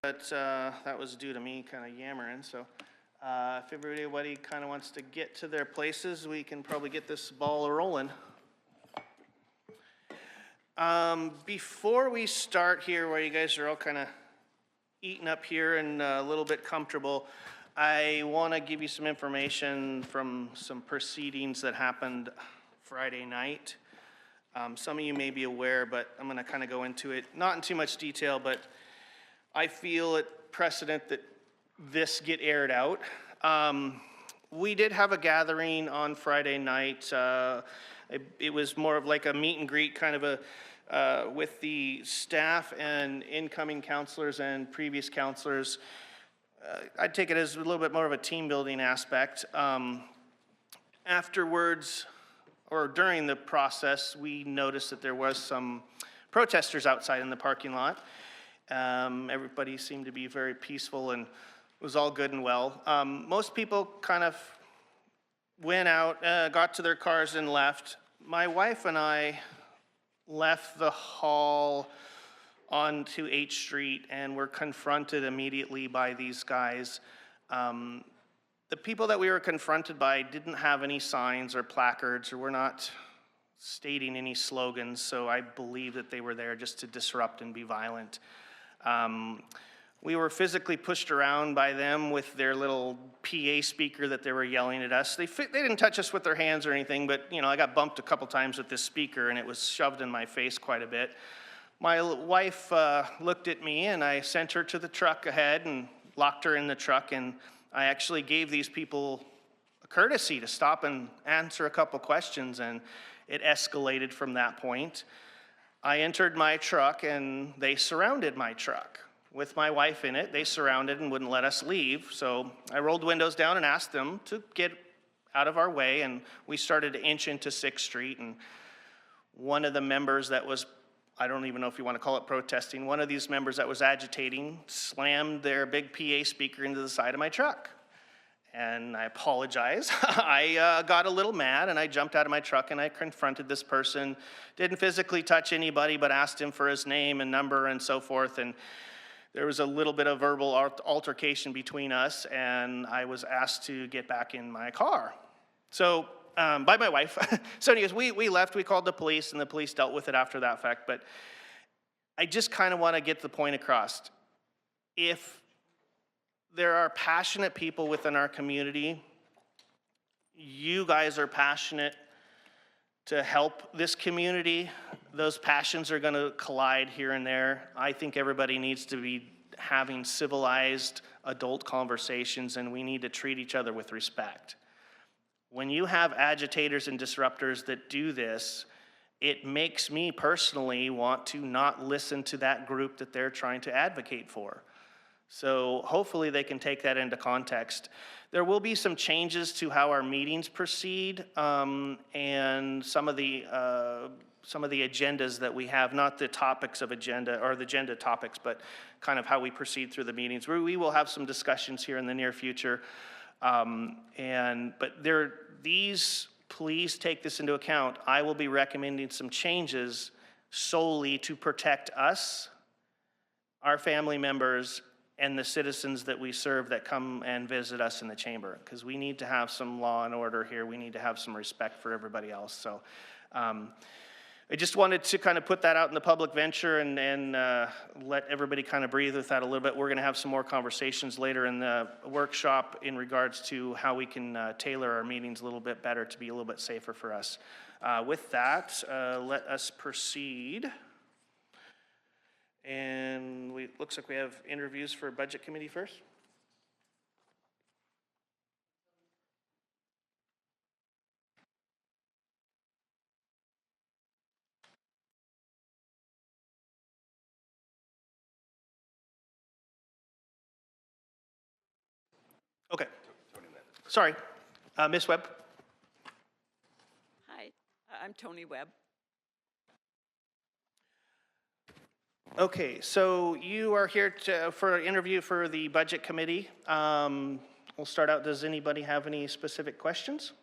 But that was due to me kind of yammering. So if everybody kind of wants to get to their places, we can probably get this ball rolling. Before we start here, where you guys are all kind of eating up here and a little bit comfortable, I want to give you some information from some proceedings that happened Friday night. Some of you may be aware, but I'm going to kind of go into it, not in too much detail, but I feel it precedent that this get aired out. We did have a gathering on Friday night. It was more of like a meet and greet kind of a with the staff and incoming counselors and previous counselors. I'd take it as a little bit more of a team building aspect. Afterwards, or during the process, we noticed that there was some protesters outside in the parking lot. Everybody seemed to be very peaceful and it was all good and well. Most people kind of went out, got to their cars and left. My wife and I left the hall onto H Street and were confronted immediately by these guys. The people that we were confronted by didn't have any signs or placards, or were not stating any slogans, so I believe that they were there just to disrupt and be violent. We were physically pushed around by them with their little PA speaker that they were yelling at us. They didn't touch us with their hands or anything, but you know, I got bumped a couple times with this speaker and it was shoved in my face quite a bit. My wife looked at me and I sent her to the truck ahead and locked her in the truck, and I actually gave these people a courtesy to stop and answer a couple questions, and it escalated from that point. I entered my truck and they surrounded my truck with my wife in it. They surrounded and wouldn't let us leave. So I rolled windows down and asked them to get out of our way, and we started to inch into 6th Street, and one of the members that was, I don't even know if you want to call it protesting, one of these members that was agitating slammed their big PA speaker into the side of my truck. And I apologize. I got a little mad and I jumped out of my truck and I confronted this person. Didn't physically touch anybody, but asked him for his name and number and so forth. And there was a little bit of verbal altercation between us, and I was asked to get back in my car. So, by my wife. So anyways, we left, we called the police, and the police dealt with it after that fact. But I just kind of want to get the point across. If there are passionate people within our community, you guys are passionate to help this community, those passions are going to collide here and there. I think everybody needs to be having civilized adult conversations, and we need to treat each other with respect. When you have agitators and disruptors that do this, it makes me personally want to not listen to that group that they're trying to advocate for. So hopefully they can take that into context. There will be some changes to how our meetings proceed, and some of the agendas that we have, not the topics of agenda or the agenda topics, but kind of how we proceed through the meetings. We will have some discussions here in the near future. Please take this into account. I will be recommending some changes solely to protect us, our family members, and the citizens that we serve that come and visit us in the chamber, because we need to have some law and order here. We need to have some respect for everybody else. So I just wanted to kind of put that out in the public venture and let everybody kind of breathe with that a little bit. We're going to have some more conversations later in the workshop in regards to how we can tailor our meetings a little bit better to be a little bit safer for us. With that, let us proceed. And looks like we have interviews for Budget Committee first. Okay. Sorry, Ms. Webb. Hi, I'm Tony Webb. Okay, so you are here for an interview for the Budget Committee. We'll start out. Does anybody have any specific questions?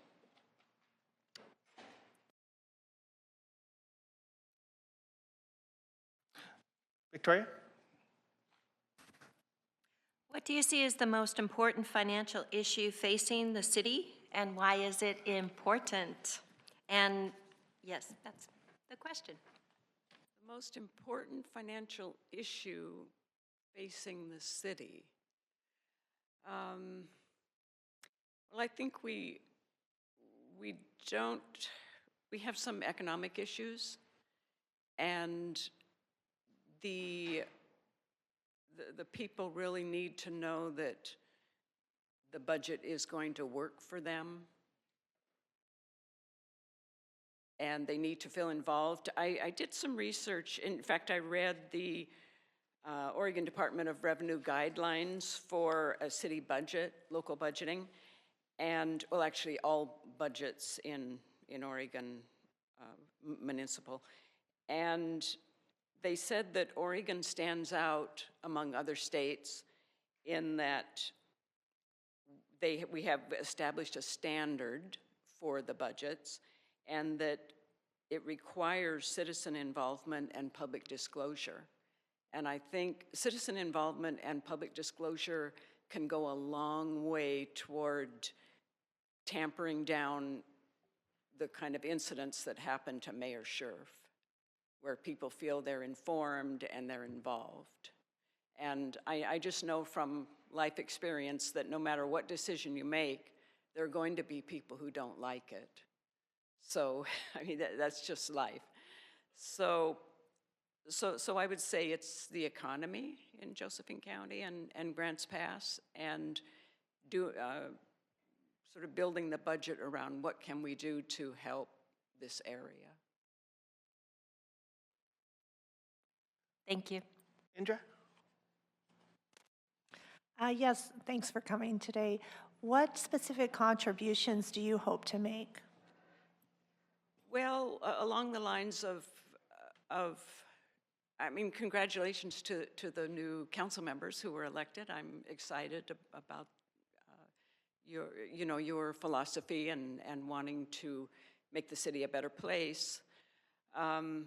Victoria? do you see as the most important financial issue facing the city, and why is it important? And yes, that's the question. The most important financial issue facing the city. Well, I think we have some economic issues, and the people really need to know that the budget is going to work for them, and they need to feel involved. I did some research. In fact, I read the Oregon Department of Revenue guidelines for a city budget, local budgeting, and, well, actually all budgets in Oregon municipal. And they said that Oregon stands among other states in that we have established a standard for the budgets, and that it requires citizen involvement and public disclosure. And I think citizen involvement and public disclosure can go a long way toward tampering down the kind of incidents that happened to Mayor Scherf, where people feel they're informed and they're involved. And I just know from life experience that no matter what decision you make, there are going to be people who don't like it. So, I mean, that's just life. So I would say it's the economy in Josephine County and Grants Pass, and sort of building the budget around what can we do to help this area. Thank you. Indra? Yes, thanks for coming today. What specific contributions do you hope to make? Well, along the lines of I mean, congratulations to the new council members who were elected. I'm excited about your philosophy and wanting to make the city a better place. And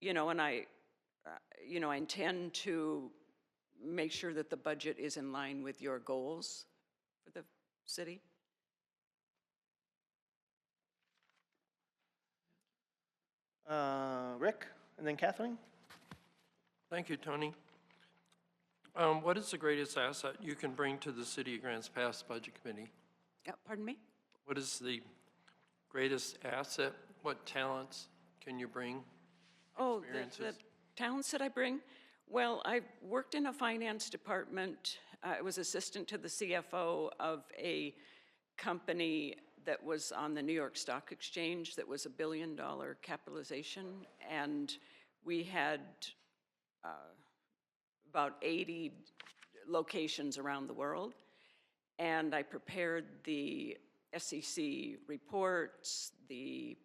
I intend to make sure that the budget is in line with your goals for the city. Rick, and then Kathleen? Thank you, Tony. What is the greatest asset you can bring to the City of Grants Pass Budget Committee? Pardon me? What is the greatest asset? What talents can you bring? Oh, the talents that I bring? Well, I worked in a finance department. I was assistant to the CFO of a company that was on the New York Stock Exchange that was $1 billion capitalization, and we had about 80 locations around the world. And I prepared the SEC reports, the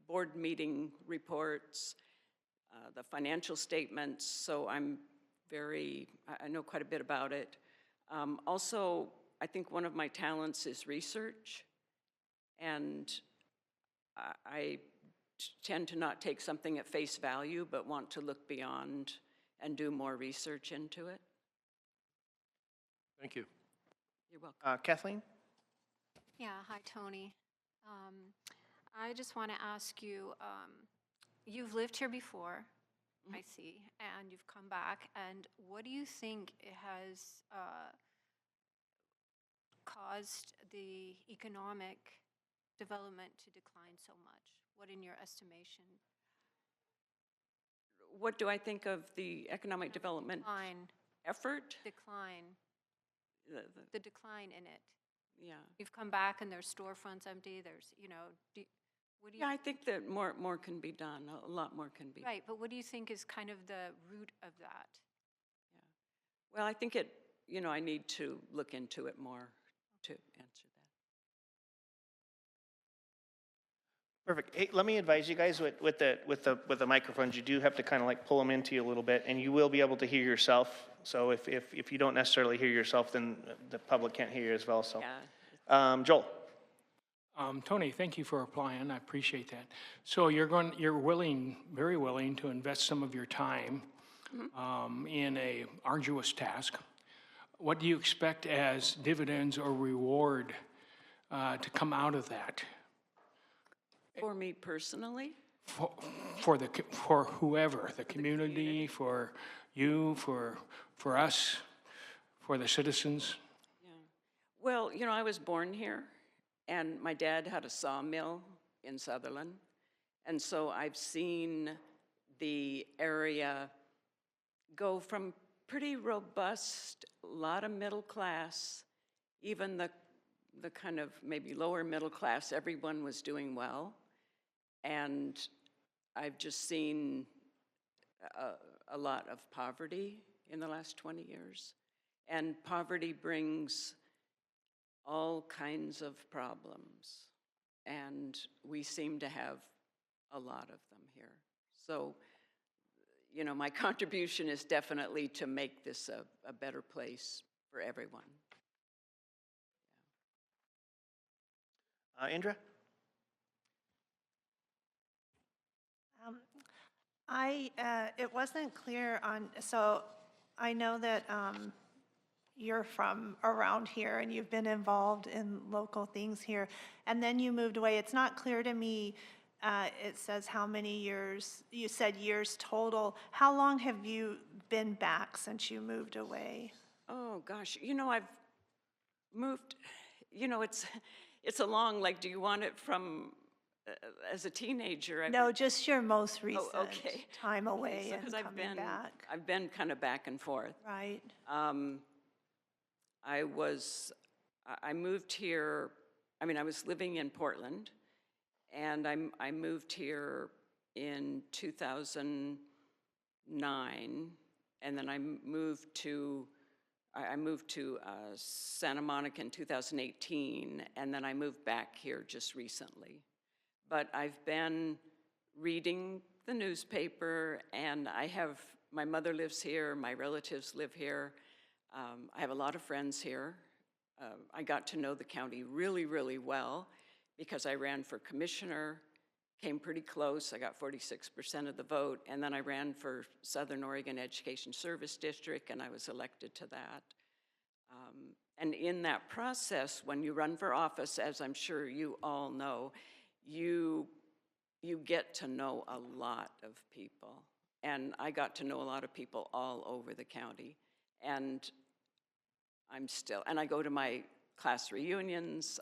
board meeting reports, the financial statements, so I know quite a bit about it. Also, I think one of my talents is research, and I tend to not take something at face value, but want to look beyond and do more research into it. Thank you. You're welcome. Kathleen? Yeah, hi, Tony. I just want to ask you, you've lived here before, I see, and you've come back, and what do you think has caused the economic development to decline so much? What, in your estimation? What do I think of the economic development effort? Decline. The decline in it. Yeah. You've come back and there's storefronts empty, there's, what do you... Yeah, I think that more can be done, a lot more can be done. Right, but what do you think is kind of the root of that? Yeah. Well, I think I need to look into it more to answer that. Perfect. Hey, let me advise you guys with the microphones, you do have to kind of like pull them into you a little bit, and you will be able to hear yourself. So if you don't necessarily hear yourself, then the public can't hear you as well. So, yeah. Joel. Tony, thank you for applying. I appreciate that. So you're very willing to invest some of your time in a arduous task. What do you expect as dividends or reward to come out of that? For me personally, For whoever, the community, for you, for us, for the citizens? well, you know, I was born here, and my dad had a sawmill in Sutherland, and so I've seen the area go from pretty robust, a lot of middle class, even the kind of maybe lower middle class, everyone was doing well. And I've just seen a lot of poverty in the last 20 years. And poverty brings all kinds of problems. And we seem to have a lot of them here. So, you know, my contribution is definitely to make this a better place for everyone. Indra? It wasn't clear on, so I know that you're from around here and you've been involved in local things here, and then you moved away. It's not clear to me, it says how many years, you said years total. How long have you been back since you moved away? Oh, gosh, you know, I've moved, you know, it's a long, like, do you want it from, as a teenager? No, just your most recent okay. time away Because and coming back. I've been kind of back and forth. Right. I moved here, I mean, I was living in Portland, and I moved here in 2009, and then I moved to Santa Monica in 2018, and then I moved back here just recently. But I've been reading the newspaper, and my mother lives here, my relatives live here. I have a lot of friends here. I got to know the county really, really well because I ran for commissioner, came pretty close. I got 46% of the vote, and then I ran for Southern Oregon Education Service District, and I was elected to that. And in that process, when you run for office, as I'm sure you all know, you get to know a lot of people. And I got to know a lot of people all over the county. And I go to my class reunions.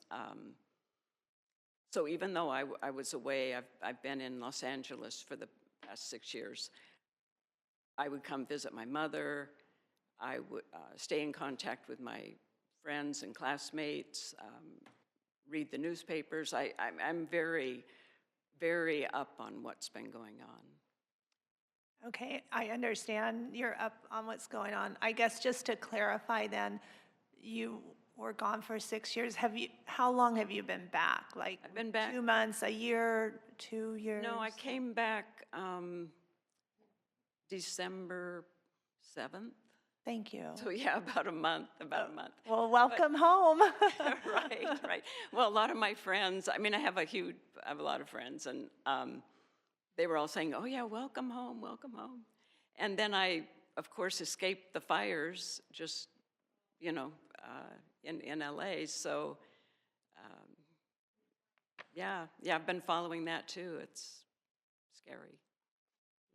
So even though I was away, I've been in Los Angeles for the past 6 years. I would come visit my mother. I would stay in contact with my friends and classmates, read the newspapers. I'm very, very up on what's been going on. Okay, I understand you're up on what's going on. I guess just to clarify then, you were gone for 6 years. How long have you been back? Like I've been back 2 months, a year, 2 years? No, I came back December 7th. Thank you. So yeah, about a month. Well, welcome home. Right. Well, a lot of my friends, I mean, I have a lot of friends, and they were all saying, oh yeah, welcome home. And then I, of course, escaped the fires just, you know, in LA. So yeah, I've been following that too. It's scary.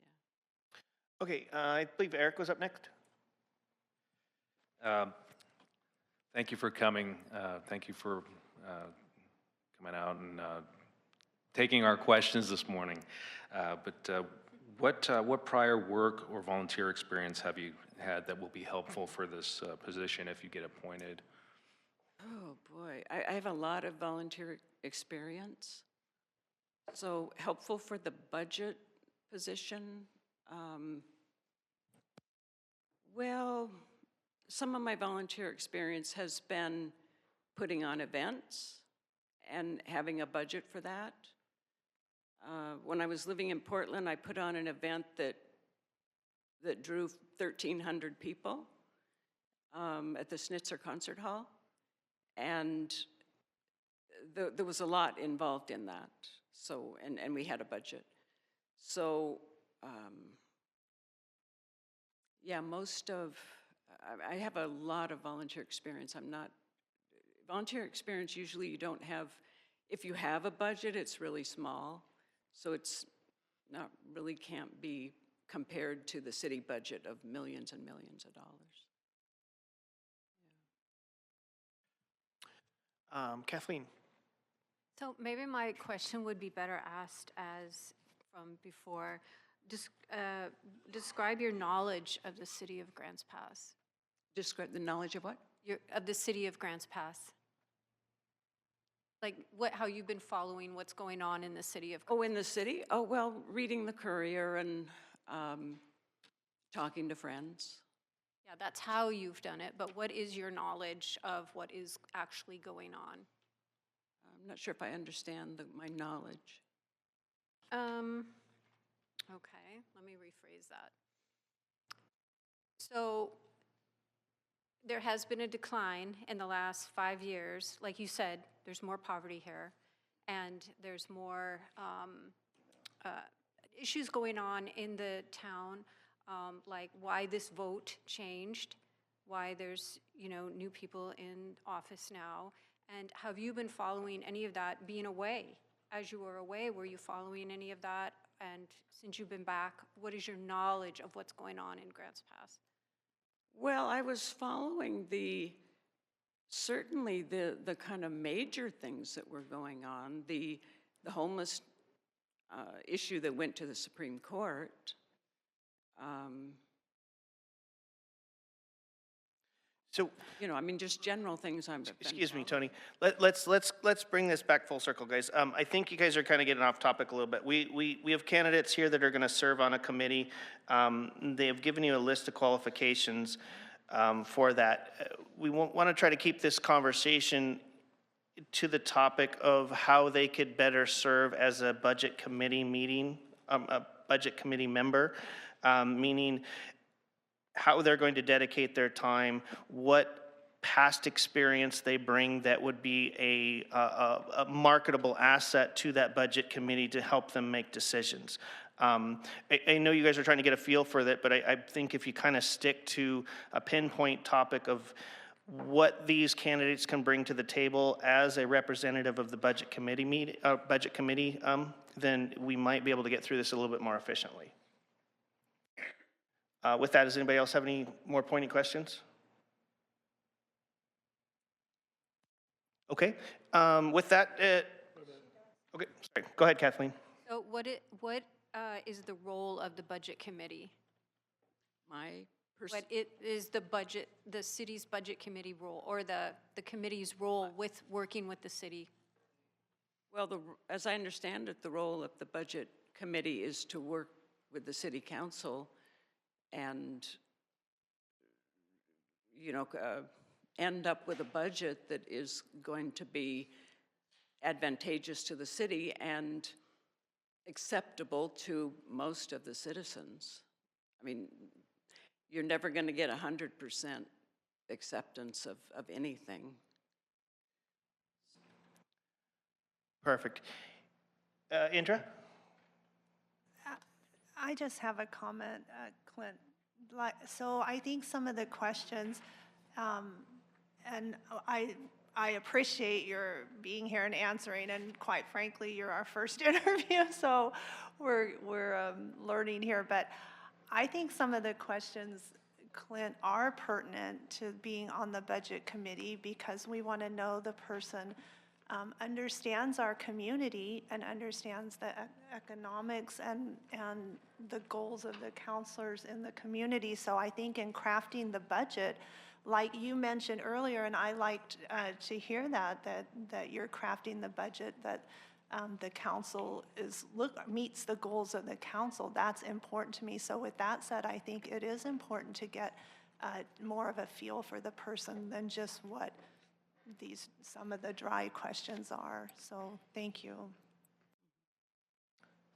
Yeah. Okay, I believe Eric was up next. Thank you for coming. Thank you for coming out and taking our questions this morning. But what prior work or volunteer experience have you had that will be helpful for this position if you get appointed? Oh boy, I have a lot of volunteer experience. So helpful for the budget position. Well, some of my volunteer experience has been putting on events and having a budget for that. When I was living in Portland, I put on an event that drew 1,300 people at the Schnitzer Concert Hall. And there was a lot involved in that. So, and we had a budget. So Yeah, I have a lot of volunteer experience. Volunteer experience, usually you don't have, if you have a budget, it's really small. So it's not, really can't be compared to the city budget of millions and millions of dollars. Kathleen? So maybe my question would be better asked as from before. Describe your knowledge of the city of Grants Pass. Describe the knowledge of what? Of the city of Grants Pass. Like how you've been following what's going on in the city of. Oh, in the city? Oh, well, reading the Courier and talking to friends. Yeah, that's how you've done it, but what is your knowledge of what is actually going on? I'm not sure if I understand my knowledge. Okay, let me rephrase that. So there has been a decline in the last 5 years. Like you said, there's more poverty here, and there's more issues going on in the town, like why this vote changed, why there's, new people in office now. And have you been following any of that being away? As you were away, were you following any of that? And since you've been back, what is your knowledge of what's going on in Grants Pass? Well, I was following certainly the kind of major things that were going on, the homeless issue that went to the Supreme Court. So, just general things I'm. excuse me, Tony. Let's bring this back full circle, guys. I think you guys are kind of getting off topic a little bit. We have candidates here that are going to serve on a committee. They have given you a list of qualifications for that. We want to try to keep this conversation to the topic of how they could better serve as a budget committee a budget committee member, meaning how they're going to dedicate their time, what past experience they bring that would be a marketable asset to that budget committee to help them make decisions. I know you guys are trying to get a feel for that, but I think if you kind of stick to a pinpoint topic of what these candidates can bring to the table as a representative of the budget committee, then we might be able to get through this a little bit more efficiently. With that, does anybody else have any more pointed questions? Okay. With that, okay, sorry. Go ahead, Kathleen. So what is the role of the budget committee? What is the city's budget committee role, or the committee's role with working with the city? Well, as I understand it, the role of the budget committee is to work with the city council and, end up with a budget that is going to be advantageous to the city and acceptable to most of the citizens. I mean, you're never going to get 100% acceptance of anything. Perfect. Indra? I just have a comment, Clint. So I think some of the questions, and I appreciate your being here and answering, and quite frankly, you're our first interview, so we're learning here. But I think some of the questions, Clint, are pertinent to being on the budget committee because we want to know the person understands our community and understands the economics and the goals of the counselors in the community. So I think in crafting the budget, like you mentioned earlier, and I liked to hear that you're crafting the budget that the council meets the goals of the council. That's important to me. So with that said, I think it is important to get more of a feel for the person than just what some of the dry questions are. So thank you.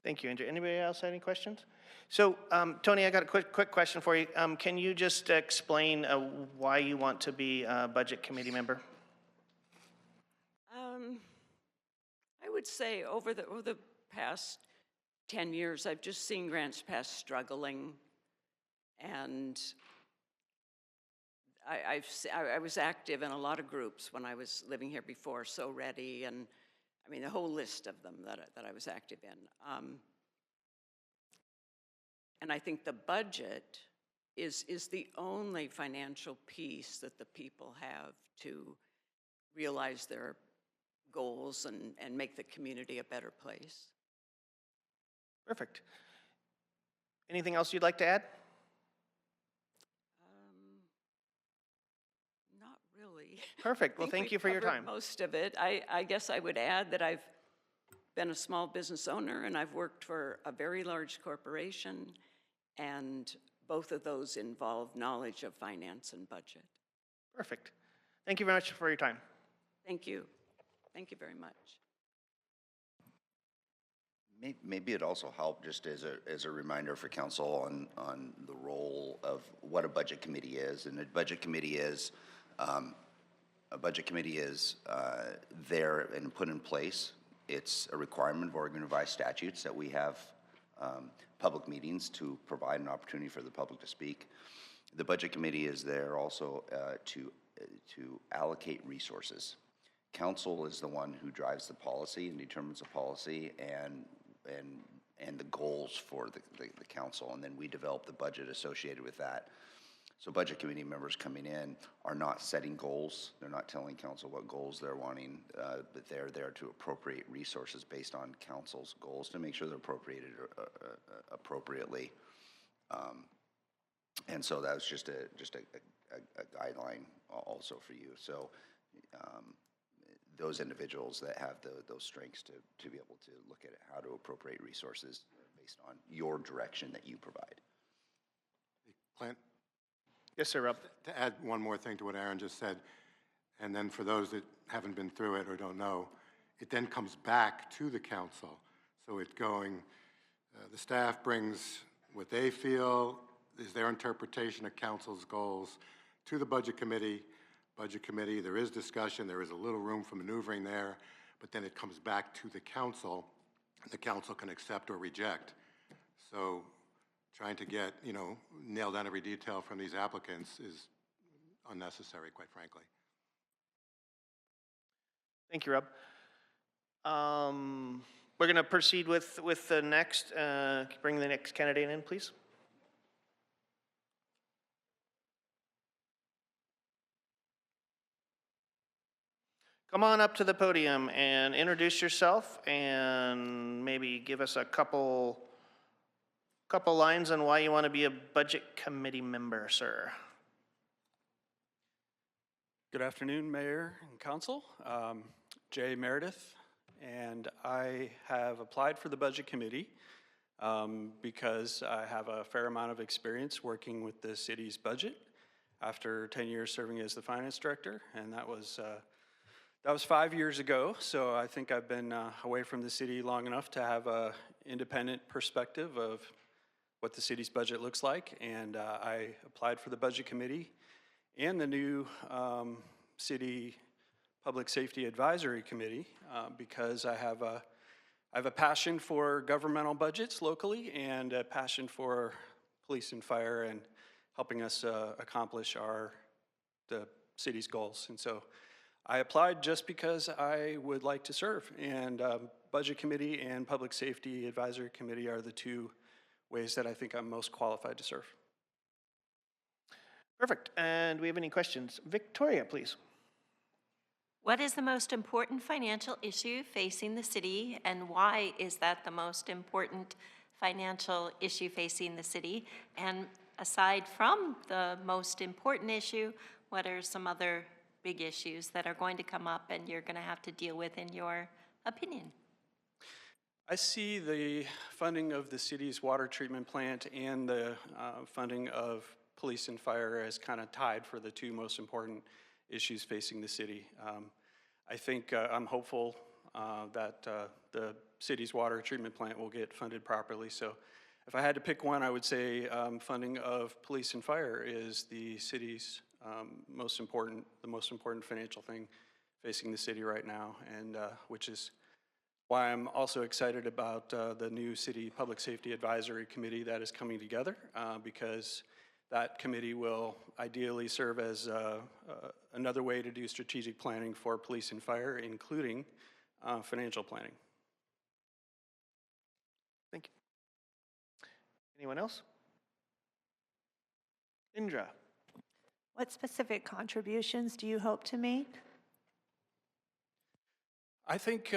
Thank you, Andrew. Anybody else have any questions? So, Tony, I got a quick question for you. Can you just explain why you want to be a budget committee member? I would say over the past 10 years, I've just seen Grants Pass struggling, And I was active in a lot of groups when I was living here before, So Ready, and I mean, the whole list of them that I was active in. And I think the budget is the only financial piece that the people have to realize their goals and make the community a better place. Perfect. Anything else you'd like to add? Not really. Perfect. Well, I think thank we've you for your covered time. most of it. I guess I would add that I've been a small business owner and I've worked for a very large corporation, and both of those involve knowledge of finance and budget. Perfect. Thank you very much for your time. Thank you. Thank you very much. Maybe it also helped just as a reminder for council on the role of what a budget committee is. And a budget committee is there and put in place. It's a requirement of Oregon revised statutes that we have public meetings to provide an opportunity for the public to speak. The budget committee is there also to allocate resources. Council is the one who drives the policy and determines the policy and the goals for the council, and then we develop the budget associated with that. So budget committee members coming in are not setting goals. They're not telling council what goals they're wanting, but they're there to appropriate resources based on council's goals to make sure they're appropriated appropriately. And so that was just a guideline also for you. So those individuals that have those strengths to be able to look at how to appropriate resources based on your direction that you provide. Clint? Yes, sir, Rob. To add one more thing to what Aaron just said, and then for those that haven't been through it or don't know, it then comes back to the council. So it's going, the staff brings what they feel is their interpretation of council's goals to the budget committee. Budget committee, there is discussion, there is a little room for maneuvering there, but then it comes back to the council, and the council can accept or reject. So trying to get, nail down every detail from these applicants is unnecessary, quite frankly. Thank you, Rob. We're going to proceed with the next, bring the next candidate in, please. Come on up to the podium and introduce yourself and maybe give us a couple lines on why you want to be a budget committee member, sir. Good afternoon, Mayor and Council. Jay Meredith, and I have applied for the Budget Committee because I have a fair amount of experience working with the city's budget after 10 years serving as the finance director, and that was 5 years ago, so I think I've been away from the city long enough to have an independent perspective of what the city's budget looks like, and I applied for the Budget Committee and the new City Public Safety Advisory Committee because I have a passion for governmental budgets locally and a passion for police and fire and helping us accomplish the city's goals, and so I applied just because I would like to serve, and Budget Committee and Public Safety Advisory Committee are the two ways that I think I'm most qualified to serve. Perfect. And do we have any questions? Victoria, please. What is the most important financial issue facing the city, and why is that the most important financial issue facing the city? And aside from the most important issue, what are some other big issues that are going to come up and you're going to have to deal with in your opinion? I see the funding of the city's water treatment plant and the funding of police and fire as kind of tied for the two most important issues facing the city. I think I'm hopeful that the city's water treatment plant will get funded properly. So if I had to pick one, I would say funding of police and fire is the city's the most important financial thing facing the city right now, and which is why I'm also excited about the new City Public Safety Advisory Committee that is coming together, because that committee will ideally serve as another way to do strategic planning for police and fire, including financial planning. Thank you. Anyone else? Indra? What specific contributions do you hope to make? I think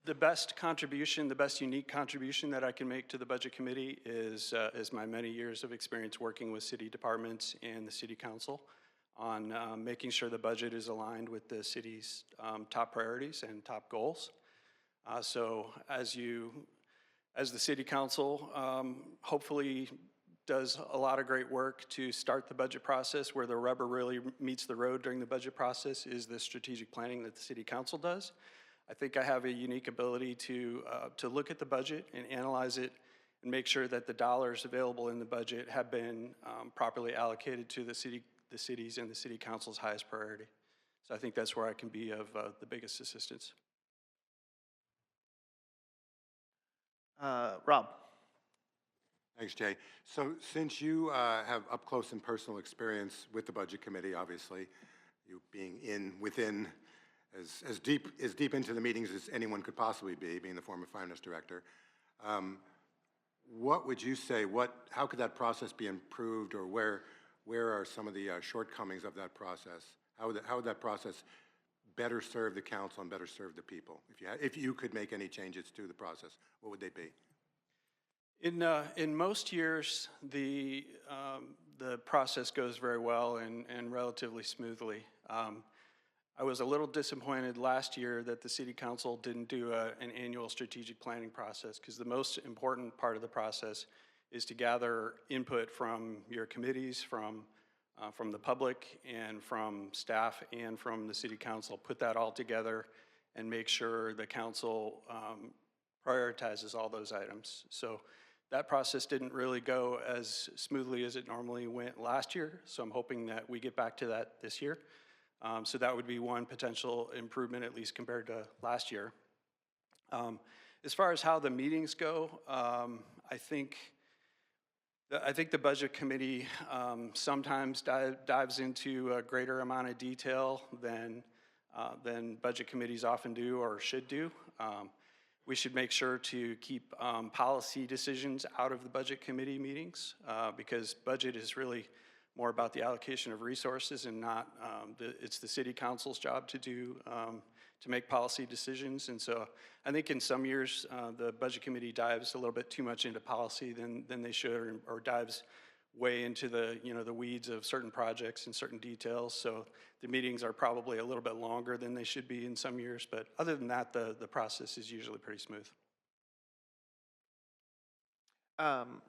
the best contribution, the best unique contribution that I can make to the Budget Committee is my many years of experience working with city departments and the City Council on making sure the budget is aligned with the city's top priorities and top goals. So as the City Council hopefully does a lot of great work to start the budget process, where the rubber really meets the road during the budget process is the strategic planning that the City Council does. I think I have a unique ability to look at the budget and analyze it and make sure that the dollars available in the budget have been properly allocated to the city's and the City Council's highest priority. So I think that's where I can be of the biggest assistance. Rob? Thanks, Jay. So since you have up close and personal experience with the Budget Committee, obviously, you being within as deep into the meetings as anyone could possibly be, being the former finance director, what would you say, how could that process be improved, or where are some of the shortcomings of that process? How would that process better serve the council and better serve the people? If you could make any changes to the process, what would they be? In most years, the process goes very well and relatively smoothly. I was a little disappointed last year that the City Council didn't do an annual strategic planning process, because the most important part of the process is to gather input from your committees, from the public, and from staff, and from the City Council. Put that all together and make sure the council prioritizes all those items. So that process didn't really go as smoothly as it normally went last year, so I'm hoping that we get back to that this year. So that would be one potential improvement, at least compared to last year. As far as how the meetings go, I think the Budget Committee sometimes dives into a greater amount of detail than Budget Committees often do or should do. We should make sure to keep policy decisions out of the Budget Committee meetings, because budget is really more about the allocation of resources, and not, it's the City Council's job to make policy decisions. And so I think in some years, the Budget Committee dives a little bit too much into policy than they should, or dives way into the weeds of certain projects and certain details. So the meetings are probably a little bit longer than they should be in some years, but other than that, the process is usually pretty smooth.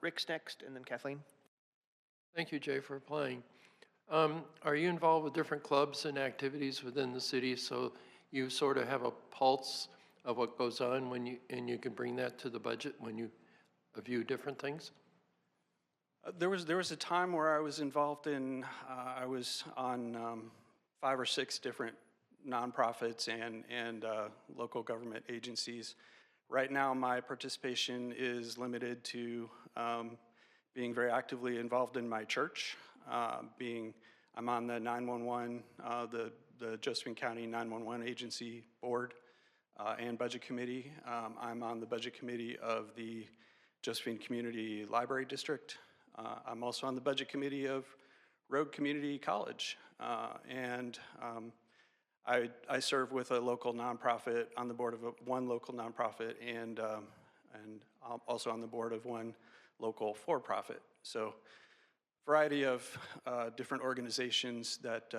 Rick's next, and then Kathleen. Thank you, Jay, for applying. Are you involved with different clubs and activities within the city, so you sort of have a pulse of what goes on and you can bring that to the budget when you view different things? There was a time where I was involved in, I was on 5 or 6 different nonprofits and local government agencies. Right now, my participation is limited to being very actively involved in my church. I'm on the 911, the Josephine County 911 Agency Board and Budget Committee. I'm on the Budget Committee of the Josephine Community Library District. I'm also on the Budget Committee of Rogue Community College. And I serve with a local nonprofit, on the board of one local nonprofit, and I'm also on the board of one local for-profit. So variety of different organizations that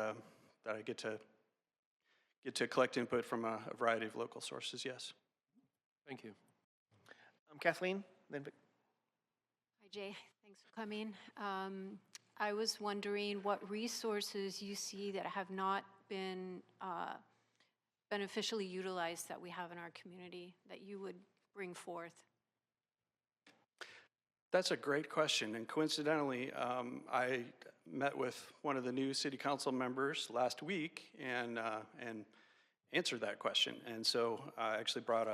I get to collect input from a variety of local sources, yes. Thank you. Kathleen, then Vic. Hi, Jay. Thanks for coming. I was wondering what resources you see that have not been beneficially utilized that we have in our community that you would bring forth. That's a great question, and coincidentally, I met with one of the new City Council members last week and answered that question. And so I actually brought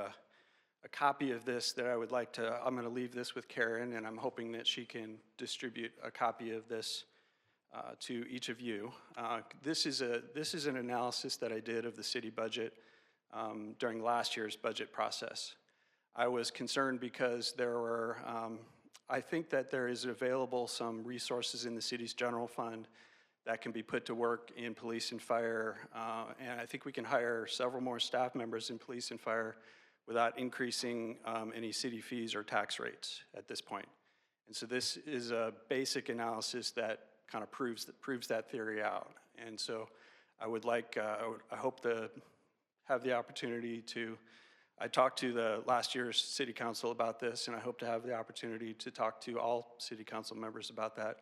a copy of this that I would like to, I'm going to leave this with Karen, and I'm hoping that she can distribute a copy of this to each of you. This is an analysis that I did of the city budget during last year's budget process. I was concerned because there were, I think that there is available some resources in the city's general fund that can be put to work in police and fire, and I think we can hire several more staff members in police and fire without increasing any city fees or tax rates at this point. And so this is a basic analysis that kind of proves that theory out. And so I would like, I hope to have the opportunity to, I talked to the last year's city council about this, and I hope to have the opportunity to talk to all city council members about that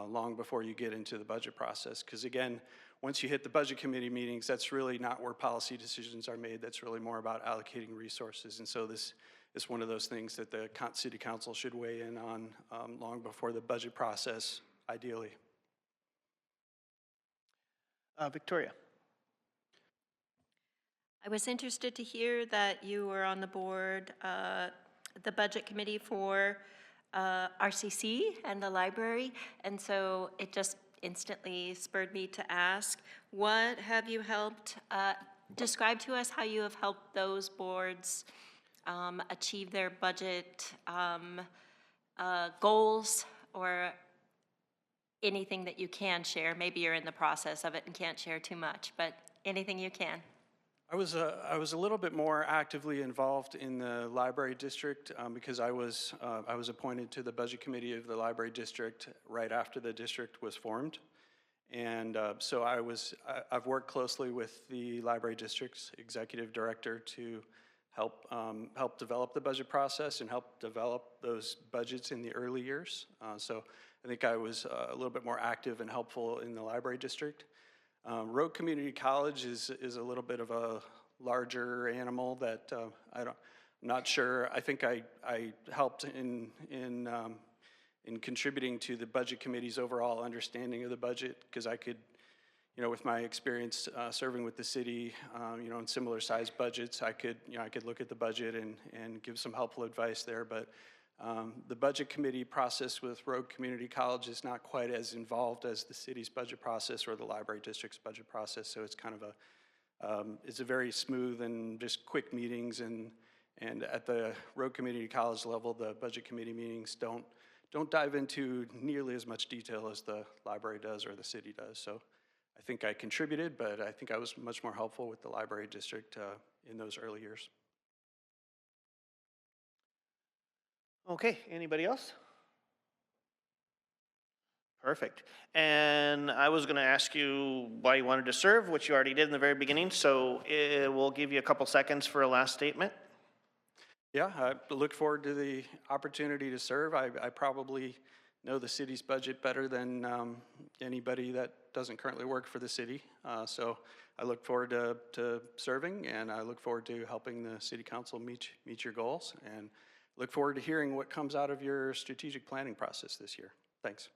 long before you get into the budget process. Because again, once you hit the budget committee meetings, that's really not where policy decisions are made. That's really more about allocating resources. And so this is one of those things that the city council should weigh in on long before the budget process, ideally. Victoria. I was interested to hear that you were on the board, the budget committee for RCC and the library, and so it just instantly spurred me to ask, what have you helped, describe to us how you have helped those boards achieve their budget goals, or anything that you can share. Maybe you're in the process of it and can't share too much, but anything you can. I was a little bit more actively involved in the library district because I was appointed to the budget committee of the library district right after the district was formed, and so I've worked closely with the library district's executive director to help develop the budget process and help develop those budgets in the early years. So I think I was a little bit more active and helpful in the library district. Rogue Community College is a little bit of a larger animal that I'm not sure. I think I helped in contributing to the budget committee's overall understanding of the budget, because I could, with my experience serving with the city, in similar sized budgets, I could look at the budget and give some helpful advice there. But the budget committee process with Rogue Community College is not quite as involved as the city's budget process or the library district's budget process. So it's kind of it's a very smooth and just quick meetings, and at the Rogue Community College level, the budget committee meetings don't dive into nearly as much detail as the library does or the city does. So I think I contributed, but I think I was much more helpful with the library district in those early years. Okay, anybody else? Perfect. And I was going to ask you why you wanted to serve, which you already did in the very beginning, so we'll give you a couple seconds for a last statement. Yeah, I look forward to the opportunity to serve. I probably know the city's budget better than anybody that doesn't currently work for the city. So I look forward to serving, and I look forward to helping the city council meet your goals, and look forward to hearing what comes out of your strategic planning process this year. Thanks.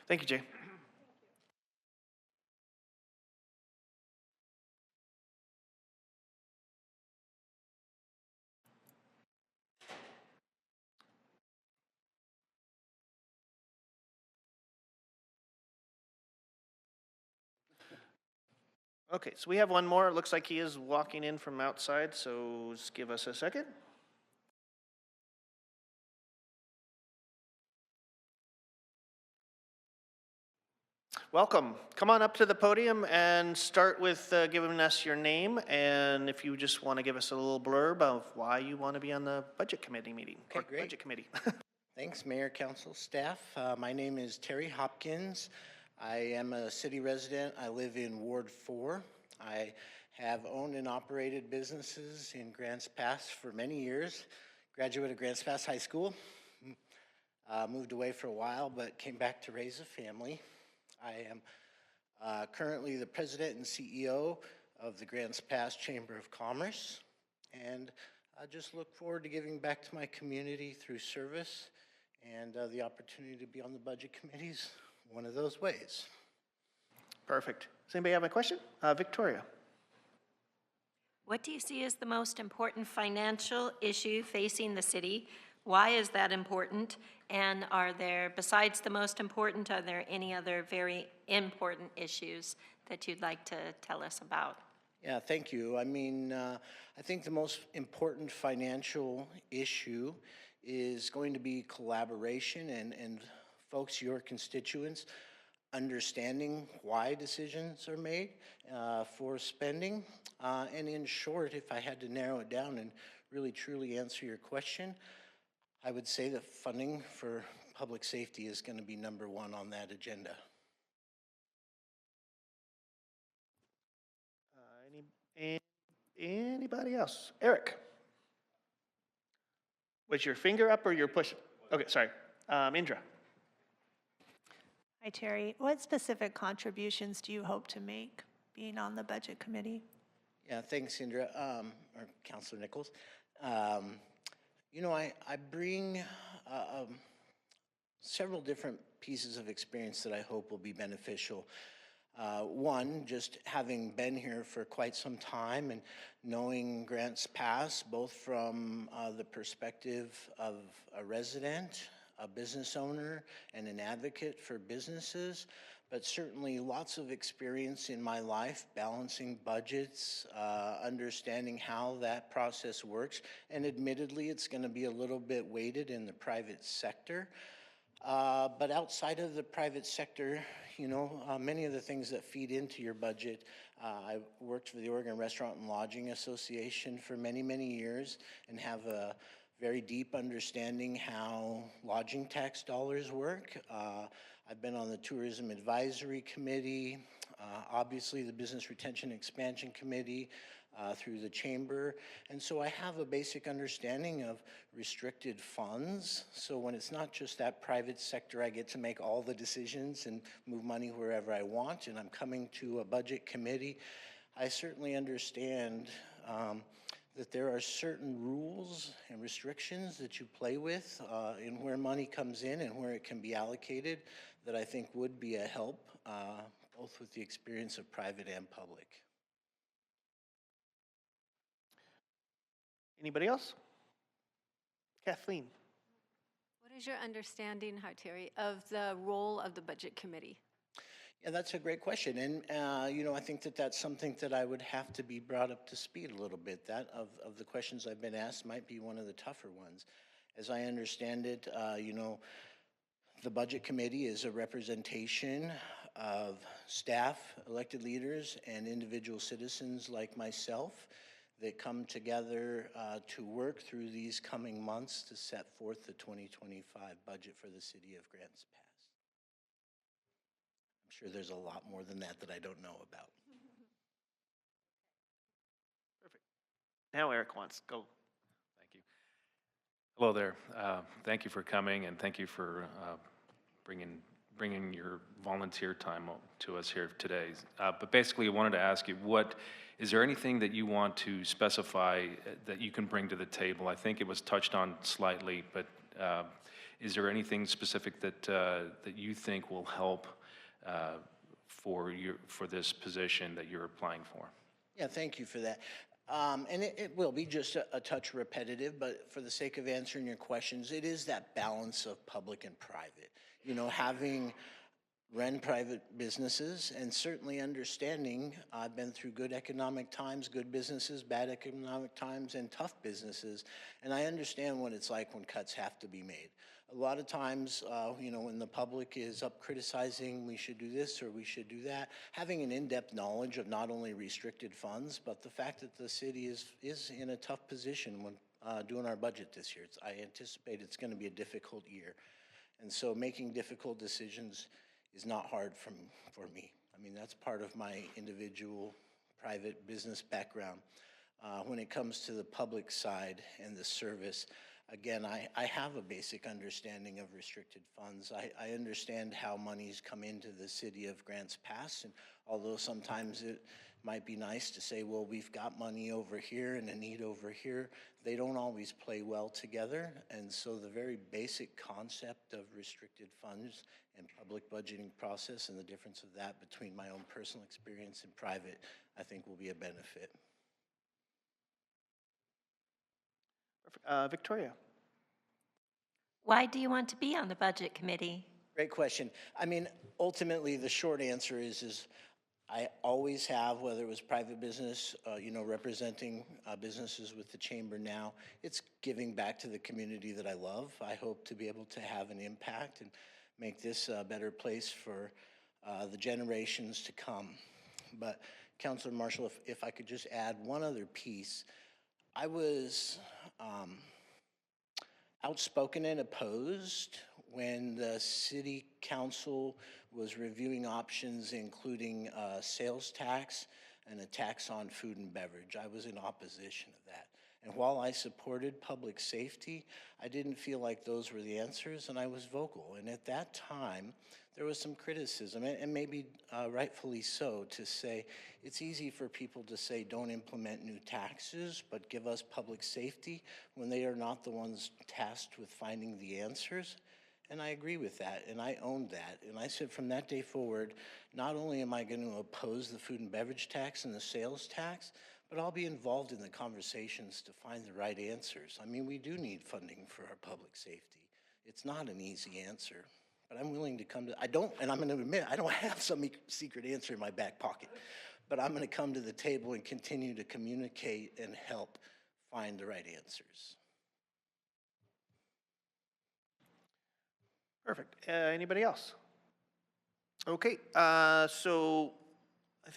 Thank you, Jay. Okay, so we have one more. It looks like he is walking in from outside, so just give us a second. Welcome. Come on up to the podium and start with giving us your name, and if you just want to give us a little blurb of why you want to be on the budget committee meeting. Okay, great. Budget committee. Thanks, Mayor, Council, staff. My name is Terry Hopkins. I am a city resident. I live in Ward 4. I have owned and operated businesses in Grants Pass for many years. Graduate of Grants Pass High School. Moved away for a while, but came back to raise a family. I am currently the president and CEO of the Grants Pass Chamber of Commerce, and I just look forward to giving back to my community through service, and the opportunity to be on the budget committees, one of those ways. Perfect. Does anybody have a question? Victoria. What do you see as the most important financial issue facing the city? Why is that important? And are there, besides the most important, are there any other very important issues that you'd like to tell us about? Yeah, thank you. I mean, I think the most important financial issue is going to be collaboration and folks, your constituents, understanding why decisions are made for spending. And in short, if I had to narrow it down and really truly answer your question, I would say that funding for public safety is going to be number one on that agenda. Anybody else? Eric? Was your finger up or you're pushing? Okay, sorry. Indra? Hi, Terry. What specific contributions do you hope to make being on the Budget Committee? Yeah, thanks, Indra, or Councilor Nichols. You know, I bring several different pieces of experience that I hope will be beneficial. One, just having been here for quite some time and knowing Grants Pass, both from the perspective of a resident, a business owner, and an advocate for businesses, but certainly lots of experience in my life balancing budgets, understanding how that process works, and admittedly it's going to be a little bit weighted in the private sector. But outside of the private sector, you know, many of the things that feed into your budget, I worked for the Oregon Restaurant and Lodging Association for many, many years and have a very deep understanding how lodging tax dollars work. I've been on the Tourism Advisory Committee, obviously the Business Retention Expansion Committee, through the chamber. And so I have a basic understanding of restricted funds. So when it's not just that private sector, I get to make all the decisions and move money wherever I want, and I'm coming to a budget committee, I certainly understand that there are certain rules and restrictions that you play with in where money comes in and where it can be allocated that I think would be a help, both with the experience of private and public. Anybody else? Kathleen? What is your understanding, Terry, of the role of the Budget Committee? Yeah, that's a great question. And, you know, I think that that's something that I would have to be brought up to speed a little bit. That of the questions I've been asked might be one of the tougher ones. As I understand it, you know, the Budget Committee is a representation of staff, elected leaders, and individual citizens like myself that come together to work through these coming months to set forth the 2025 budget for the city of Grants Pass. I'm sure there's a lot more than that I don't know about. Perfect. Now Eric wants, go. Thank you. Hello there. Thank you for coming, and thank you for bringing your volunteer time to us here today. But basically, I wanted to ask you, is there anything that you want to specify that you can bring to the table? I think it was touched on slightly, but is there anything specific that you think will help for this position that you're applying for? Yeah, thank you for that. And it will be just a touch repetitive, but for the sake of answering your questions, it is that balance of public and private. You know, having run private businesses and certainly understanding, I've been through good economic times, good businesses, bad economic times, and tough businesses, and I understand what it's like when cuts have to be made. A lot of times, you know, when the public is up criticizing we should do this or we should do that, having an in-depth knowledge of not only restricted funds, but the fact that the city is in a tough position when doing our budget this year. I anticipate it's going to be a difficult year. And so making difficult decisions is not hard for me. I mean, that's part of my individual private business background. When it comes to the public side and the service, again, I have a basic understanding of restricted funds. I understand how monies come into the city of Grants Pass, and although sometimes it might be nice to say, well, we've got money over here and a need over here, they don't always play well together. And so the very basic concept of restricted funds and public budgeting process and the difference of that between my own personal experience and private, I think will be a benefit. Victoria? Why do you want to be on the Budget Committee? Great question. I mean, ultimately, the short answer is I always have, whether it was private business, representing businesses with the chamber now, it's giving back to the community that I love. I hope to be able to have an impact and make this a better place for the generations to come. But Councilor Marshall, if I could just add one other piece, I was outspoken and opposed when the city council was reviewing options, including a sales tax and a tax on food and beverage. I was in opposition to that. And while I supported public safety, I didn't feel like those were the answers, and I was vocal. And at that time, there was some criticism, and maybe rightfully so, to say it's easy for people to say don't implement new taxes, but give us public safety when they are not the ones tasked with finding the answers. And I agree with that, and I owned that. And I said from that day forward, not only am I going to oppose the food and beverage tax and the sales tax, but I'll be involved in the conversations to find the right answers. I mean, we do need funding for our public safety. It's not an easy answer, but I'm willing to come to, and I'm going to admit, I don't have some secret answer in my back pocket, but I'm going to come to the table and continue to communicate and help find the right answers. Perfect. Anybody else? Okay, so I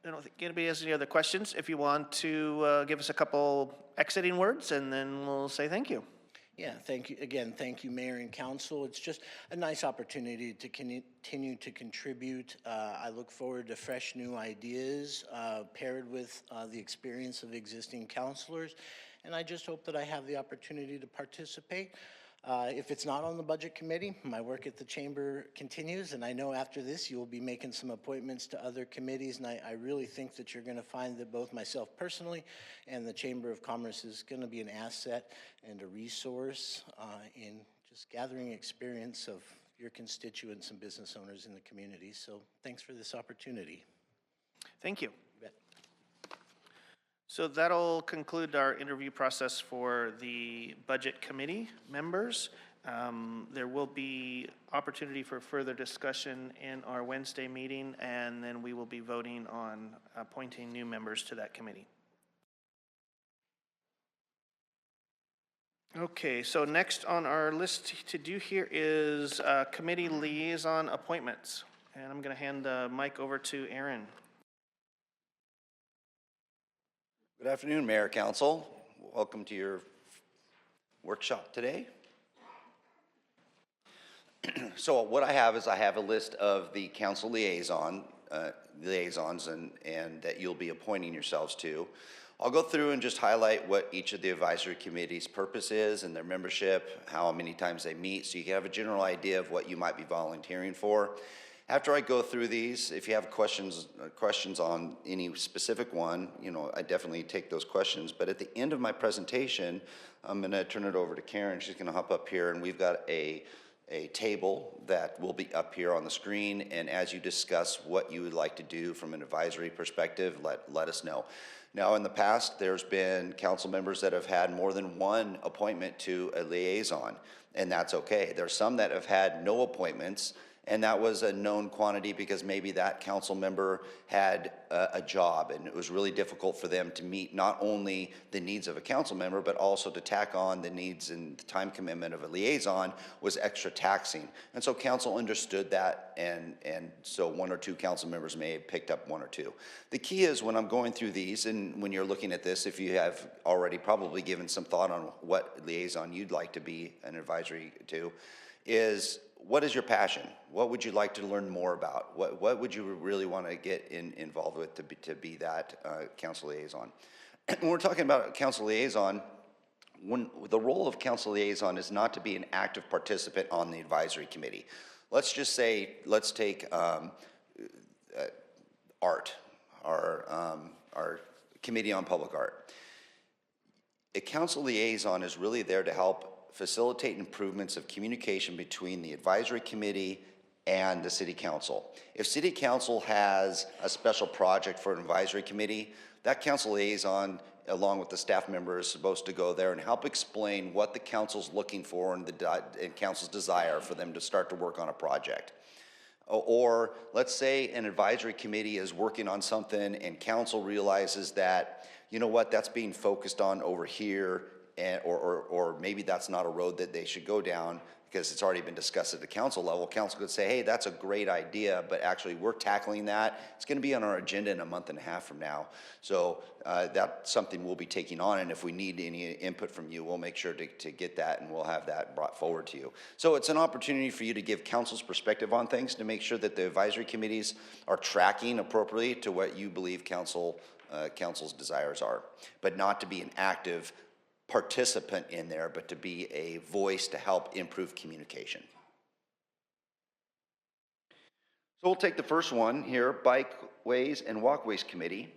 don't think anybody has any other questions. If you want to give us a couple exiting words, and then we'll say thank you. Yeah, thank you. Again, thank you, Mayor and Council. It's just a nice opportunity to continue to contribute. I look forward to fresh new ideas paired with the experience of existing councilors. And I just hope that I have the opportunity to participate. If it's not on the Budget Committee, my work at the Chamber continues, and I know after this you will be making some appointments to other committees, and I really think that you're going to find that both myself personally and the Chamber of Commerce is going to be an asset and a resource in just gathering experience of your constituents and business owners in the community. So thanks for this opportunity. Thank you. You bet. So that'll conclude our interview process for the Budget Committee members. There will be opportunity for further discussion in our Wednesday meeting, and then we will be voting on appointing new members to that committee. Okay, so next on our list to do here is committee liaison appointments. And I'm going to hand the mic over to Aaron. Good afternoon, Mayor, Council. Welcome to your workshop today. So what I have is a list of the council liaisons and that you'll be appointing yourselves to. I'll go through and just highlight what each of the advisory committees' purpose is and their membership, how many times they meet, so you can have a general idea of what you might be volunteering for. After I go through these, if you have questions on any specific one, I definitely take those questions. But at the end of my presentation, I'm going to turn it over to Karen. She's going to hop up here, and we've got a table that will be up here on the screen. And as you discuss what you would like to do from an advisory perspective, let us know. Now, in the past, there's been council members that have had more than one appointment to a liaison, and that's okay. There's some that have had no appointments, and that was a known quantity because maybe that council member had a job and it was really difficult for them to meet not only the needs of a council member, but also to tack on the needs and the time commitment of a liaison was extra taxing. And so council understood that, and so one or two council members may have picked up one or two. The key is when I'm going through these, and when you're looking at this, if you have already probably given some thought on what liaison you'd like to be an advisory to, is what is your passion? What would you like to learn more about? What would you really want to get involved with to be that council liaison? When we're talking about council liaison, the role of council liaison is not to be an active participant on the advisory committee. Let's just say, let's take art, our committee on public art. A council liaison is really there to help facilitate improvements of communication between the advisory committee and the city council. If city council has a special project for an advisory committee, that council liaison along with the staff member, is supposed to go there and help explain what the council's looking for and and council's desire for them to start to work on a project. Or let's say an advisory committee is working on something and council realizes that, you know what, that's being focused on over here, and, or maybe that's not a road that they should go down because it's already been discussed at the council level. Council could say, hey, that's a great idea, but actually we're tackling that. It's going to be on our agenda in a month and a half from now. So that's something we'll be taking on, and if we need any input from you, we'll make sure to get that, and we'll have that brought forward to you. So it's an opportunity for you to give council's perspective on things, to make sure that the advisory committees are tracking appropriately to what you believe council's desires are, but not to be an active participant in there, but to be a voice to help improve communication. So we'll take the first one here, Bikeways and Walkways Committee.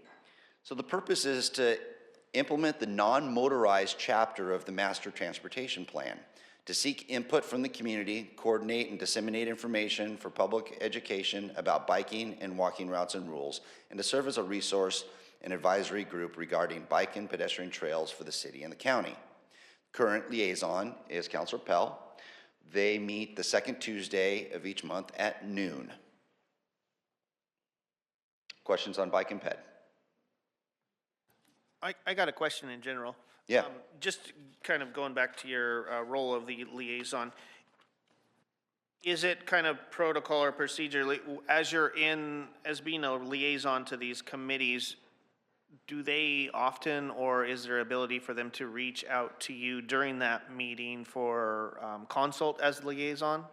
So the purpose is to implement the non-motorized chapter of the Master Transportation Plan, to seek input from the community, coordinate and disseminate information for public education about biking and walking routes and rules, and to serve as a resource and advisory group regarding bike and pedestrian trails for the city and the county. Current liaison is Councilor Pell. They meet the second Tuesday of each month at noon. Questions on bike and ped? I got a question in general. Yeah. Just kind of going back to your role of the liaison, is it kind of protocol or procedure, as being a liaison to these committees, do they often, or is there ability for them to reach out to you during that meeting for consult as liaison?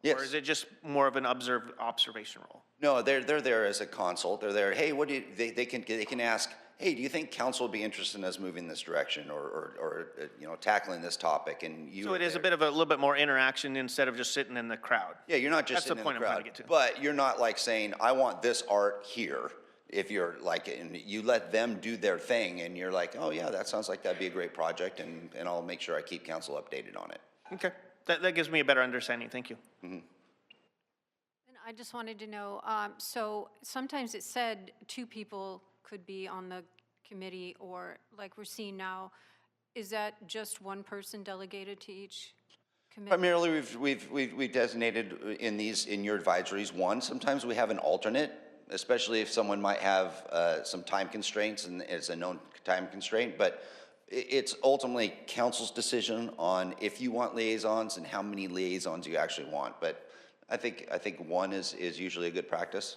Yes. Or is it just more of an observation role? No, they're there as a consult. They're there. Hey, what do you? They can ask. Hey, do you think council would be interested in us moving this direction, or you know, tackling this topic? And you. So it is a little bit more interaction instead of just sitting in the crowd. Yeah, you're not just That's the sitting in point the I'm crowd, trying to get to. but you're not like saying, I want this art here. If you're like, and you let them do their thing, and you're like, oh yeah, that sounds like that'd be a great project, and I'll make sure I keep council updated on it. Okay, that gives me a better understanding. Thank you. And I just wanted to know, so sometimes it said 2 people could be on the committee, or like we're seeing now, is that just one person delegated to each committee? Primarily, we've designated in your advisories one. Sometimes we have an alternate, especially if someone might have some time constraints, and it's a known time constraint, but it's ultimately council's decision on if you want liaisons and how many liaisons you actually want. But I think one is usually a good practice.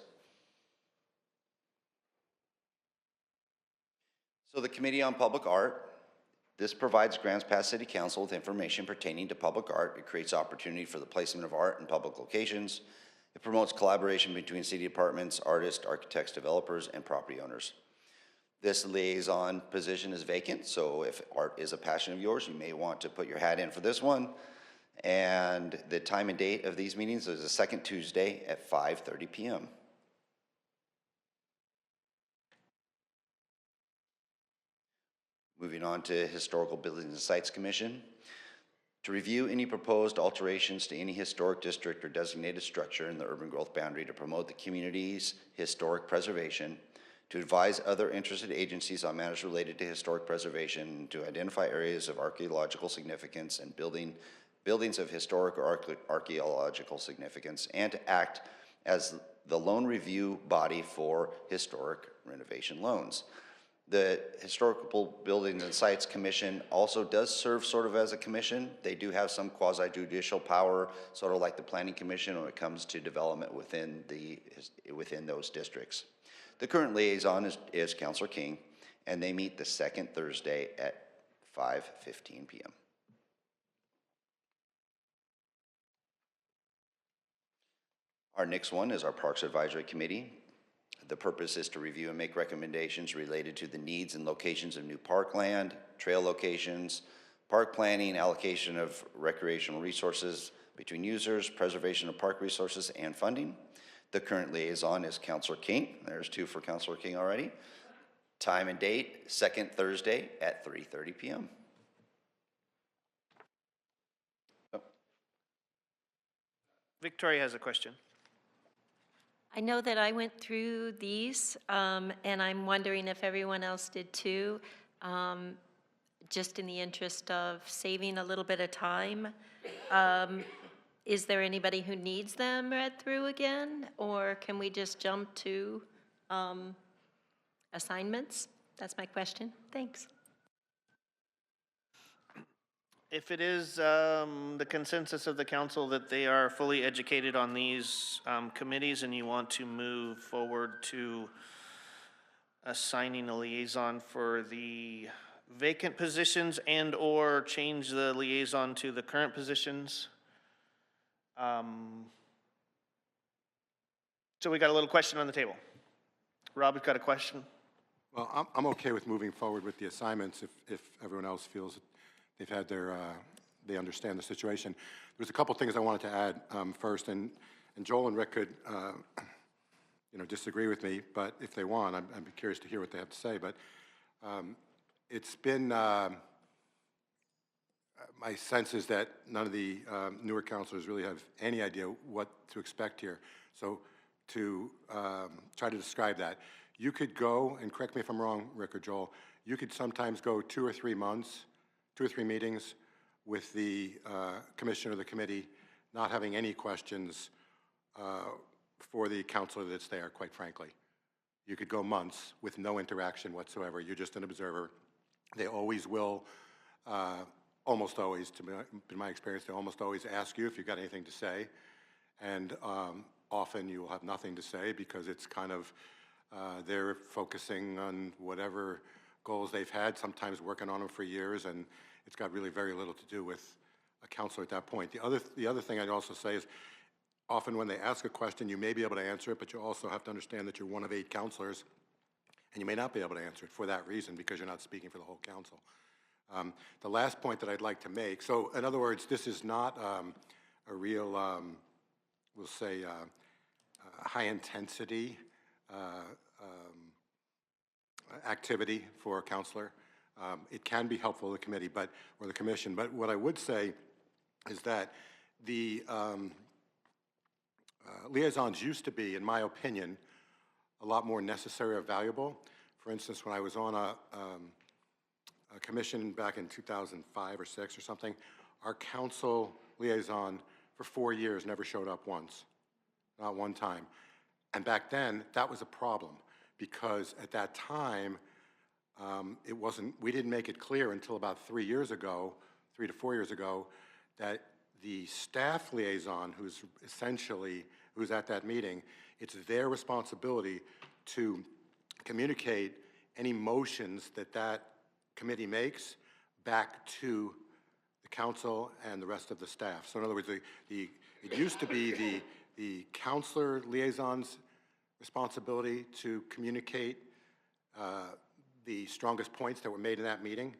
So the Committee on Public Art, this provides Grants Pass City Council with information pertaining to public art. It creates opportunity for the placement of art in public locations. It promotes collaboration between city departments, artists, architects, developers, and property owners. This liaison position is vacant, so if art is a passion of yours, you may want to put your hat in for this one. And the time and date of these meetings is the second Tuesday at 5:30 p.m. Moving on to Historical Buildings and Sites Commission. To review any proposed alterations to any historic district or designated structure in the urban growth boundary to promote the community's historic preservation, to advise other interested agencies on matters related to historic preservation, to identify areas of archaeological significance and buildings of historic or archaeological significance, and to act as the loan review body for historic renovation loans. The Historical Buildings and Sites Commission also does serve sort of as a commission. They do have some quasi-judicial power, sort of like the Planning Commission when it comes to development within those districts. The current liaison is Councilor King, and they meet the second Thursday at 5:15 p.m. Our next one is our Parks Advisory Committee. The purpose is to review and make recommendations related to the needs and locations of new parkland, trail locations, park planning, allocation of recreational resources between users, preservation of park resources, and funding. The current liaison is Councilor King. There's 2 for Councilor King already. Time and date, second Thursday at 3:30 p.m. Oh. Victoria has a question. I know that I went through these, and I'm wondering if everyone else did too. just in the interest of saving a little bit of time, is there anybody who needs them read through again? Or can we just jump to assignments? That's my question. Thanks. If it is the consensus of the council that they are fully educated on these committees and you want to move forward to assigning a liaison for the vacant positions and or change the liaison to the current positions. So we got a little question on the table. Rob's got a question. Well, I'm okay with moving forward with the assignments if everyone else feels that they've had their, they understand the situation. There's a couple things I wanted to add first, and Joel and Rick could, disagree with me, but if they want, I'd be curious to hear what they have to say. But it's been, my sense is that none of the newer counselors really have any idea what to expect here. So to try to describe that, you could go, and correct me if I'm wrong, Rick or Joel, you could sometimes go 2 or 3 months, 2 or 3 meetings with the commission or the committee, not having any questions for the counselor that's there, quite frankly. You could go months with no interaction whatsoever. You're just an observer. They always will, almost always, in my experience, they almost always ask you if you've got anything to say. And often you will have nothing to say because it's kind of, they're focusing on whatever goals they've had, sometimes working on them for years, and it's got really very little to do with a counselor at that point. The other thing I'd also say is, often when they ask a question, you may be able to answer it, but you also have to understand that you're one of 8 counselors, and you may not be able to answer it for that reason because you're not speaking for the whole council. The last point that I'd like to make, so in other words, this is not a real, we'll say, high-intensity activity for a counselor. It can be helpful to the committee, or the commission, but what I would say is that the liaisons used to be, in my opinion, a lot more necessary or valuable. For instance, when I was on a commission back in 2005 or 6 or something, our council liaison for 4 years never showed up once, not one time. And back then, that was a problem because at that time, we didn't make it clear until about 3 years ago, 3 to 4 years ago, that the staff liaison, who's at that meeting, it's their responsibility to communicate any motions that committee makes back to the council and the rest of the staff. So in other words, it used to be the counselor liaison's responsibility to communicate the strongest points that were made in that meeting.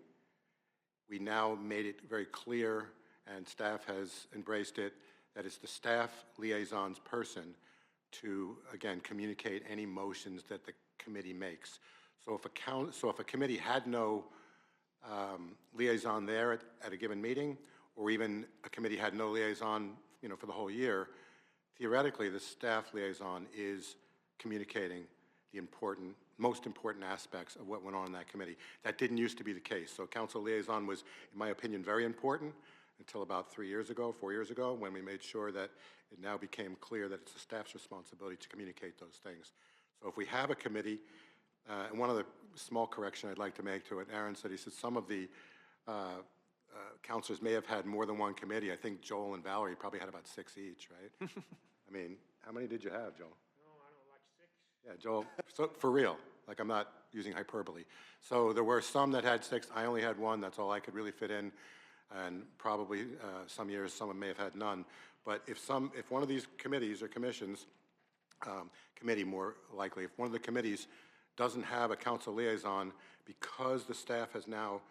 We now made it very clear, and staff has embraced it, that it's the staff liaison's person to, again, communicate any motions that the committee makes. So if a committee had no liaison there at a given meeting, or even a committee had no liaison, for the whole year, theoretically, the staff liaison is communicating the most important aspects of what went on in that committee. That didn't used to be the case. So council liaison was, in my opinion, very important until about 4 years ago, when we made sure that it now became clear that it's the staff's responsibility to communicate those things. So if we have a committee, and one other small correction I'd like to make to it, Aaron said, he said some of the counselors may have had more than one committee. I think Joel and Valerie probably had about 6 each, right? I mean, how many did you have, Joel? No, I don't know, like 6. Yeah, Joel, so for real, like I'm not using hyperbole. So there were some that had 6, I only had 1, that's all I could really fit in. And probably some years, someone may have had none. But if one of these committees or commissions, committee more likely, if one of the committees doesn't have a council liaison because the staff it's now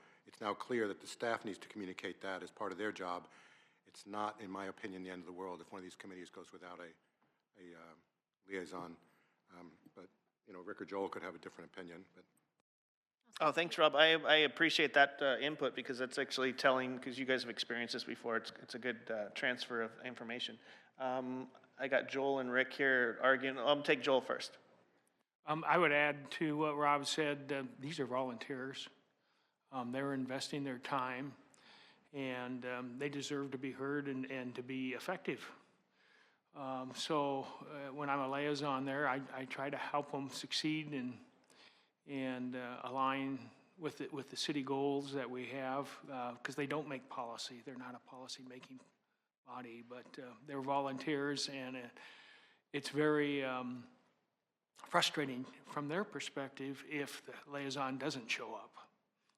clear that the staff needs to communicate that as part of their job, it's not, in my opinion, the end of the world if one of these committees goes without a liaison. But, Rick or Joel could have a different opinion. But. Oh, thanks, Rob. I appreciate that input because that's actually telling, because you guys have experienced this before. It's a good transfer of information. I got Joel and Rick here arguing. I'll take Joel first. I would add to what Rob said, these are volunteers. They're investing their time, and they deserve to be heard and to be effective. So when I'm a liaison there, I try to help them succeed and align with the city goals that we have, because they don't make policy. They're not a policy-making body, but they're volunteers, and it's very frustrating from their perspective if the liaison doesn't show up,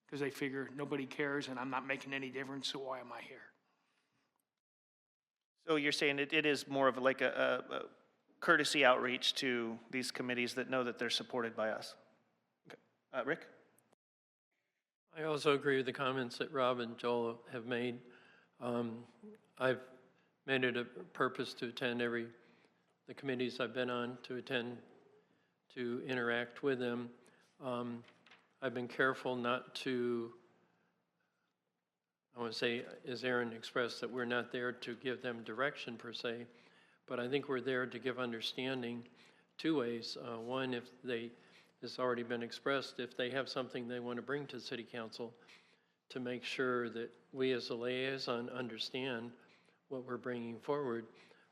because they figure nobody cares and I'm not making any difference, so why am I here? So you're saying it is more of like a courtesy outreach to these committees that know that they're supported by us. Okay. Rick? I also agree with the comments that Rob and Joel have made. I've made it a purpose to attend the committees I've been on, to interact with them. I've been careful not to, I want to say, as Aaron expressed, that we're not there to give them direction per se, but I think we're there to give understanding two ways. One, if it's already been expressed, if they have something they want to bring to City Council, to make sure that we as a liaison understand what we're bringing forward,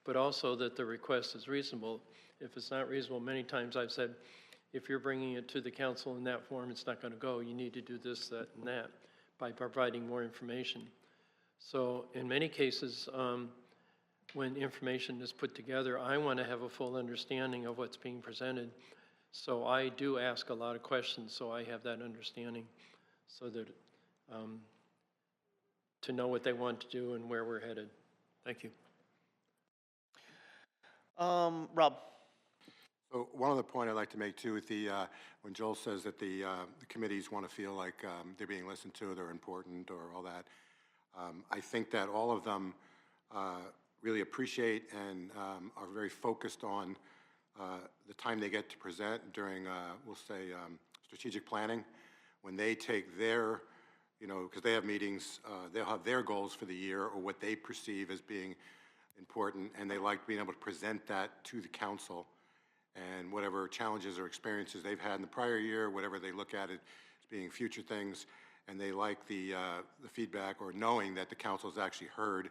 but also that the request is reasonable. If it's not reasonable, many times I've said, if you're bringing it to the council in that form, it's not going to go. You need to do this, that, and that by providing more information. So in many cases, when information is put together, I want to have a full understanding of what's being presented. So I do ask a lot of questions, so I have that understanding, so that to know what they want to do and where we're headed. Thank you. Rob? So one other point I'd like to make too, with when Joel says that the committees want to feel like they're being listened to, they're important, or all that, I think that all of them really appreciate and are very focused on the time they get to present during, we'll say, strategic planning. When they take their, because they have meetings, they'll have their goals for the year or what they perceive as being important, and they like being able to present that to the council, and whatever challenges or experiences they've had in the prior year, whatever they look at it as being future things, and they like the feedback, or knowing that the council's actually heard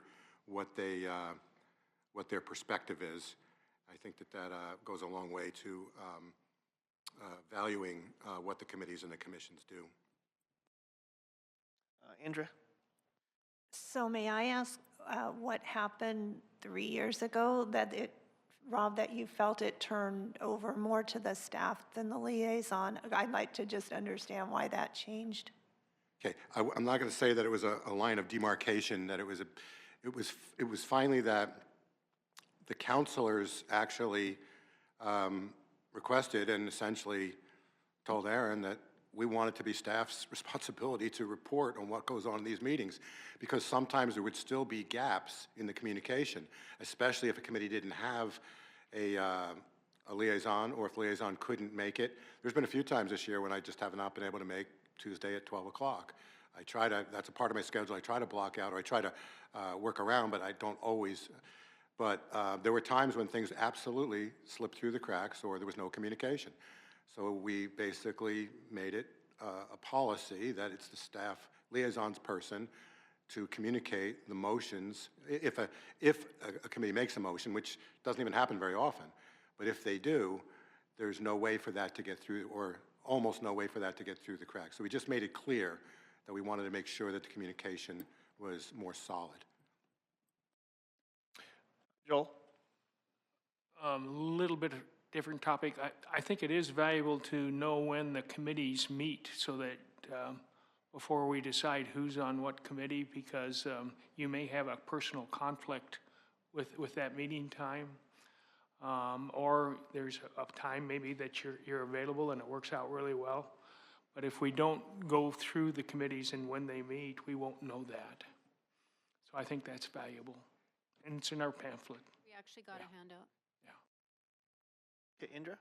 what their perspective is. I think that goes a long way to valuing what the committees and the commissions do. Andrea? So may I ask what happened 3 years ago Rob, that you felt it turned over more to the staff than the liaison? I'd like to just understand why that changed. Okay, I'm not going to say that it was a line of demarcation, that it was finally that the counselors actually requested and essentially told Aaron that we want it to be staff's responsibility to report on what goes on in these meetings, because sometimes there would still be gaps in the communication, especially if a committee didn't have a liaison, or if liaison couldn't make it. There's been a few times this year when I just have not been able to make Tuesday at 12 o'clock. I try to, that's a part of my schedule, I try to block out, or I try to work around, but I don't always. But there were times when things absolutely slipped through the cracks, or there was no communication. So we basically made it a policy that it's the staff liaison's person to communicate the motions. If a committee makes a motion, which doesn't even happen very often, but if they do, there's no way for that to get through, or almost no way for that to get through the cracks. So we just made it clear that we wanted to make sure that the communication was more solid. Joel? Little bit of different topic. I think it is valuable to know when the committees meet, so that before we decide who's on what committee, because you may have a personal conflict with that meeting time, or there's a time maybe that you're available and it works out really well. But if we don't go through the committees and when they meet, we won't know that. So I think that's valuable, and it's in our pamphlet. We actually got a handout. Okay, Indra?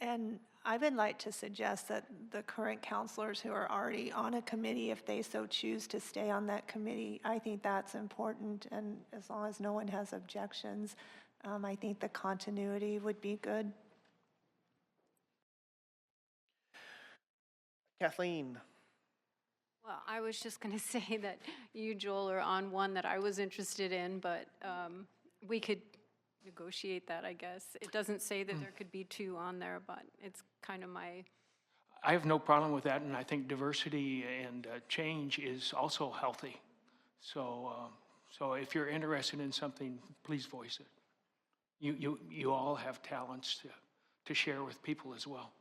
And I would like to suggest that the current counselors who are already on a committee, if they so choose to stay on that committee, I think that's important. And as long as no one has objections, I think the continuity would be good. Kathleen? Well, I was just going to say that you, Joel, are on one that I was interested in, but we could negotiate that, I guess. It doesn't say that there could be two on there, but it's kind of my, I have no problem with that, and I think diversity and change is also healthy. So, so if you're interested in something, please voice it. You all have talents to share with people as well.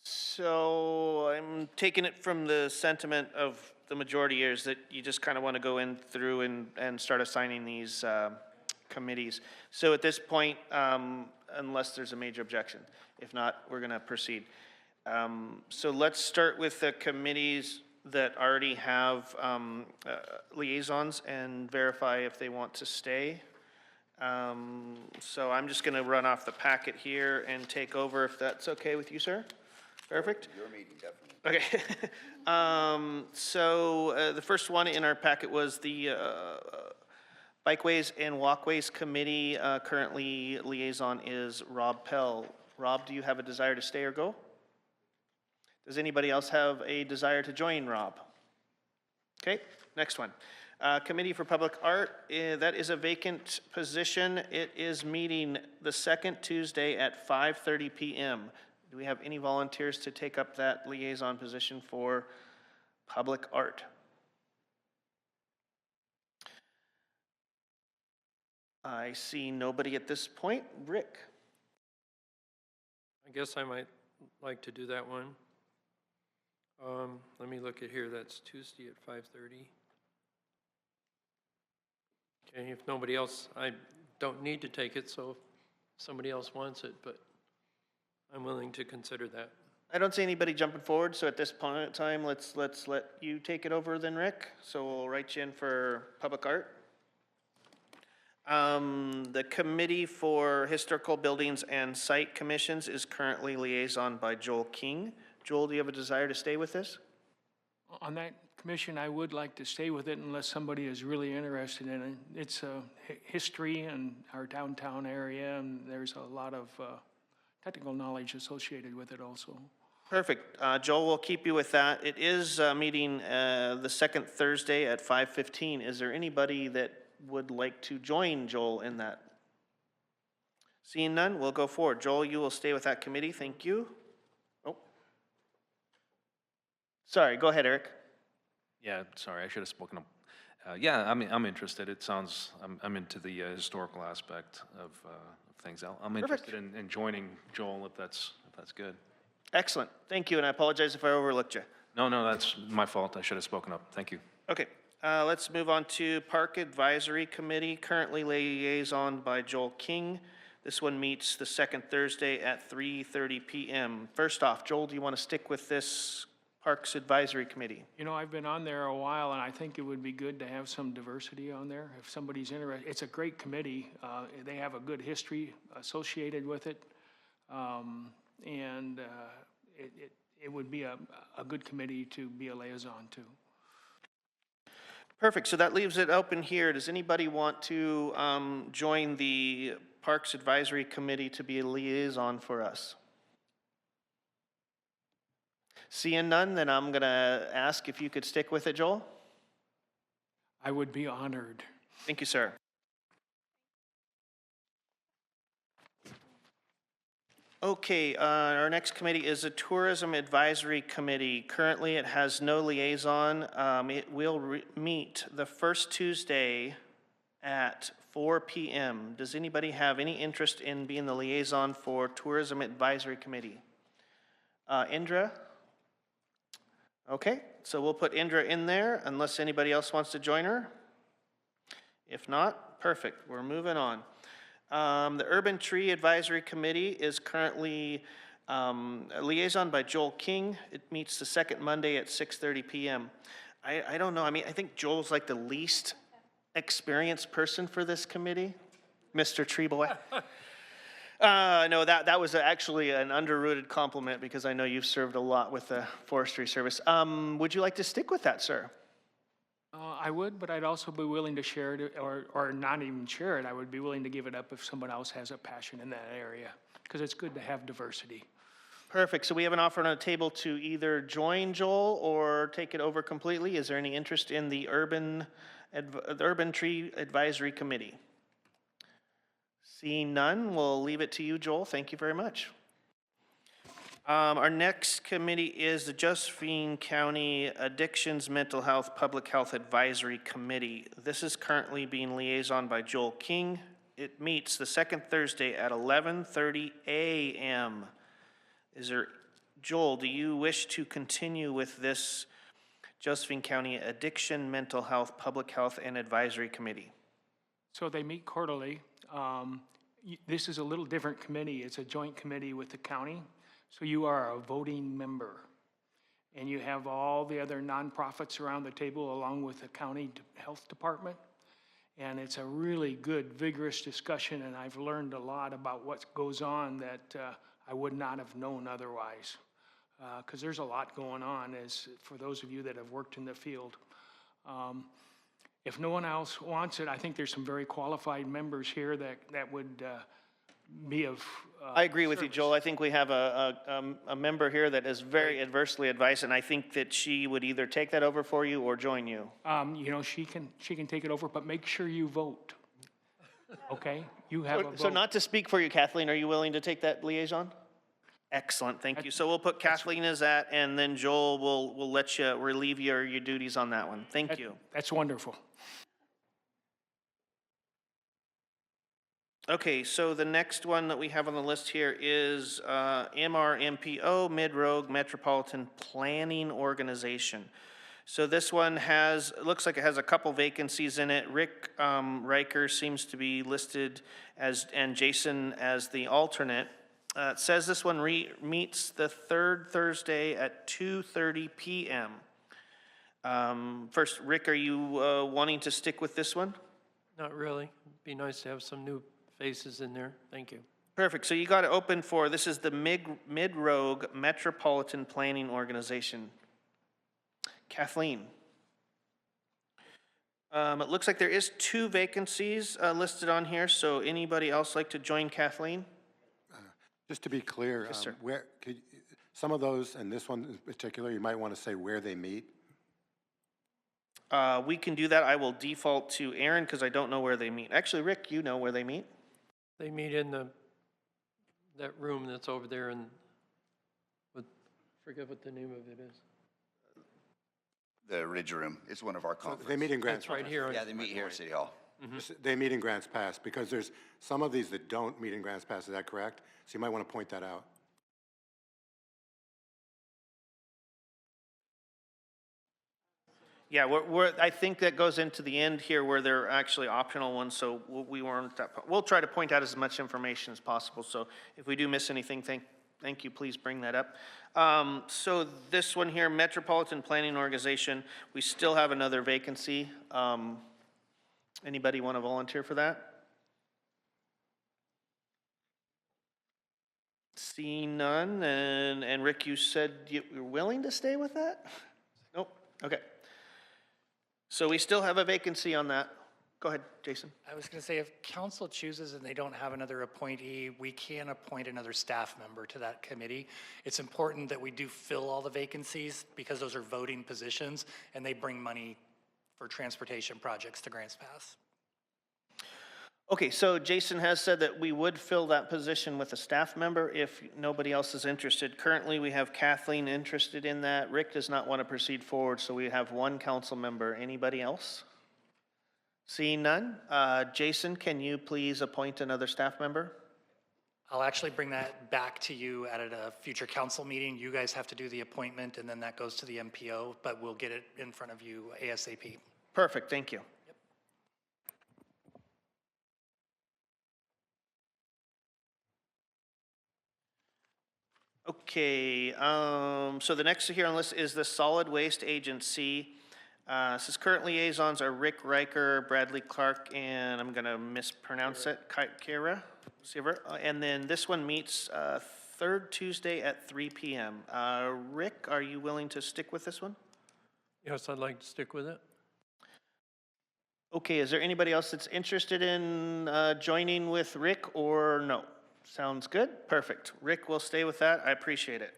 So I'm taking it from the sentiment of the majority here is that you just kind of want to go in through and start assigning these committees. So at this point, unless there's a major objection, if not, we're going to proceed. So let's start with the committees that already have liaisons and verify if they want to stay. So I'm just going to run off the packet here and take over if that's okay with you, sir. Perfect. Your meeting, definitely. Okay. So the first one in our packet was the Bikeways and Walkways Committee. Currently liaison is Rob Pell. Rob, do you have a desire to stay or go? Does anybody else have a desire to join Rob? Okay, next one. Committee for Public Art, that is a vacant position. It is meeting the second Tuesday at 5:30 p.m. Do we have any volunteers to take up that liaison position for public art? I see nobody at this point. Rick? I guess I might like to do that one. Let me look at here, that's Tuesday at 5:30. Okay, if nobody else, I don't need to take it, so if somebody else wants it, but I'm willing to consider that. I don't see anybody jumping forward, so at this point in time, let's let you take it over then, Rick. So we'll write you in for public art. The Committee for Historical Buildings and Site Commissions is currently liaison by Joel King. Joel, do you have a desire to stay with this? On that commission, I would like to stay with it unless somebody is really interested in it. It's history in our downtown area, and there's a lot of technical knowledge associated with it also. Perfect. Joel, we'll keep you with that. It is meeting the second Thursday at 5:15. Is there anybody that would like to join Joel in that? Seeing none, we'll go forward. Joel, you will stay with that committee. Thank you. Oh. Sorry, go ahead, Eric. Yeah, sorry, I should have spoken up. Yeah, I'm interested. It sounds, I'm into the historical aspect of things. I'm interested in joining Joel if that's good. Excellent. Thank you, and I apologize if I overlooked you. No, that's my fault. I should have spoken up. Thank you. Okay, let's move on to Park Advisory Committee, currently liaison by Joel King. This one meets the second Thursday at 3:30 p.m. First off, Joel, do you want to stick with this Parks Advisory Committee? You know, I've been on there a while, and I think it would be good to have some diversity on there. If somebody's interested, it's a great committee. They have a good history associated with it, and it would be a good committee to be a liaison to. Perfect, so that leaves it open here. Does anybody want to join the Parks Advisory Committee to be a liaison for us? Seeing none, then I'm gonna ask if you could stick with it, Joel? I would be honored. Thank you, sir. Okay, our next committee is a Tourism Advisory Committee. Currently, it has no liaison. It will meet the first Tuesday at 4 p.m. Does anybody have any interest in being the liaison for Tourism Advisory Committee? Indra? Okay, so we'll put Indra in there unless anybody else wants to join her. If not, perfect, we're moving on. The Urban Tree Advisory Committee is currently a liaison by Joel King. It meets the second Monday at 6:30 p.m. I don't know, I mean, I think Joel's like the least experienced person for this committee, Mr. Tree Boy. No, that was actually an underrooted compliment because I know you've served a lot with the Forestry Service. Would you like to stick with that, sir? I would, but I'd also be willing to share it, or not even share it. I would be willing to give it up if someone else has a passion in that area, because it's good to have diversity. Perfect. So we have an offer on the table to either join Joel or take it over completely. Is there any interest in the Urban Tree Advisory Committee? Seeing none, we'll leave it to you, Joel. Thank you very much. Our next committee is the Josephine County Addictions, Mental Health, Public Health Advisory Committee. This is currently being liaison by Joel King. It meets the second Thursday at 11:30 a.m. Joel, do you wish to continue with this Josephine County Addiction, Mental Health, Public Health, and Advisory Committee? So they meet quarterly. This is a little different committee. It's a joint committee with the county. So you are a voting member. And you have all the other nonprofits around the table along with the county health department. And it's a really good, vigorous discussion, and I've learned a lot about what goes on that I would not have known otherwise. Because there's a lot going on, as for those of you that have worked in the field. If no one else wants it, I think there's some very qualified members here that would be of I agree with you, service. Joel. I think we have a member here that is very adversely advised, and I think that she would either take that over for you or join you. You know, she can take it over, but make sure you vote. Okay? You have a vote. So not to speak for you, Kathleen, are you willing to take that liaison? Excellent, thank you. So we'll put Kathleen as that, and then Joel will let you relieve your duties on that one. Thank you. That's wonderful. Okay, so the next one that we have on the list here is MRMPO, Mid-Rogue Metropolitan Planning Organization. So this one looks like it has a couple vacancies in it. Rick Riker seems to be listed as, and Jason as the alternate. It says this one meets the third Thursday at 2:30 p.m. First, Rick, are you wanting to stick with this one? Not really. It'd be nice to have some new faces in there. Thank you. Perfect. So you got it open for, this is the Mid-Rogue Metropolitan Planning Organization. Kathleen. It looks like there is 2 vacancies listed on here, so anybody else like to join Kathleen? Just to be clear, Yes, sir. some of those, and this one in particular, you might want to say where they meet. We can do that. I will default to Aaron because I don't know where they meet. Actually, Rick, you know where they meet. They meet in that room that's over there and forget what the name of it is. The Ridge Room is one of our conferences. They meet in Grants. It's right here. Yeah, they meet here at City Hall. They meet in Grants Pass, because there's some of these that don't meet in Grants Pass, is that correct? So you might want to point that out. Yeah, I think that goes into the end here where they're actually optional ones, so we weren't, we'll try to point out as much information as possible. So if we do miss anything, thank you, please bring that up. So this one here, Metropolitan Planning Organization, we still have another vacancy. Anybody want to volunteer for that? Seeing none, and Rick, you said you're willing to stay with that? Nope, okay. So we still have a vacancy on that. Go ahead, Jason. I was going to say, if council chooses and they don't have another appointee, we can appoint another staff member to that committee. It's important that we do fill all the vacancies because those are voting positions and they bring money for transportation projects to Grants Pass. Okay, so Jason has said that we would fill that position with a staff member if nobody else is interested. Currently, we have Kathleen interested in that. Rick does not want to proceed forward, so we have one council member. Anybody else? Seeing none, Jason, can you please appoint another staff member? I'll actually bring that back to you at a future council meeting. You guys have to do the appointment and then that goes to the MPO, but we'll get it in front of you ASAP. Perfect, thank you. Okay, so the next here on the list is the Solid Waste Agency. His current liaisons are Rick Riker, Bradley Clark, and I'm going to mispronounce it, Kira. And then this one meets third Tuesday at 3 p.m. Rick, are you willing to stick with this one? Yes, I'd like to stick with it. Okay, is there anybody else that's interested in joining with Rick or no? Sounds good. Perfect. Rick will stay with that. I appreciate it.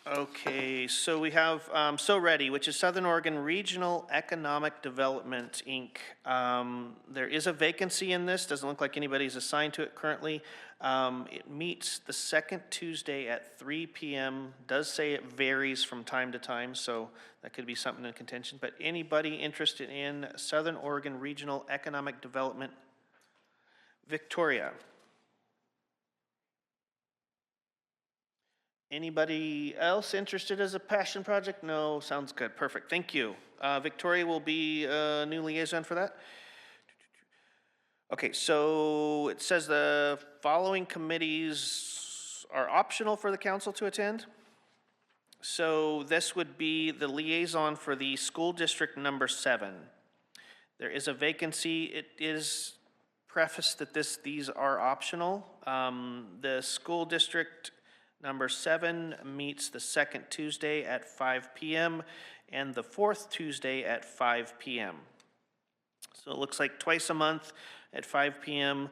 Okay, so we have So Ready, which is Southern Oregon Regional Economic Development, Inc. There is a vacancy in this. Doesn't look like anybody's assigned to it currently. It meets the second Tuesday at 3 p.m. Does say it varies from time to time, so that could be something in contention. But anybody interested in Southern Oregon Regional Economic Development? Victoria. Anybody else interested as a passion project? No, sounds good. Perfect. Thank you. Victoria will be a new liaison for that. Okay, so it says the following committees are optional for the council to attend. So this would be the liaison for the school district number 7. There is a vacancy. It is prefaced that these are optional. The school district number 7 meets the second Tuesday at 5 p.m. and the fourth Tuesday at 5 p.m. So it looks like twice a month at 5 p.m.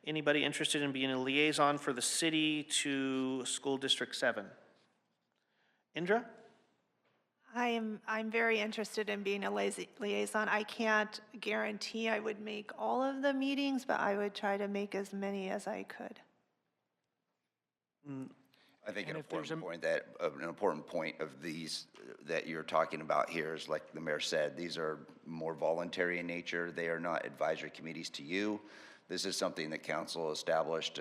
Anybody interested in being a liaison for the city to School District 7? Indra? I'm very interested in being a liaison. I can't guarantee I would make all of the meetings, but I would try to make as many as I could. I think And an if there's important point of these that you're talking about here is, like the mayor said, these are more voluntary in nature. They are not advisory committees to you. This is something that council established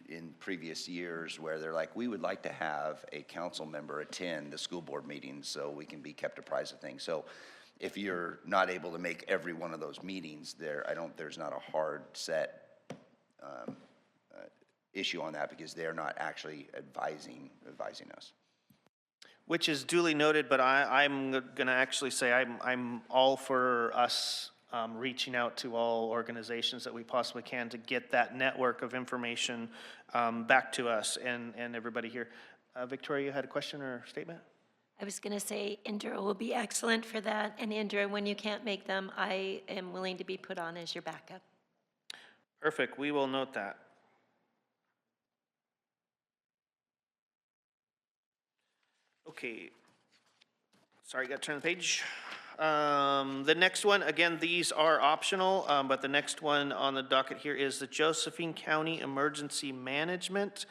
in previous years where they're like, we would like to have a council member attend the school board meetings so we can be kept apprised of things. So if you're not able to make every one of those meetings, there's not a hard set issue on that, because they're not actually advising us. Which is duly noted, but I'm going to actually say I'm all for us reaching out to all organizations that we possibly can to get that network of information back to us and everybody here. Victoria, you had a question or statement? I was going to say Indra will be excellent for that. And Indra, when you can't make them, I am willing to be put on as your backup. Perfect. We will note that. Okay. Sorry, got to turn the page. The next one, again, these are optional, but the next one on the docket here is the Josephine County Emergency Management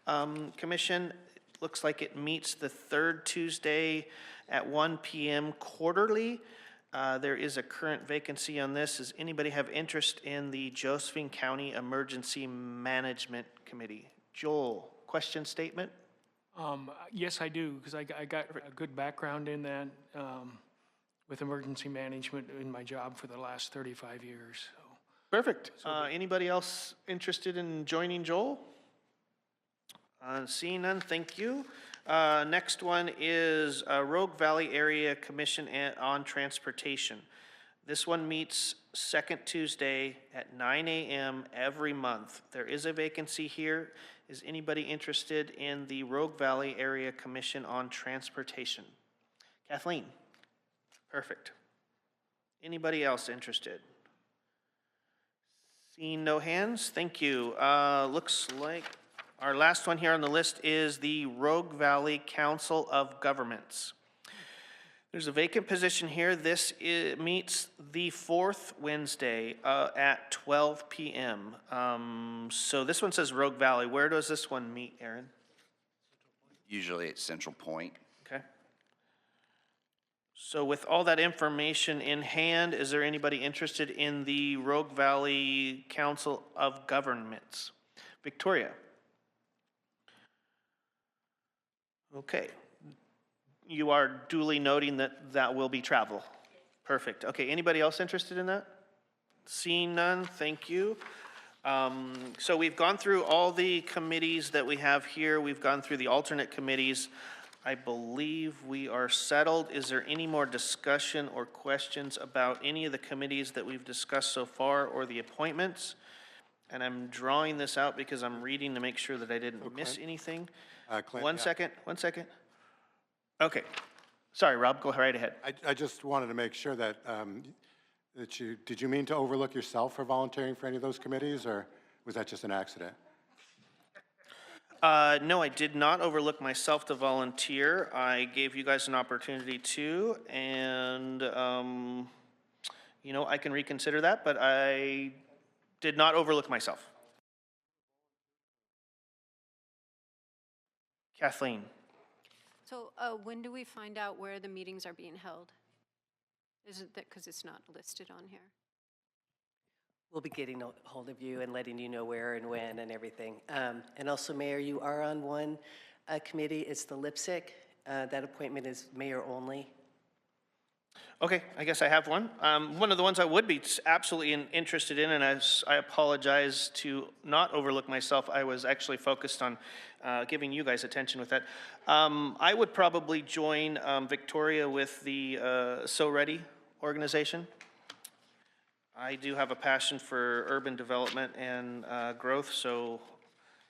Commission. It looks like it meets the third Tuesday at 1 p.m. quarterly. There is a current vacancy on this. Does anybody have interest in the Josephine County Emergency Management Committee? Joel, question, statement? Yes, I do, because I got a good background in that with emergency management in my job for the last 35 years. So. Perfect. Anybody else interested in joining Joel? Seeing none, thank you. Next one is Rogue Valley Area Commission on Transportation. This one meets second Tuesday at 9 a.m. every month. There is a vacancy here. Is anybody interested in the Rogue Valley Area Commission on Transportation? Kathleen? Perfect. Anybody else interested? Seeing no hands, thank you. Looks like our last one here on the list is the Rogue Valley Council of Governments. There's a vacant position here. This meets the fourth Wednesday at 12 p.m. So this one says Rogue Valley. Where does this one meet, Aaron? Usually it's Central Point. Okay. So with all that information in hand, is there anybody interested in the Rogue Valley Council of Governments? Victoria? Okay. You are duly noting that that will be travel. Perfect. Okay, anybody else interested in that? Seeing none, thank you. So we've gone through all the committees that we have here. We've gone through the alternate committees. I believe we are settled. Is there any more discussion or questions about any of the committees that we've discussed so far or the appointments? And I'm drawing this out because I'm reading to make sure that I didn't miss anything. Clint, One yeah. second. Okay. Sorry, Rob, go right ahead. I just wanted to make sure that Did you mean to overlook yourself for volunteering for any of those committees, or was that just an accident? No, I did not overlook myself to volunteer. I gave you guys an opportunity to, and, you know, I can reconsider that, but I did not overlook myself. Kathleen? So when do we find out where the meetings are being held? Is it that, because it's not listed on here? We'll be getting a hold of you and letting you know where and when and everything. And also, Mayor, you are on one committee. It's the LIPSIC. That appointment is mayor only. Okay, I guess I have one. One of the ones I would be absolutely interested in, and I apologize to not overlook myself. I was actually focused on giving you guys attention with that. I would probably join Victoria with the So Ready organization. I do have a passion for urban development and growth,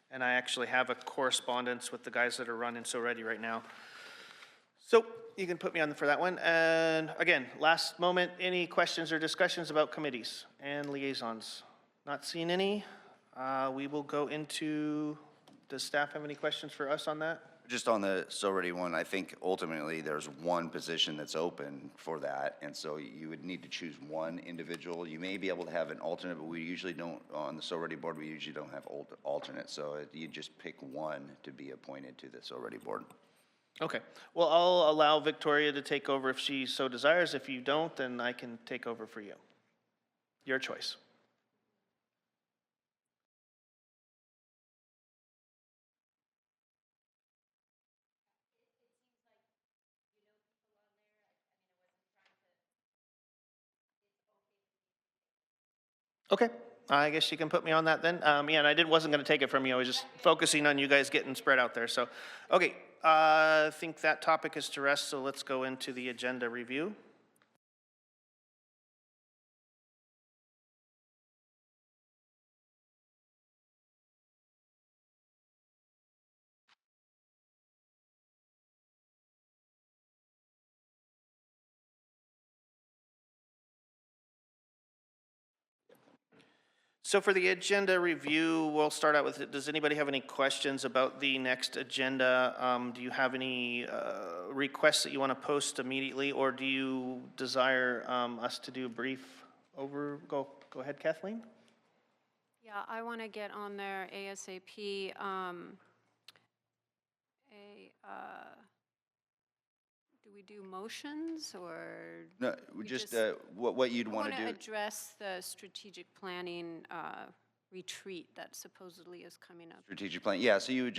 and I actually have a correspondence with the guys that are running So Ready right now. So you can put me on for that one. And again, last moment, any questions or discussions about committees and liaisons? Not seeing any. We will go into, does staff have any questions for us on that? Just on the So Ready one, I think ultimately there's one position that's open for that, and so you would need to choose one individual. You may be able to have an alternate, but we usually don't, on the So Ready board, we usually don't have alternates, so you just pick one to be appointed to the So Ready board. Okay, well, I'll allow Victoria to take over if she so desires. If you don't, then I can take over for you. Your choice. Okay, I guess you can put me on that then. Yeah, and I wasn't going to take it from you. I was just focusing on you guys getting spread out there. So, okay, I think that topic is to rest, so let's go into the agenda review. So for the agenda review, we'll start out with, does anybody have any questions about the next agenda? Do you have any requests that you want to post immediately, or do you desire us to do a brief go ahead, Kathleen. Yeah, I want to get on there ASAP. Do we do motions or? No, we just what you'd want to do. I want to address the strategic planning retreat that supposedly is coming up. Strategic plan, yeah. So you would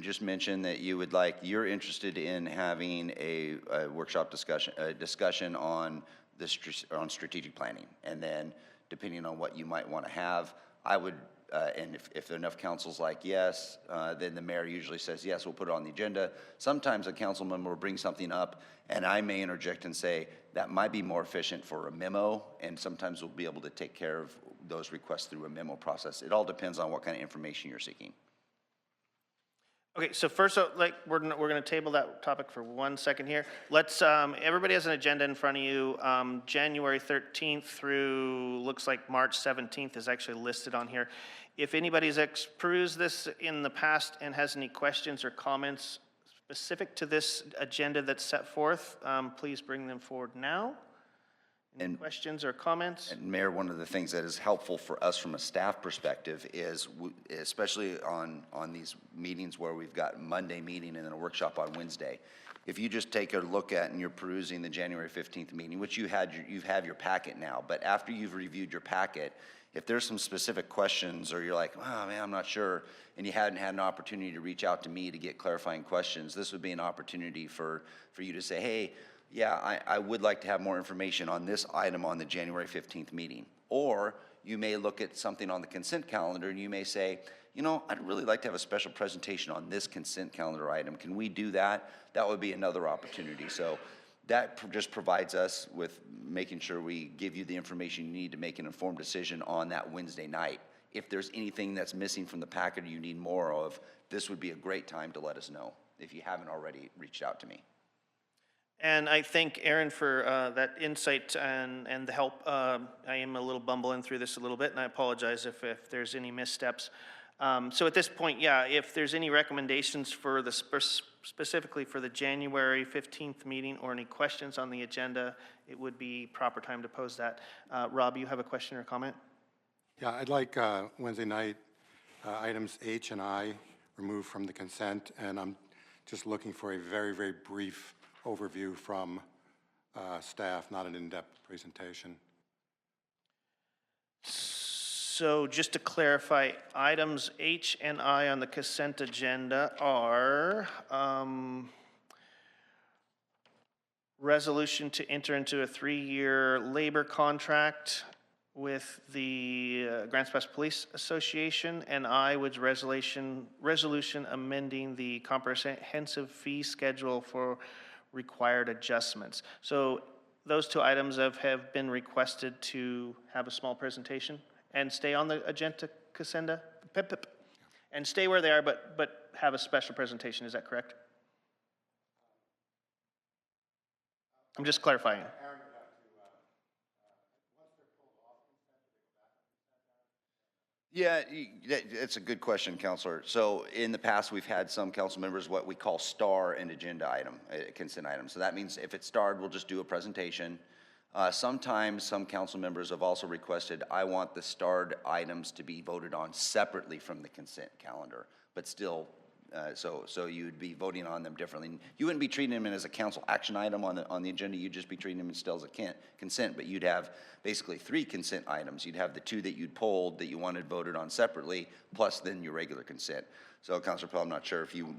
just mention that you're interested in having a workshop discussion on strategic planning, and then depending on what you might want to have, I would. And if enough council's like yes, then the mayor usually says yes, we'll put it on the agenda. Sometimes a council member will bring something up, and I may interject and say that might be more efficient for a memo, and sometimes we'll be able to take care of those requests through a memo process. It all depends on what kind of information you're seeking. Okay, so first, we're going to table that topic for 1 second here. Let's, everybody has an agenda in front of you. January 13th through, looks like March 17th is actually listed on here. If anybody's perused this in the past and has any questions or comments specific to this agenda that's set forth, please bring them forward now. Any questions or comments? And Mayor, one of the things that is helpful for us from a staff perspective is, especially on these meetings where we've got Monday meeting and then a workshop on Wednesday, if you just take a look at and you're perusing the January 15th meeting, which you have your packet now, but after you've reviewed your packet, if there's some specific questions or you're like, oh man, I'm not sure, and you hadn't had an opportunity to reach out to me to get clarifying questions, this would be an opportunity for you to say, hey, yeah, I would like to have more information on this item on the January 15th meeting. Or you may look at something on the consent calendar and you may say, you know, I'd really like to have a special presentation on this consent calendar item. Can we do that? That would be another opportunity. So that just provides us with making sure we give you the information you need to make an informed decision on that Wednesday night. If there's anything that's missing from the packet or you need more of, this would be a great time to let us know if you haven't already reached out to me. And I thank Aaron for that insight and the help. I am a little bumbling through this a little bit, and I apologize if there's any missteps. So at this point, yeah, if there's any recommendations for the specifically for the January 15th meeting or any questions on the agenda, it would be proper time to pose that. Rob, you have a question or comment? Yeah, I'd like Wednesday night items H and I removed from the consent, and I'm just looking for a very, very brief overview from staff, not an in-depth presentation. So just to clarify, items H and I on the consent agenda are resolution to enter into a 3-year labor contract with the Grants Pass Police Association, and I was resolution amending the comprehensive fee schedule for required adjustments. So those 2 items have been requested to have a small presentation and stay on the agenda, Cassandra? And stay where they are, but have a special presentation, is that correct? I'm just clarifying. Yeah, it's a good question, Counselor. So in the past, we've had some council members what we call star an agenda item, a consent item. So that means if it's starred, we'll just do a presentation. Sometimes some council members have also requested, I want the starred items to be voted on separately from the consent calendar, but still, so you'd be voting on them differently. You wouldn't be treating them as a council action item on the agenda, you'd just be treating them still as a consent, but you'd have basically 3 consent items. You'd have the 2 that you'd polled that you wanted voted on separately, plus then your regular consent. So Councilor Pell, I'm not sure if you...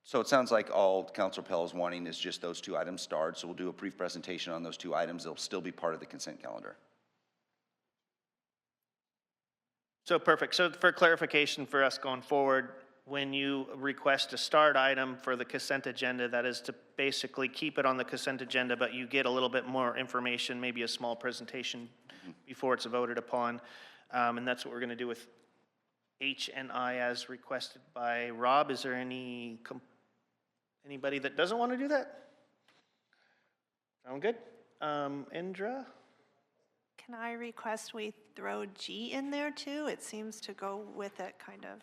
So it sounds like all Councilor Pell is wanting is just those 2 items starred, so we'll do a brief presentation on those 2 items. They'll still be part of the consent calendar. So perfect. So for clarification for us going forward, when you request a start item for the consent agenda, that is to basically keep it on the consent agenda, but you get a little bit more information, maybe a small presentation before it's voted upon. And that's what we're going to do with H and I as requested by Rob. Is there anybody that doesn't want to do that? Sound good? Indra? Can I request we throw G in there too? It seems to go with it, kind of.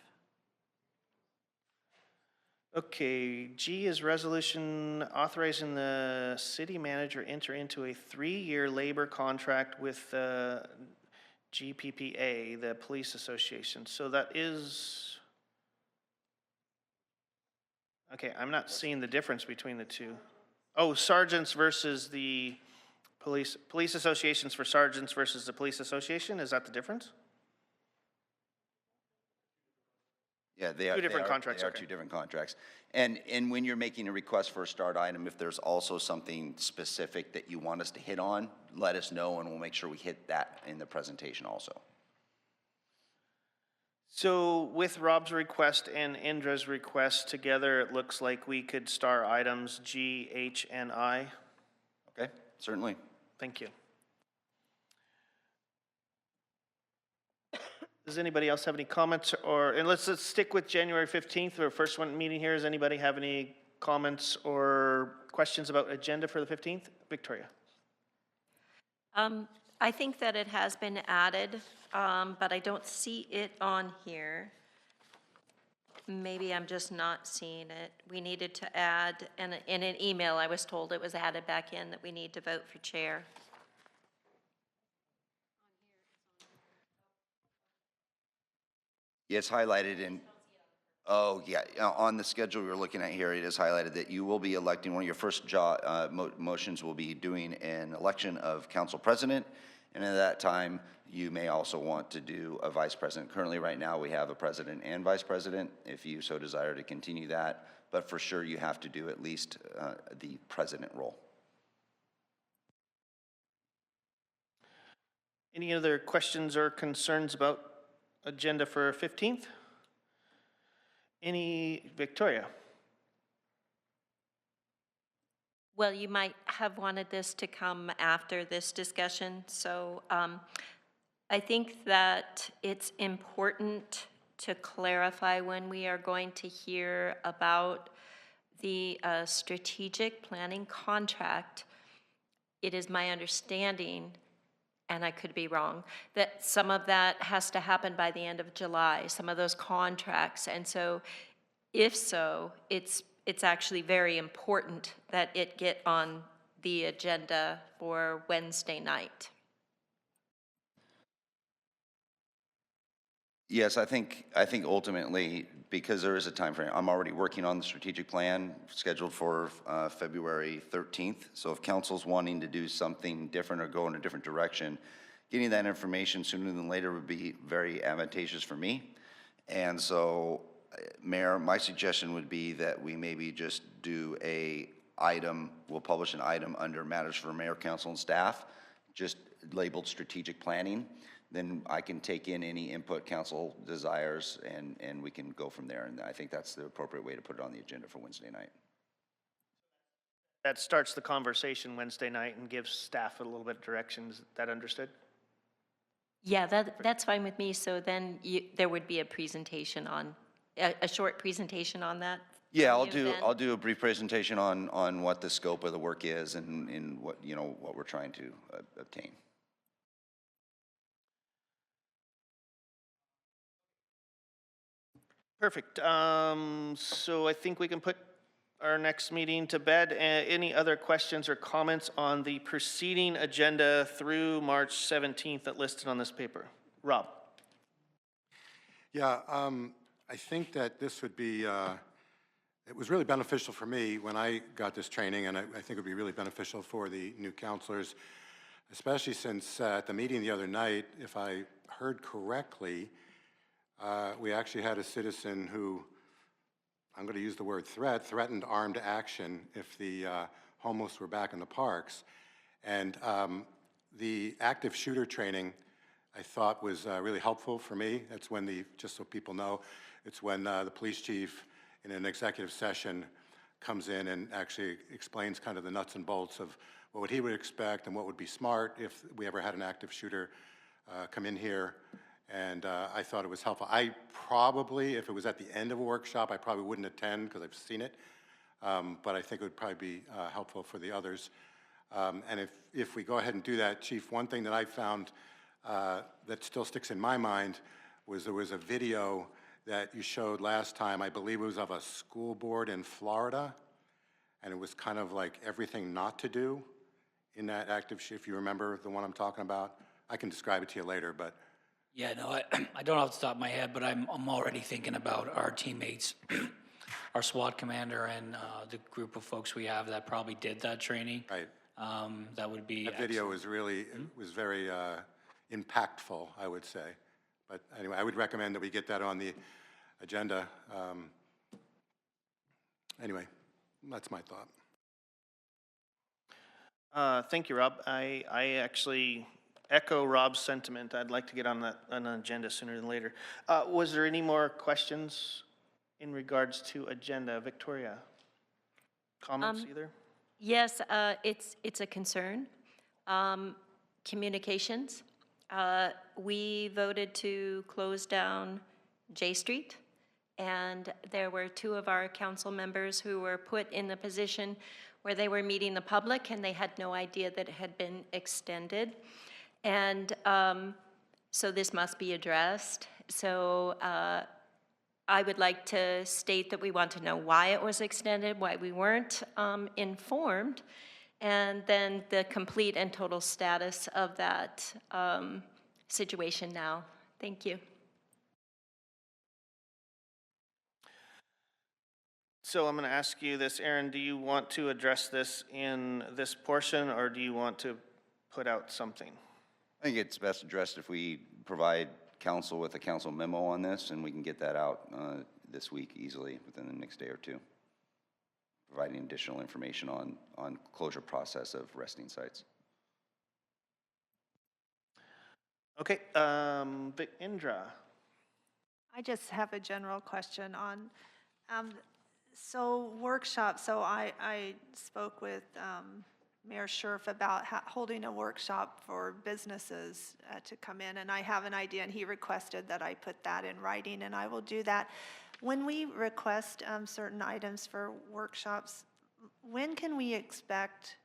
Okay, G is resolution authorizing the city manager enter into a 3-year labor contract with GPPA, the police association. So that is, okay, I'm not seeing the difference between the 2. Oh, sergeants versus the police associations for sergeants versus the police association, is that the difference? Yeah, they are 2 different contracts. They are 2 different contracts. And when you're making a request for a start item, if there's also something specific that you want us to hit on, let us know and we'll make sure we hit that in the presentation also. So with Rob's request and Indra's request together, it looks like we could star items G, H, and I. Okay, certainly. Thank you. Does anybody else have any comments and let's stick with January 15th, our first one meeting here. Does anybody have any comments or questions about agenda for the 15th? Victoria. I think that it has been added, but I don't see it on here. Maybe I'm just not seeing it. We needed to add, and in an email I was told it was added back in that we need to vote for chair. Yeah, it's highlighted in, oh yeah, on the schedule we're looking at here, it is highlighted that you will be electing, one of your first motions will be doing an election of council president, and at that time you may also want to do a vice president. Currently right now we have a president and vice president, if you so desire to continue that, but for sure you have to do at least the president role. Any other questions or concerns about agenda for 15th? Victoria? Well, you might have wanted this to come after this discussion, so I think that it's important to clarify when we are going to hear about the strategic planning contract. It is my understanding, and I could be wrong, that some of that has to happen by the end of July, some of those contracts. And so, if so, it's actually very important that it get on the agenda for Wednesday night. Yes, I think ultimately, because there is a time frame, I'm already working on the strategic plan scheduled for February 13th. So if council's wanting to do something different or go in a different direction, getting that information sooner than later would be very advantageous for me. And so, Mayor, my suggestion would be that we maybe just do we'll publish an item under matters for mayor, council, and staff, just labeled strategic planning. Then I can take in any input council desires, and we can go from there. And I think that's the appropriate way to put it on the agenda for Wednesday night. That starts the conversation Wednesday night and gives staff a little bit of direction. Is that understood? Yeah, that's fine with me. So then there would be a presentation on, a short presentation on that. Yeah, from you then? I'll do a brief presentation on what the scope of the work is and what, what we're trying to obtain. Perfect. So I think we can put our next meeting to bed. Any other questions or comments on the preceding agenda through March 17th that listed on this paper? Rob. Yeah, I think that this would be, it was really beneficial for me when I got this training, and I think it would be really beneficial for the new counselors, especially since at the meeting the other night, if I heard correctly, we actually had a citizen who, I'm going to use the word threatened armed action if the homeless were back in the parks. And the active shooter training, I thought was really helpful for me. That's when just so people know, it's when the police chief in an executive session comes in and actually explains kind of the nuts and bolts of what he would expect and what would be smart if we ever had an active shooter come in here. And I thought it was helpful. I probably, if it was at the end of a workshop, I probably wouldn't attend because I've seen it. But I think it would probably be helpful for the others. And if we go ahead and do that, Chief, one thing that I found that still sticks in my mind was there was a video that you showed last time. I believe it was of a school board in Florida. And it was kind of like everything not to do in that active shooter, if you remember the one I'm talking about. I can describe it to you later, but. Yeah, no, I don't off the top of my head, but I'm already thinking about our teammates, our SWAT commander, and the group of folks we have that probably did that training. Right. That would be. That video was really was very impactful, I would say. But anyway, I would recommend that we get that on the agenda. Anyway, that's my thought. Thank you, Rob. I actually echo Rob's sentiment. I'd like to get on an agenda sooner than later. Was there any more questions in regards to agenda? Victoria, comments either? Yes, it's a concern. Communications. We voted to close down J Street, and there were two of our council members who were put in the position where they were meeting the public and they had no idea that it had been extended. And so this must be addressed. So I would like to state that we want to know why it was extended, why we weren't informed, and then the complete and total status of that situation now. Thank you. So I'm going to ask you this, Aaron, do you want to address this in this portion, or do you want to put out something? I think it's best addressed if we provide council with a council memo on this, and we can get that out this week easily within the next day or two, providing additional information on closure process of resting sites. Okay, Indra. I just have a general question on, so workshops, so I spoke with Mayor Scherf about holding a workshop for businesses to come in, and I have an idea, and he requested that I put that in writing, and I will do that. When we request certain items for workshops, when can we expect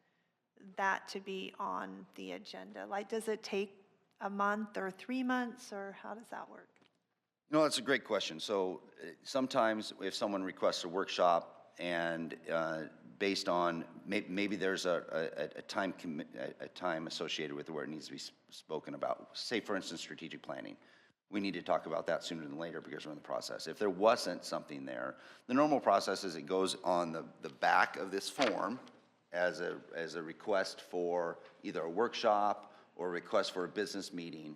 that to be on the agenda? Like, does it take a month or 3 months, or how does that work? No, that's a great question. So sometimes if someone requests a workshop and based on, maybe there's a time associated with it where it needs to be spoken about, say for instance, strategic planning. We need to talk about that sooner than later because we're in the process. If there wasn't something there, the normal process is it goes on the back of this form as a request for either a workshop or a request for a business meeting.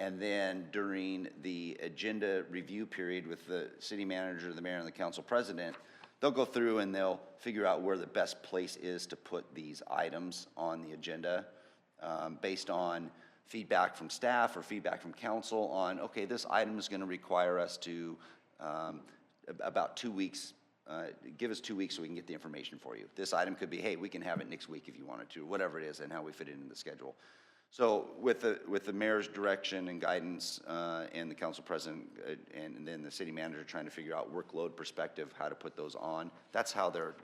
And then during the agenda review period with the city manager, the mayor, and the council president, they'll go through and they'll figure out where the best place is to put these items on the agenda based on feedback from staff or feedback from council on, okay, this item is going to require us to about 2 weeks, give us 2 weeks so we can get the information for you. This item could be, hey, we can have it next week if you wanted to, whatever it is, and how we fit it into the schedule. So with the mayor's direction and guidance and the council president and then the city manager trying to figure out workload perspective, how to put those on, that's how they're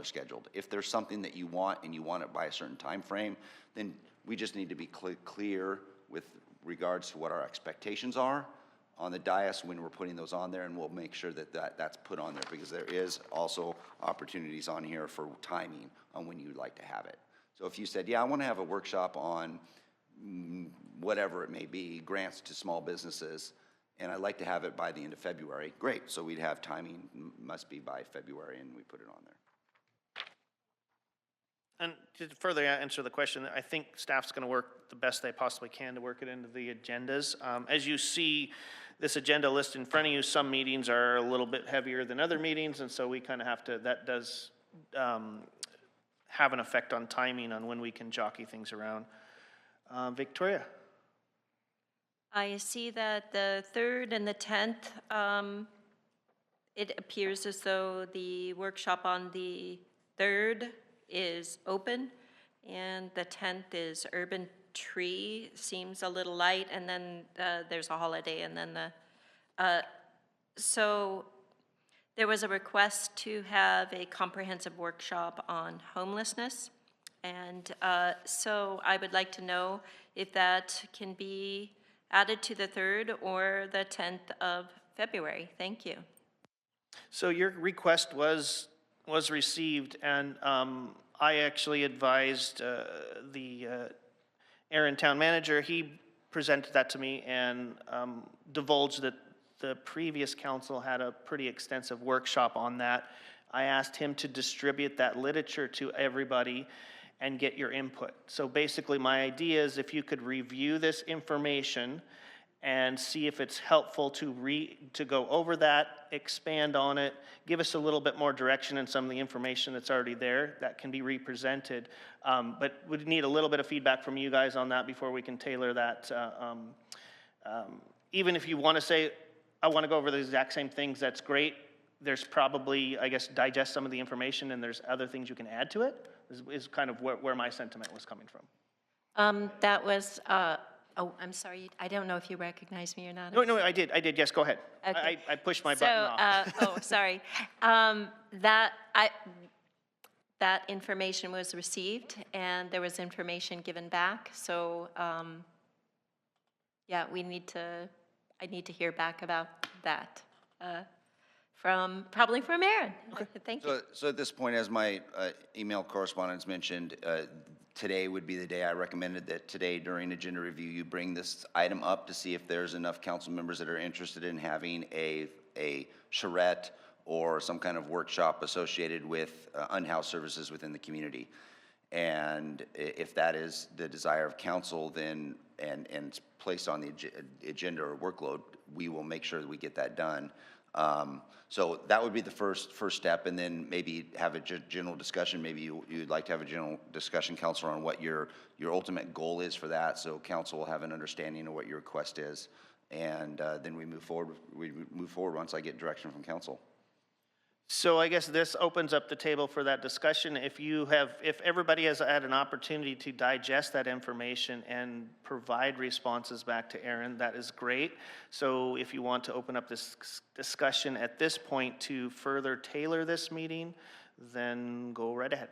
scheduled. If there's something that you want and you want it by a certain time frame, then we just need to be clear with regards to what our expectations are on the dais when we're putting those on there, and we'll make sure that's put on there because there is also opportunities on here for timing on when you'd like to have it. So if you said, yeah, I want to have a workshop on whatever it may be, grants to small businesses, and I'd like to have it by the end of February, great. So we'd have timing, must be by February, and we put it on there. And to further answer the question, I think staff's going to work the best they possibly can to work it into the agendas. As you see this agenda list in front of you, some meetings are a little bit heavier than other meetings, and so we kind of have to, that does have an effect on timing on when we can jockey things around. Victoria? I see that the 3rd and the 10th, it appears as though the workshop on the 3rd is open, and the 10th is urban tree, seems a little light, and then there's a holiday, and then so there was a request to have a comprehensive workshop on homelessness, and so I would like to know if that can be added to the 3rd or the 10th of February. Thank you. So your request was received, and I actually advised the Aaron Town Manager. He presented that to me and divulged that the previous council had a pretty extensive workshop on that. I asked him to distribute that literature to everybody and get your input. So basically my idea is if you could review this information and see if it's helpful to go over that, expand on it, give us a little bit more direction in some of the information that's already there that can be represented. But we'd need a little bit of feedback from you guys on that before we can tailor that. Even if you want to say, I want to go over the exact same things, that's great. There's probably, I guess, digest some of the information and there's other things you can add to it, is kind of where my sentiment was coming from. That was, oh, I'm sorry, I don't know if you recognize me or not. No, I did, yes, go ahead. Okay. I pushed my button off. Oh, sorry. That information was received, and there was information given back, so, yeah, I need to hear back about that, probably from Aaron. Okay. Thank you. So at this point, as my email correspondence mentioned, today would be the day I recommended that today during agenda review, you bring this item up to see if there's enough council members that are interested in having a charrette or some kind of workshop associated with unhoused services within the community. And if that is the desire of council, then, and it's placed on the agenda or workload, we will make sure that we get that done. So that would be the first step, and then maybe have a general discussion. Maybe you'd like to have a general discussion, council, on what your ultimate goal is for that, so council will have an understanding of what your request is, and then we move forward. We move forward once I get direction from council. So I guess this opens up the table for that discussion. If everybody has had an opportunity to digest that information and provide responses back to Aaron, that is great. So if you want to open up this discussion at this point to further tailor this meeting, then go right ahead.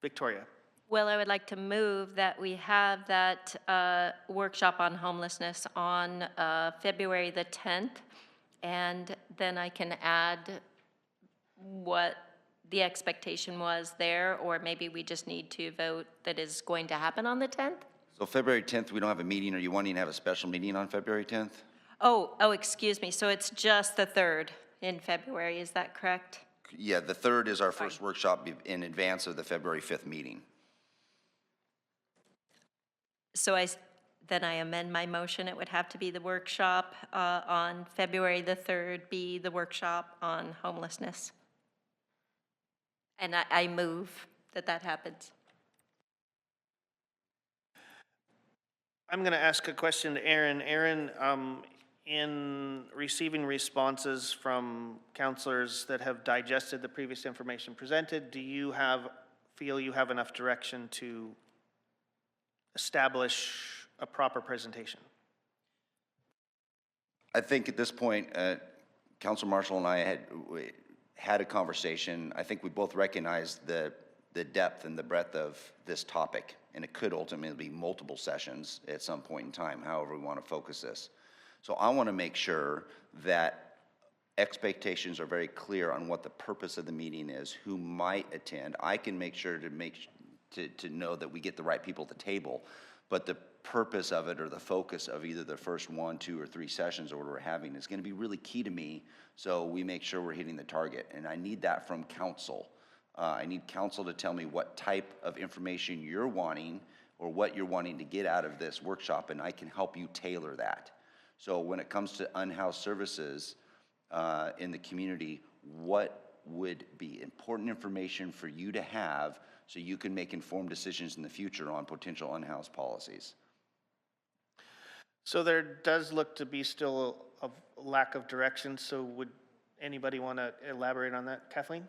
Victoria. Well, I would like to move that we have that workshop on homelessness on February the 10th, and then I can add what the expectation was there, or maybe we just need to vote that is going to happen on the 10th? So February 10th, we don't have a meeting. Are you wanting to have a special meeting on February 10th? Oh, excuse me, so it's just the 3rd in February, is that correct? Yeah, the 3rd is our first workshop in advance of the February 5th meeting. So then I amend my motion, it would have to be the workshop on February the 3rd, be the workshop on homelessness. And I move that happens. I'm going to ask a question to Aaron. Aaron, in receiving responses from counselors that have digested the previous information presented, do you feel you have enough direction to establish a proper presentation? I think at this point, Councilor Marshall and I had a conversation. I think we both recognize the depth and the breadth of this topic, and it could ultimately be multiple sessions at some point in time, however we want to focus this. So I want to make sure that expectations are very clear on what the purpose of the meeting is, who might attend. I can make sure to know that we get the right people at the table, but the purpose of it or the focus of either the first 1, 2, or 3 sessions or what we're having is going to be really key to me, so we make sure we're hitting the target. And I need that from council. I need council to tell me what type of information you're wanting or what you're wanting to get out of this workshop, and I can help you tailor that. So when it comes to unhoused services in the community, what would be important information for you to have so you can make informed decisions in the future on potential unhoused policies? So there does look to be still a lack of direction, so would anybody want to elaborate on that? Kathleen?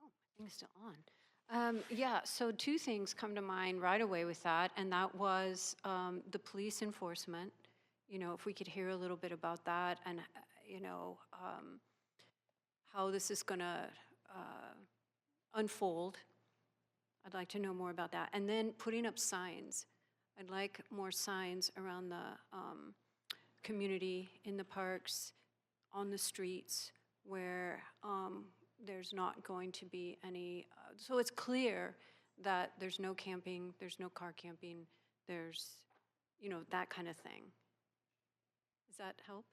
Oh, my thing's still on. Yeah, so 2 things come to mind right away with that, and that was the police enforcement. You know, if we could hear a little bit about that and, how this is going to unfold. I'd like to know more about that. And then putting up signs. I'd like more signs around the community, in the parks, on the streets, where there's not going to be any, so it's clear that there's no camping, there's no car camping, there's, that kind of thing. Does that help?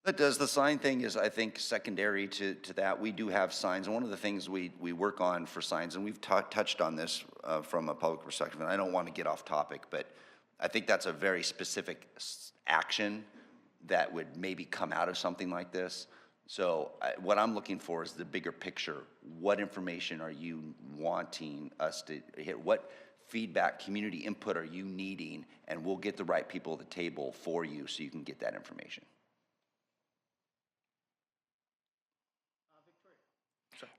That does. The sign thing is, I think, secondary to that. We do have signs, and one of the things we work on for signs, and we've touched on this from a public perspective, and I don't want to get off topic, but I think that's a very specific action that would maybe come out of something like this. So what I'm looking for is the bigger picture. What information are you wanting us to hit? What feedback, community input are you needing? And we'll get the right people at the table for you so you can get that information.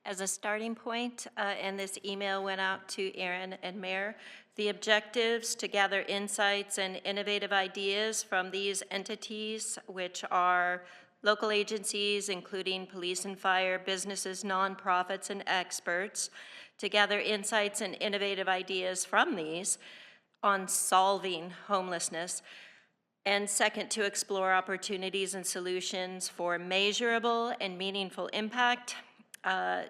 As a starting point, and this email went out to Aaron and Mayor, the objectives to gather insights and innovative ideas from these entities, which are local agencies, including police and fire, businesses, nonprofits, and experts, to gather insights and innovative ideas from these on solving homelessness. And second, to explore opportunities and solutions for measurable and meaningful impact,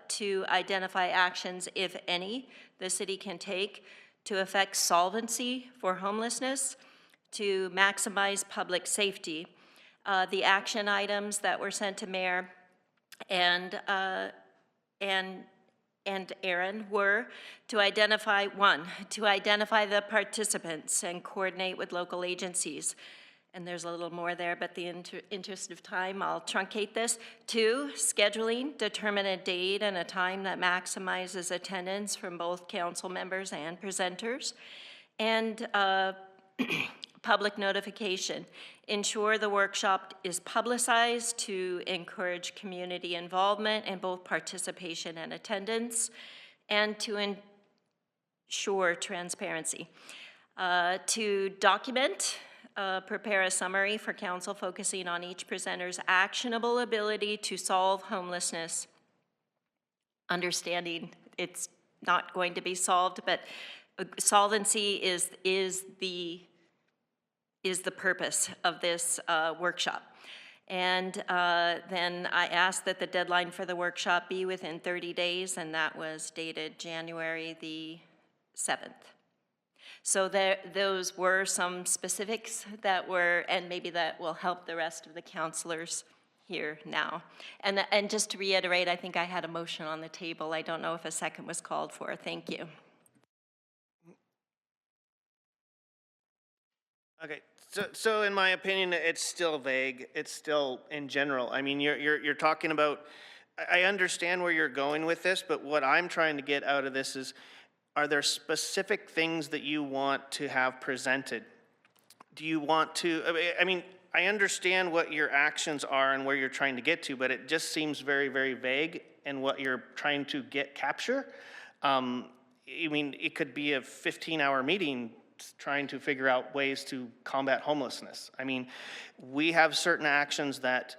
to identify actions, if any, the city can take to affect solvency for homelessness, to maximize public safety. The action items that were sent to Mayor and Aaron were to identify the participants and coordinate with local agencies. And there's a little more there, but the interest of time, I'll truncate this. 2, scheduling, determine a date and a time that maximizes attendance from both council members and presenters. And Public notification. Ensure the workshop is publicized to encourage community involvement in both participation and attendance, and to ensure transparency. To document, prepare a summary for council focusing on each presenter's actionable ability to solve homelessness. Understanding it's not going to be solved, but solvency is the purpose of this workshop. And then I asked that the deadline for the workshop be within 30 days, and that was dated January the 7th. So those were some specifics that were, and maybe that will help the rest of the counselors here now. And just to reiterate, I think I had a motion on the table. I don't know if a second was called for. Thank you. Okay, so in my opinion, it's still vague. It's still in general. I mean, you're talking about, I understand where you're going with this, but what I'm trying to get out of this is, are there specific things that you want to have presented? Do you want to, I mean, I understand what your actions are and where you're trying to get to, but it just seems very, very vague in what you're trying to capture. I mean, it could be a 15-hour meeting trying to figure out ways to combat homelessness. I mean, we have certain actions that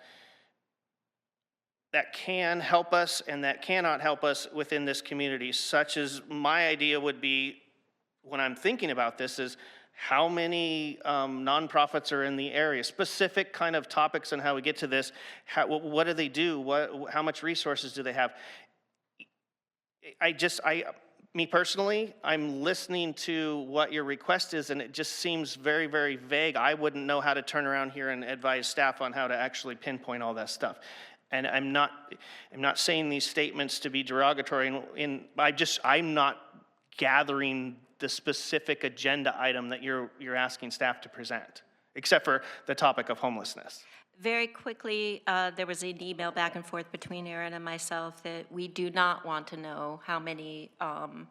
can help us and that cannot help us within this community, such as my idea would be, when I'm thinking about this, is how many nonprofits are in the area, specific kind of topics on how we get to this, what do they do, how much resources do they have? Me personally, I'm listening to what your request is, and it just seems very, very vague. I wouldn't know how to turn around here and advise staff on how to actually pinpoint all that stuff. And I'm not saying these statements to be derogatory. I'm not gathering the specific agenda item that you're asking staff to present, except for the topic of homelessness. Very quickly, there was an email back and forth between Aaron and myself that we do not want to know how many, I'm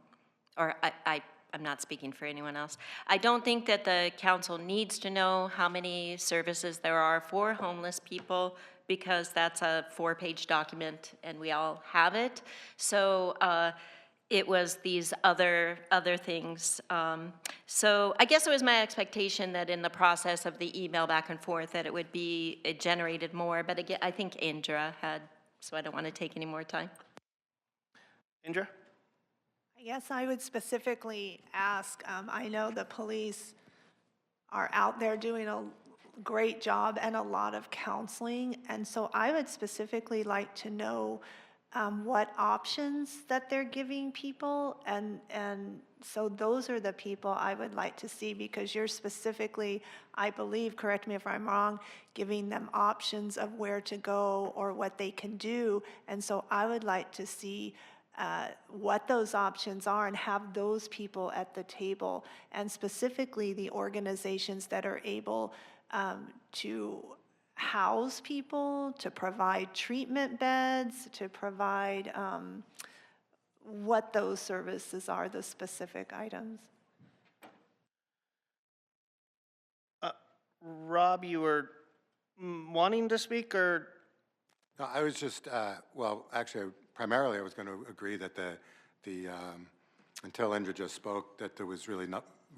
not speaking for anyone else. I don't think that the council needs to know how many services there are for homeless people, because that's a 4-page document and we all have it. So it was these other things. So I guess it was my expectation that in the process of the email back and forth that it generated more, but again, I think Indra had, so I don't want to take any more time. Indra? I guess I would specifically ask, I know the police are out there doing a great job and a lot of counseling, and so I would specifically like to know what options that they're giving people, and so those are the people I would like to see, because you're specifically, I believe, correct me if I'm wrong, giving them options of where to go or what they can do, and so I would like to see what those options are and have those people at the table, and specifically the organizations that are able to house people, to provide treatment beds, to provide what those services are, the specific items. Rob, you were wanting to speak, or? No, I was just, well, actually, primarily I was going to agree that until Indra just spoke, that there was really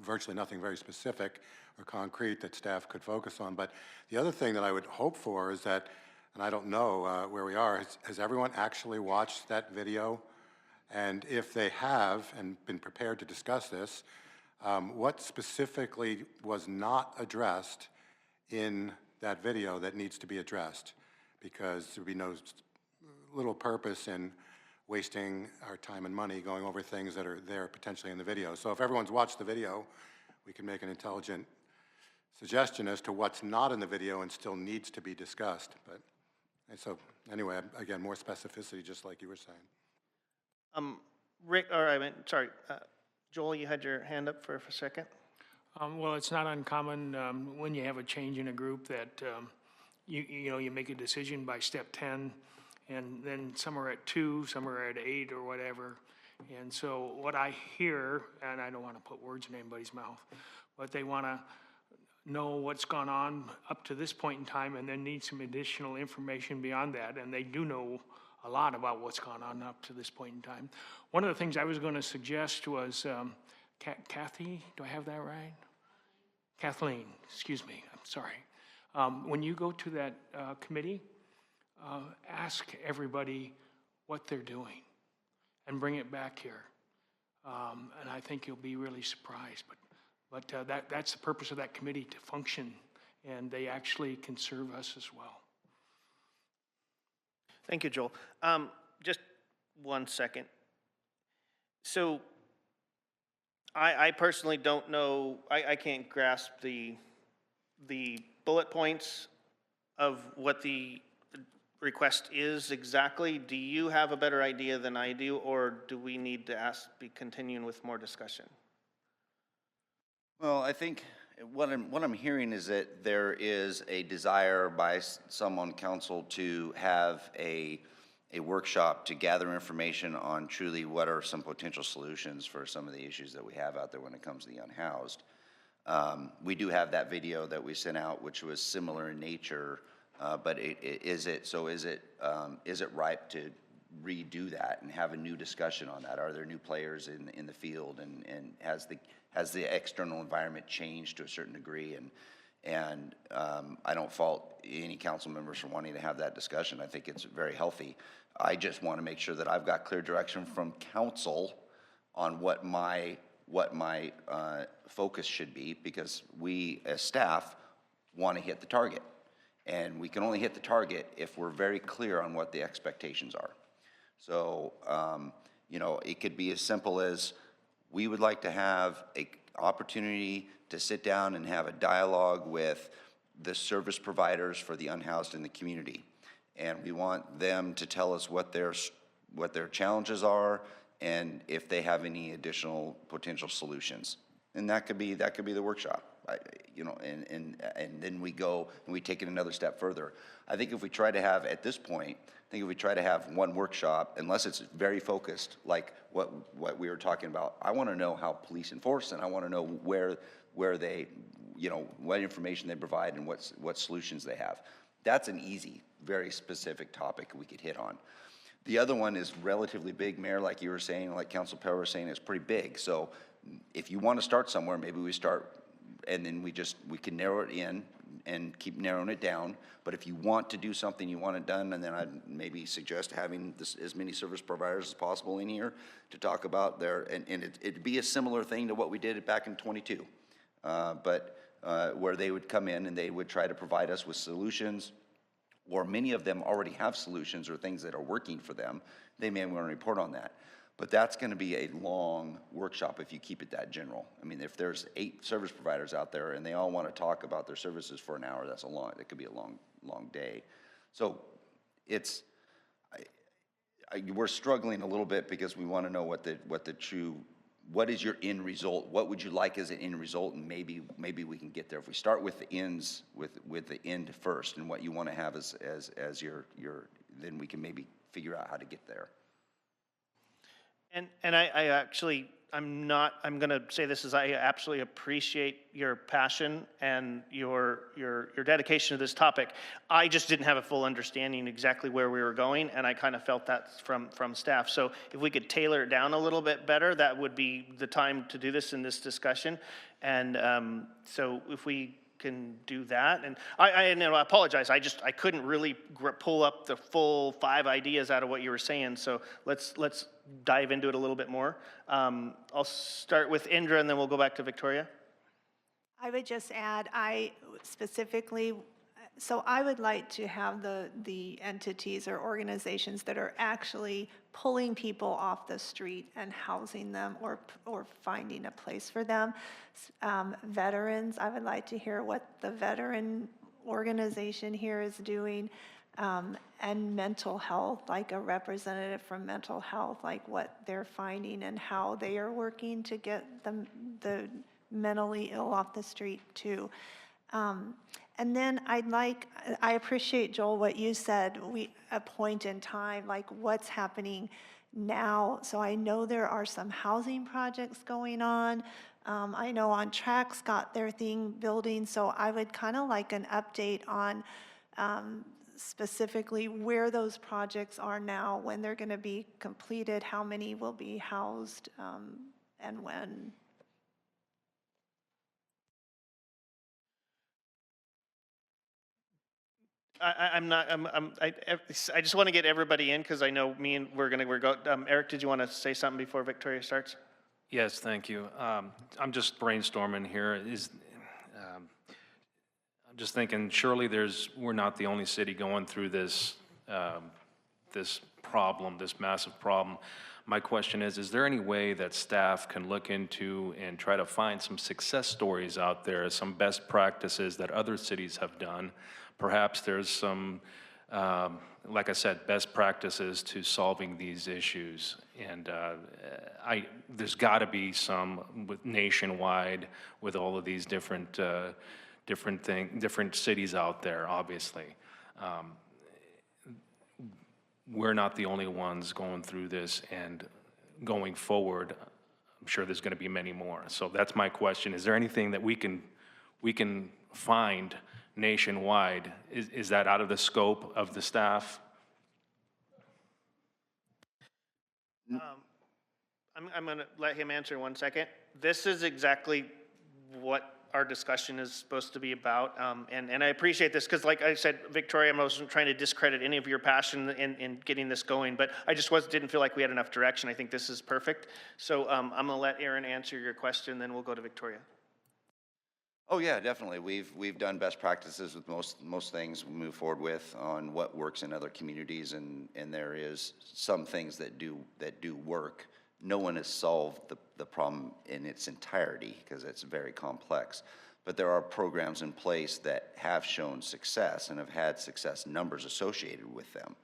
virtually nothing very specific or concrete that staff could focus on. But the other thing that I would hope for is that, and I don't know where we are, has everyone actually watched that video? And if they have and been prepared to discuss this, what specifically was not addressed in that video that needs to be addressed? Because there would be no little purpose in wasting our time and money going over things that are there potentially in the video. So if everyone's watched the video, we can make an intelligent suggestion as to what's not in the video and still needs to be discussed. But and so anyway, again, more specificity, just like you were saying. Rick, or I meant, sorry, Joel, you had your hand up for a second. Well, it's not uncommon when you have a change in a group that you make a decision by step 10, and then some are at 2, some are at 8 or whatever. And so what I hear, and I don't want to put words in anybody's mouth, but they want to know what's gone on up to this point in time and then need some additional information beyond that. And they do know a lot about what's gone on up to this point in time. One of the things I was going to suggest was, Kathy, do I have that right? Kathleen, excuse me, I'm sorry. When you go to that committee, ask everybody what they're doing and bring it back here. And I think you'll be really surprised. But that's the purpose of that committee, to function, and they actually can serve us as well. Thank you, Joel. Just 1 second. So I personally don't know, I can't grasp the bullet points of what the request is exactly. Do you have a better idea than I do, or do we need to be continuing with more discussion? Well, I think what I'm hearing is that there is a desire by some on council to have a workshop to gather information on truly what are some potential solutions for some of the issues that we have out there when it comes to the unhoused. We do have that video that we sent out, which was similar in nature, but is it ripe to redo that and have a new discussion on that? Are there new players in the field, and has the external environment changed to a certain degree? And I don't fault any council members for wanting to have that discussion. I think it's very healthy. I just want to make sure that I've got clear direction from council on what my focus should be, because we as staff want to hit the target. And we can only hit the target if we're very clear on what the expectations are. So, you know, it could be as simple as, we would like to have an opportunity to sit down and have a dialogue with the service providers for the unhoused in the community. And we want them to tell us what their challenges are and if they have any additional potential solutions. And that could be the workshop. You know, and then we go and we take it another step further. I think if we try to have, at this point, if we try to have one workshop, unless it's very focused, like what we were talking about, I want to know how police enforce, and I want to know where they, you know, what information they provide and what solutions they have. That's an easy, very specific topic we could hit on. The other one is relatively big, Mayor, like you were saying, like Council Pell was saying, it's pretty big. So if you want to start somewhere, maybe we start, and then we can narrow it in and keep narrowing it down. But if you want to do something, you want it done, and then I'd maybe suggest having as many service providers as possible in here to talk about and it'd be a similar thing to what we did back in 22. Where they would come in and they would try to provide us with solutions, or many of them already have solutions or things that are working for them. They may want to report on that. But that's going to be a long workshop if you keep it that general. I mean, if there's 8 service providers out there and they all want to talk about their services for an hour, that could be a long day. So we're struggling a little bit because we want to know what is your end result? What would you like as an end result? And maybe we can get there. If we start with the ends, with the end first, and what you want to have as your, then we can maybe figure out how to get there. And I'm going to say this, I absolutely appreciate your passion and your dedication to this topic. I just didn't have a full understanding exactly where we were going, and I kind of felt that from staff. So if we could tailor it down a little bit better, that would be the time to do this in this discussion. And so if we can do that, and I apologize, I couldn't really pull up the full 5 ideas out of what you were saying, so let's dive into it a little bit more. I'll start with Indra, and then we'll go back to Victoria. I would just add, I would like to have the entities or organizations that are actually pulling people off the street and housing them or finding a place for them. Veterans, I would like to hear what the veteran organization here is doing. And mental health, like a representative from mental health, like what they're finding and how they are working to get the mentally ill off the street too. And then I appreciate, Joel, what you said, a point in time, like what's happening now. So I know there are some housing projects going on. I know On Track's got their thing building, so I would kind of like an update on specifically where those projects are now, when they're going to be completed, how many will be housed, and when. I just want to get everybody in because I know we're go. Eric, did you want to say something before Victoria starts? Yes, thank you. I'm just brainstorming here. I'm just thinking, surely we're not the only city going through this, this problem, this massive problem. My question is there any way that staff can look into and try to find some success stories out there, some best practices that other cities have done? Perhaps there's some, like I said, best practices to solving these issues. And there's got to be some nationwide with all of these different cities out there, obviously. We're not the only ones going through this, and going forward, I'm sure there's going to be many more. So that's my question. Is there anything that we can find nationwide? Is that out of the scope of the staff? I'm going to let him answer in 1 second. This is exactly what our discussion is supposed to be about, and I appreciate this because, like I said, Victoria, I wasn't trying to discredit any of your passion in getting this going, but I just didn't feel like we had enough direction. I think this is perfect. So I'm going to let Aaron answer your question, then we'll go to Victoria. Oh yeah, definitely. We've done best practices with most things we move forward with on what works in other communities, and there is some things that do work. No one has solved the problem in its entirety because it's very complex. But there are programs in place that have shown success and have had success numbers associated with them.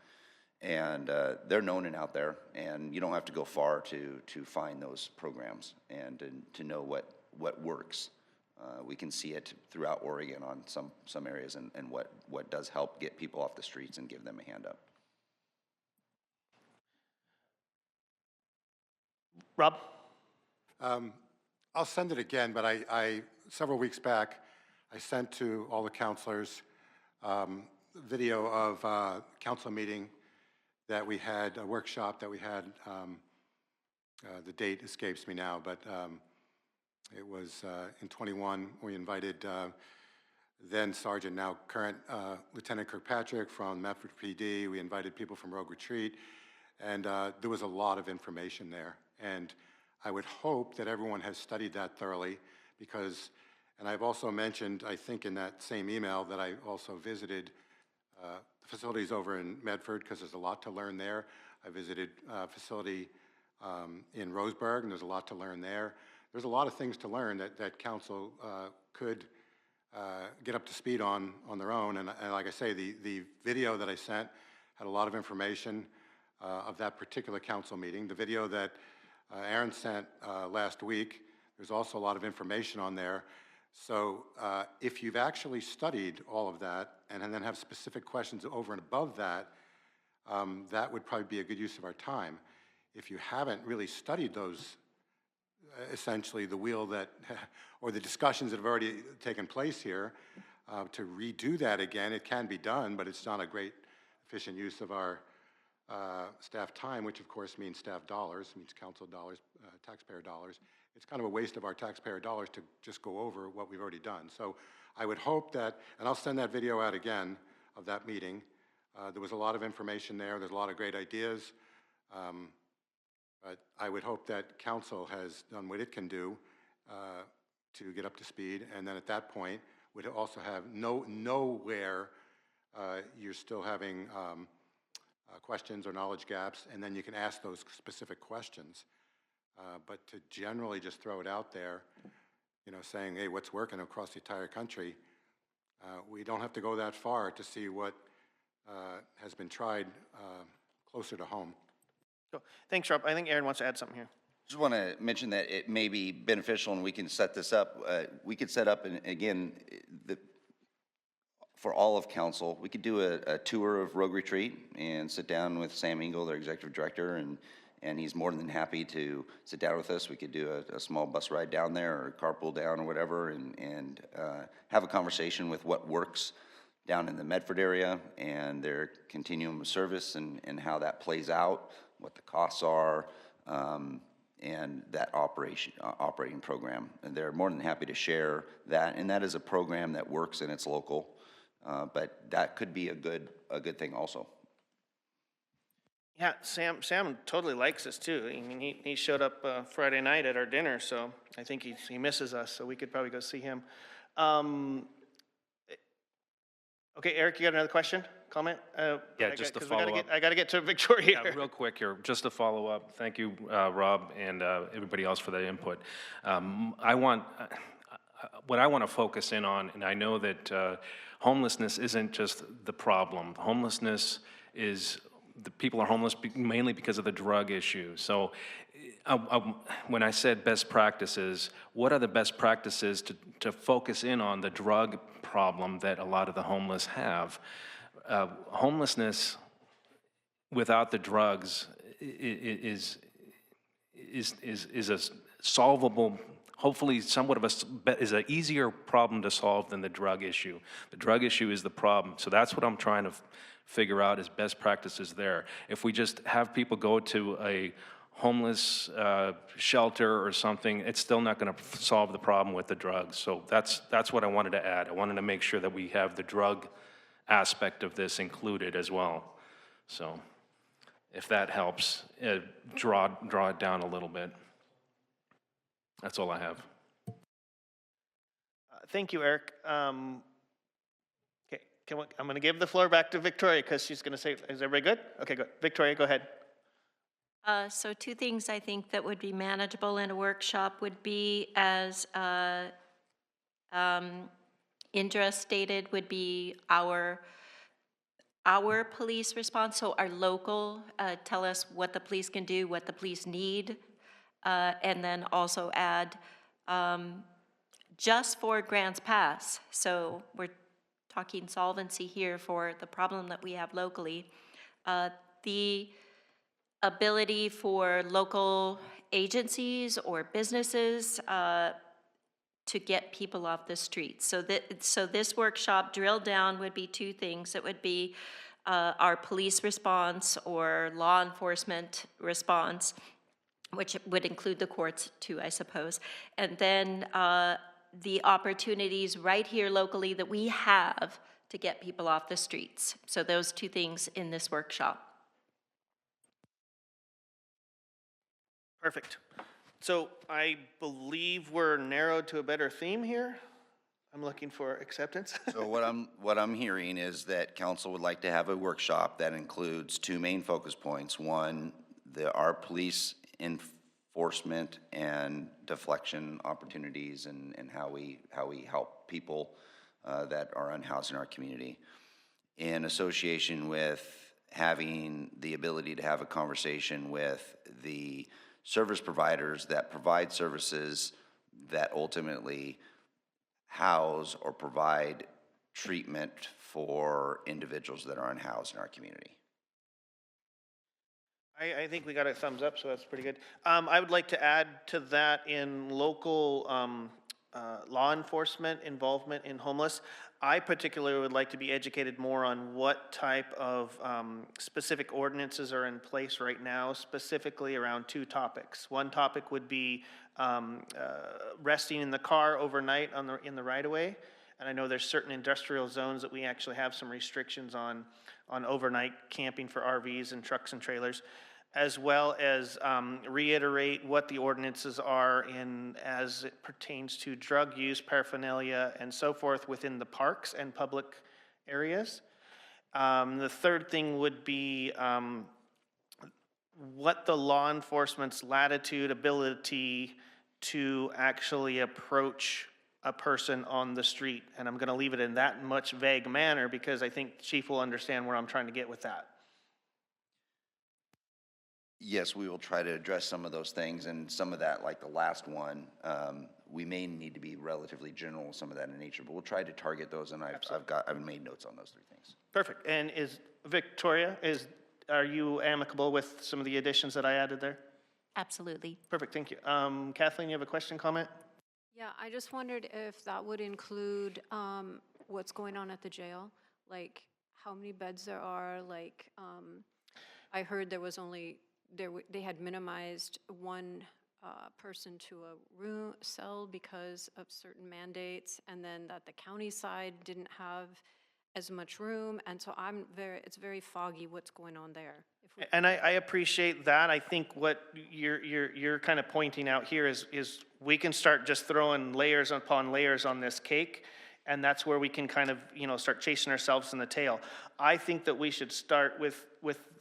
And they're known and out there, and you don't have to go far to find those programs and to know what works. We can see it throughout Oregon on some areas and what does help get people off the streets and give them a hand up. Rob? I'll send it again, but I several weeks back, I sent to all the counselors video of a council meeting that we had, a workshop that we had. The date escapes me now, but it was in 21. We invited then Sergeant, now current Lieutenant Kirkpatrick from Medford PD. We invited people from Rogue Retreat, and there was a lot of information there. And I would hope that everyone has studied that thoroughly because, and I've also mentioned, I think in that same email, that I also visited the facilities over in Medford because there's a lot to learn there. I visited a facility in Roseburg, and there's a lot to learn there. There's a lot of things to learn that council could get up to speed on their own. And like I say, the video that I sent had a lot of information of that particular council meeting. The video that Aaron sent last week, there's also a lot of information on there. So if you've actually studied all of that and then have specific questions over and above that, that would probably be a good use of our time. If you haven't really studied those, essentially the wheel that, or the discussions that have already taken place here, to redo that again, it can be done, but it's not a great efficient use of our staff time, which of course means staff dollars, means council dollars, taxpayer dollars. It's kind of a waste of our taxpayer dollars to just go over what we've already done. So I would hope that, and I'll send that video out again of that meeting. There was a lot of information there. There's a lot of great ideas. But I would hope that council has done what it can do to get up to speed. And then at that point, would also have nowhere you're still having questions or knowledge gaps, and then you can ask those specific questions. But to generally just throw it out there, saying, hey, what's working across the entire country, we don't have to go that far to see what has been tried closer to home. Cool. Thanks, Rob. I think Aaron wants to add something here. Just want to mention that it may be beneficial, and we can set this up. We could set up, and again, for all of council, we could do a tour of Rogue Retreat and sit down with Sam Engel, their executive director, and he's more than happy to sit down with us. We could do a small bus ride down there or carpool down or whatever, and have a conversation with what works down in the Medford area and their continuum of service and how that plays out, what the costs are, and that operating program. And they're more than happy to share that, and that is a program that works and it's local, but that could be a good thing also. Yeah, Sam totally likes us too. I mean, he showed up Friday night at our dinner, so I think he misses us, so we could probably go see him. Okay, Eric, you got another question, comment? Yeah, just to follow up. I got to get to Victoria. Yeah, real quick here, just to follow up. Thank you, Rob, and everybody else for that input. What I want to focus in on, and I know that homelessness isn't just the problem. Homelessness is, the people are homeless mainly because of the drug issue. So when I said best practices, what are the best practices to focus in on the drug problem that a lot of the homeless have? Homelessness without the drugs is a solvable, hopefully somewhat of is an easier problem to solve than the drug issue. The drug issue is the problem. So that's what I'm trying to figure out is best practices there. If we just have people go to a homeless shelter or something, it's still not going to solve the problem with the drugs. So that's what I wanted to add. I wanted to make sure that we have the drug aspect of this included as well. So if that helps, draw it down a little bit. That's all I have. Thank you, Eric. Okay, I'm going to give the floor back to Victoria because she's going to say, is everybody good? Okay, good. Victoria, go ahead. So two things I think that would be manageable in a workshop would be, as Indra stated, would be our police response. So our local, tell us what the police can do, what the police need, and then also add just for Grants Pass. So we're talking solvency here for the problem that we have locally. The ability for local agencies or businesses to get people off the streets. So this workshop drilled down would be two things. It would be our police response or law enforcement response, which would include the courts too, I suppose. And then the opportunities right here locally that we have to get people off the streets. So those two things in this workshop. Perfect. So I believe we're narrowed to a better theme here. I'm looking for acceptance. So what I'm hearing is that council would like to have a workshop that includes two main focus points. One, our police enforcement and deflection opportunities and how we help people that are unhoused in our community, in association with having the ability to have a conversation with the service providers that provide services that ultimately house or provide treatment for individuals that are unhoused in our community. I think we got a thumbs up, so that's pretty good. I would like to add to that in local law enforcement involvement in homeless. I particularly would like to be educated more on what type of specific ordinances are in place right now, specifically around two topics. One topic would be resting in the car overnight in the right-of-way. And I know there's certain industrial zones that we actually have some restrictions on overnight camping for RVs and trucks and trailers, as well as reiterate what the ordinances are as it pertains to drug use, paraphernalia, and so forth within the parks and public areas. The third thing would be what the law enforcement's latitude, ability to actually approach a person on the street. And I'm going to leave it in that much vague manner because I think Chief will understand where I'm trying to get with that. Yes, we will try to address some of those things, and some of that, like the last one, we may need to be relatively general, some of that in nature, but we'll try to target those, and I've made notes on those three things. Perfect. And is Victoria, is are you amicable with some of the additions that I added there? Absolutely. Perfect, thank you. Kathleen, you have a question, comment? Yeah, I just wondered if that would include what's going on at the jail, like how many beds there are, like, I heard there was only, they had minimized one person to a room, cell because of certain mandates, and then that the county side didn't have as much room, and so it's very foggy what's going on there. And I appreciate that. I think what you're kind of pointing out here is we can start just throwing layers upon layers on this cake, and that's where we can kind of, start chasing ourselves in the tail. I think that we should start with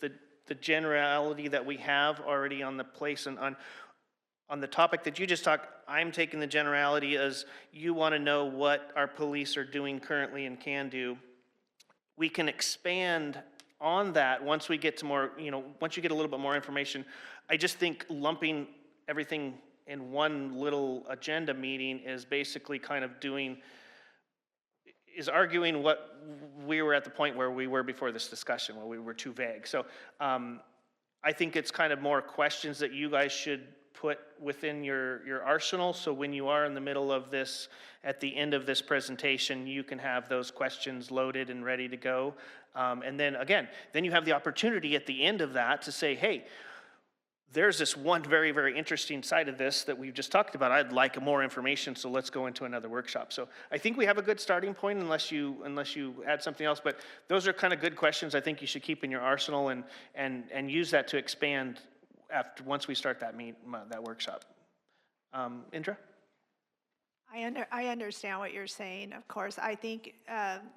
the generality that we have already on the place, and on the topic that you just talked. I'm taking the generality as you want to know what our police are doing currently and can do. We can expand on that once we get to more, once you get a little bit more information. I just think lumping everything in one little agenda meeting is basically kind of arguing what we were at the point where we were before this discussion, where we were too vague. So I think it's kind of more questions that you guys should put within your arsenal, so when you are in the middle of this, at the end of this presentation, you can have those questions loaded and ready to go. And then again, then you have the opportunity at the end of that to say, hey, there's this one very, very interesting side of this that we've just talked about. I'd like more information, so let's go into another workshop. So I think we have a good starting point, unless you add something else. But those are kind of good questions I think you should keep in your arsenal and use that to expand once we start that workshop. Indra? I understand what you're saying, of course. I think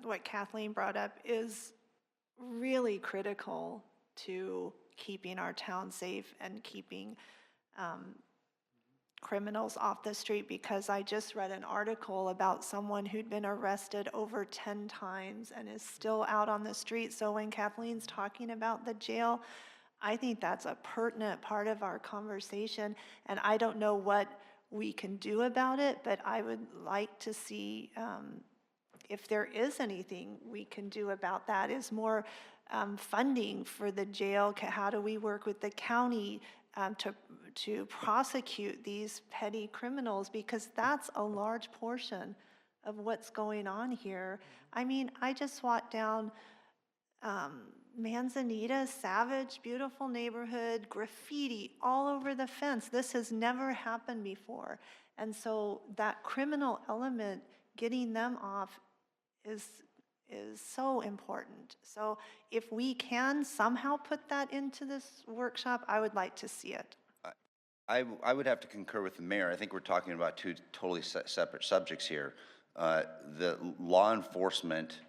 what Kathleen brought up is really critical to keeping our town safe and keeping criminals off the street, because I just read an article about someone who'd been arrested over 10 times and is still out on the street. So when Kathleen's talking about the jail, I think that's a pertinent part of our conversation, and I don't know what we can do about it, but I would like to see if there is anything we can do about that. Is more funding for the jail. How do we work with the county to prosecute these petty criminals, because that's a large portion of what's going on here. I mean, I just walked down Manzanita, Savage, beautiful neighborhood, graffiti all over the fence. This has never happened before. And so that criminal element, getting them off is so important. So if we can somehow put that into this workshop, I would like to see it. I would have to concur with the mayor. I think we're talking about two totally separate subjects here. The law enforcement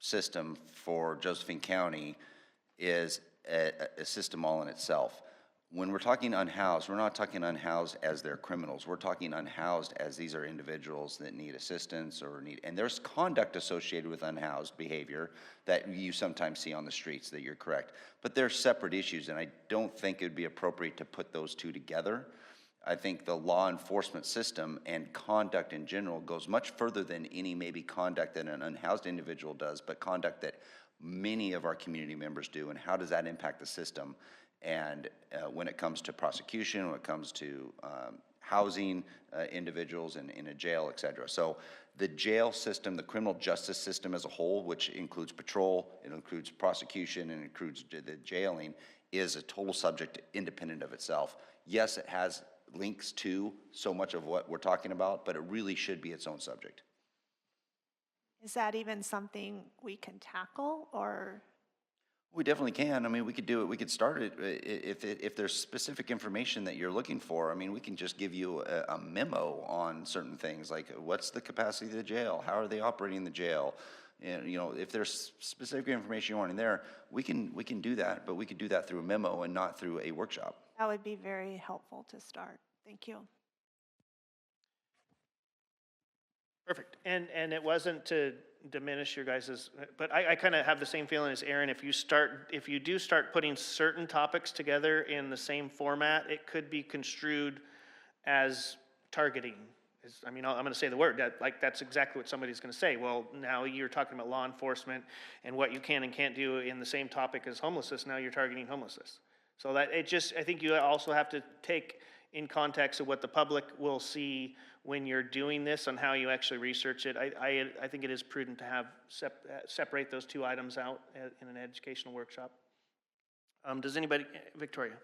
system for Josephine County is a system all in itself. When we're talking unhoused, we're not talking unhoused as they're criminals. We're talking unhoused as these are individuals that need assistance and there's conduct associated with unhoused behavior that you sometimes see on the streets, that you're correct. But they're separate issues, and I don't think it'd be appropriate to put those two together. I think the law enforcement system and conduct in general goes much further than any maybe conduct that an unhoused individual does, but conduct that many of our community members do, and how does that impact the system? And when it comes to prosecution, when it comes to housing individuals in a jail, et cetera. So the jail system, the criminal justice system as a whole, which includes patrol, it includes prosecution, and includes the jailing, is a total subject independent of itself. Yes, it has links to so much of what we're talking about, but it really should be its own subject. Is that even something we can tackle, or? We definitely can. I mean, we could do it. We could start it if there's specific information that you're looking for. I mean, we can just give you a memo on certain things, like what's the capacity of the jail? How are they operating the jail? And, if there's specific information you want in there, we can do that, but we could do that through a memo and not through a workshop. That would be very helpful to start. Thank you. Perfect. And it wasn't to diminish your guys's, but I kind of have the same feeling as Aaron. If you do start putting certain topics together in the same format, it could be construed as targeting I mean, I'm going to say the word, that's exactly what somebody's going to say. Well, now you're talking about law enforcement and what you can and can't do in the same topic as homelessness. Now you're targeting homelessness. So that I think you also have to take in context of what the public will see when you're doing this and how you actually research it. I think it is prudent to have separate those two items out in an educational workshop. Does anybody, Victoria?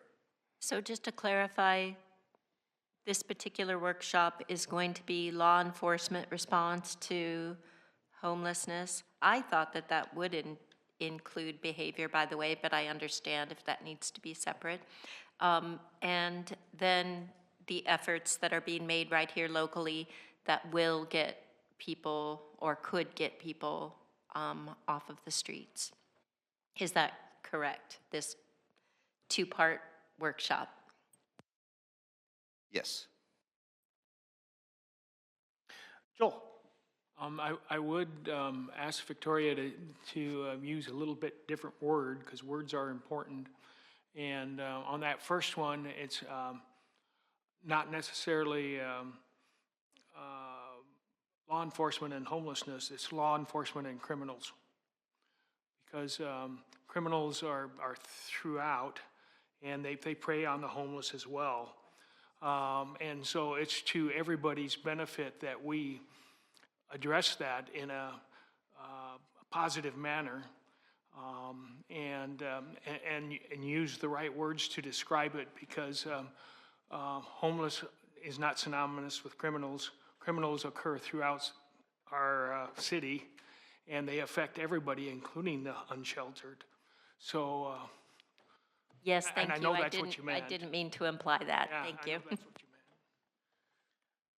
So just to clarify, this particular workshop is going to be law enforcement response to homelessness. I thought that that would include behavior, by the way, but I understand if that needs to be separate. And then the efforts that are being made right here locally that will get people or could get people off of the streets. Is that correct, this two-part workshop? Yes. Joel? I would ask Victoria to use a little bit different word, because words are important. And on that first one, it's not necessarily law enforcement and homelessness, it's law enforcement and criminals. Because criminals are throughout, and they prey on the homeless as well. And so it's to everybody's benefit that we address that in a positive manner, and use the right words to describe it, because homeless is not synonymous with criminals. Criminals occur throughout our city, and they affect everybody, including the unsheltered. So. Yes, thank you. And I know that's what you meant. I didn't mean to imply that. Yeah, Thank I you. know that's what you meant.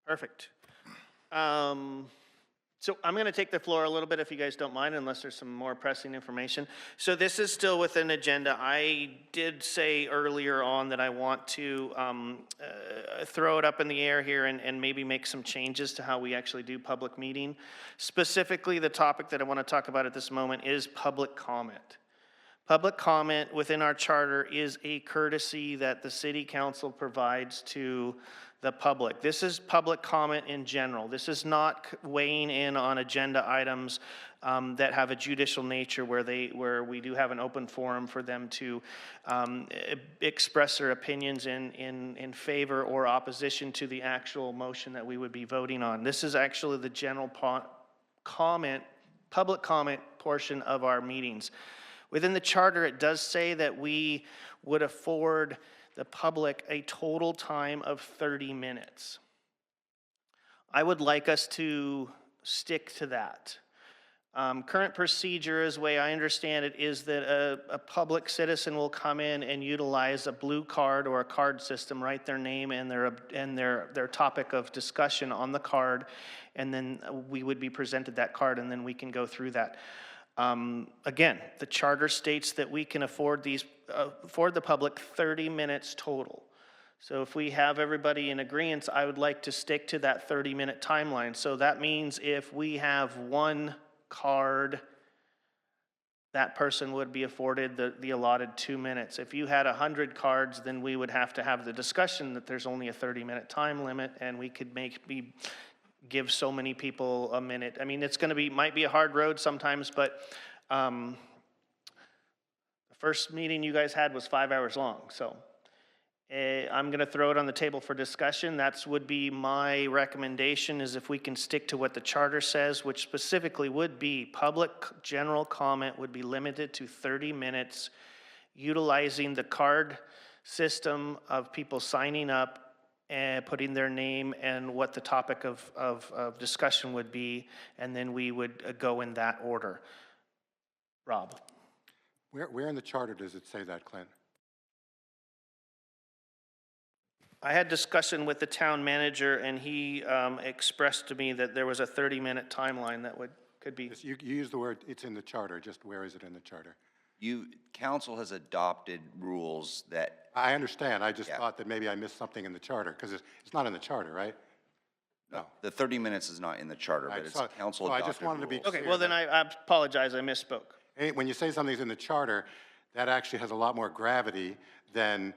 Perfect. So I'm going to take the floor a little bit if you guys don't mind, unless there's some more pressing information. So this is still within agenda. I did say earlier on that I want to throw it up in the air here and maybe make some changes to how we actually do public meeting. Specifically, the topic that I want to talk about at this moment is public comment. Public comment within our charter is a courtesy that the city council provides to the public. This is public comment in general. This is not weighing in on agenda items that have a judicial nature where we do have an open forum for them to express their opinions in favor or opposition to the actual motion that we would be voting on. This is actually the general public comment portion of our meetings. Within the charter, it does say that we would afford the public a total time of 30 minutes. I would like us to stick to that. Current procedure, as the way I understand it, is that a public citizen will come in and utilize a blue card or a card system, write their name and their topic of discussion on the card, and then we would be presented that card, and then we can go through that. Again, the charter states that we can afford the public 30 minutes total. So if we have everybody in agreement, I would like to stick to that 30-minute timeline. So that means if we have one card, that person would be afforded the allotted 2 minutes. If you had 100 cards, then we would have to have the discussion that there's only a 30-minute time limit, and we could give so many people a minute. I mean, might be a hard road sometimes, but the first meeting you guys had was 5 hours long. So I'm going to throw it on the table for discussion. That would be my recommendation, is if we can stick to what the charter says, which specifically would be public general comment would be limited to 30 minutes, utilizing the card system of people signing up and putting their name and what the topic of discussion would be, and then we would go in that order. Rob? Where in the charter does it say that, Clint? I had discussion with the town manager, and he expressed to me that there was a 30-minute timeline that could be. You use the word, it's in the charter, just where is it in the charter? Council has adopted rules that. I understand, I just thought that maybe I missed something in the charter, because it's not in the charter, right? No. The 30 minutes is not in the charter, but it's council adopted rules. I just wanted to be Okay, clear well then I apologize, I misspoke. When you say something's in the charter, that actually has a lot more gravity than.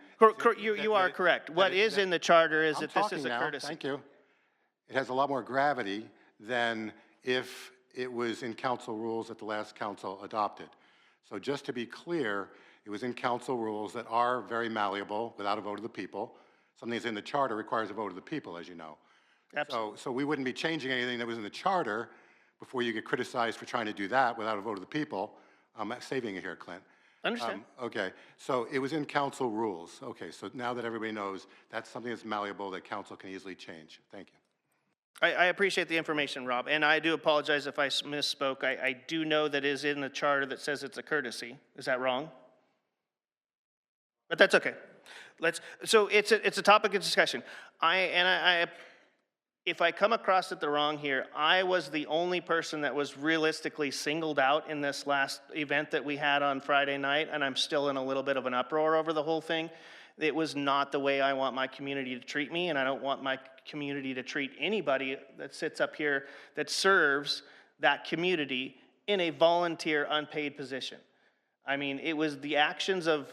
You are correct. What is in the charter is that this is a courtesy. Thank you. it has a lot more gravity than if it was in council rules that the last council adopted. So just to be clear, it was in council rules that are very malleable without a vote of the people. Something that's in the charter requires a vote of the people, as you know. Absolutely. So we wouldn't be changing anything that was in the charter before you get criticized for trying to do that without a vote of the people. I'm saving it here, Clint. Understand. Okay, so it was in council rules. Okay, so now that everybody knows, that's something that's malleable that council can easily change. Thank you. I appreciate the information, Rob, and I do apologize if I misspoke. I do know that is in the charter that says it's a courtesy. Is that wrong? But that's okay. So it's a topic of discussion. If I come across it the wrong here, I was the only person that was realistically singled out in this last event that we had on Friday night, and I'm still in a little bit of an uproar over the whole thing. It was not the way I want my community to treat me, and I don't want my community to treat anybody that sits up here that serves that community in a volunteer, unpaid position. I mean, it was the actions of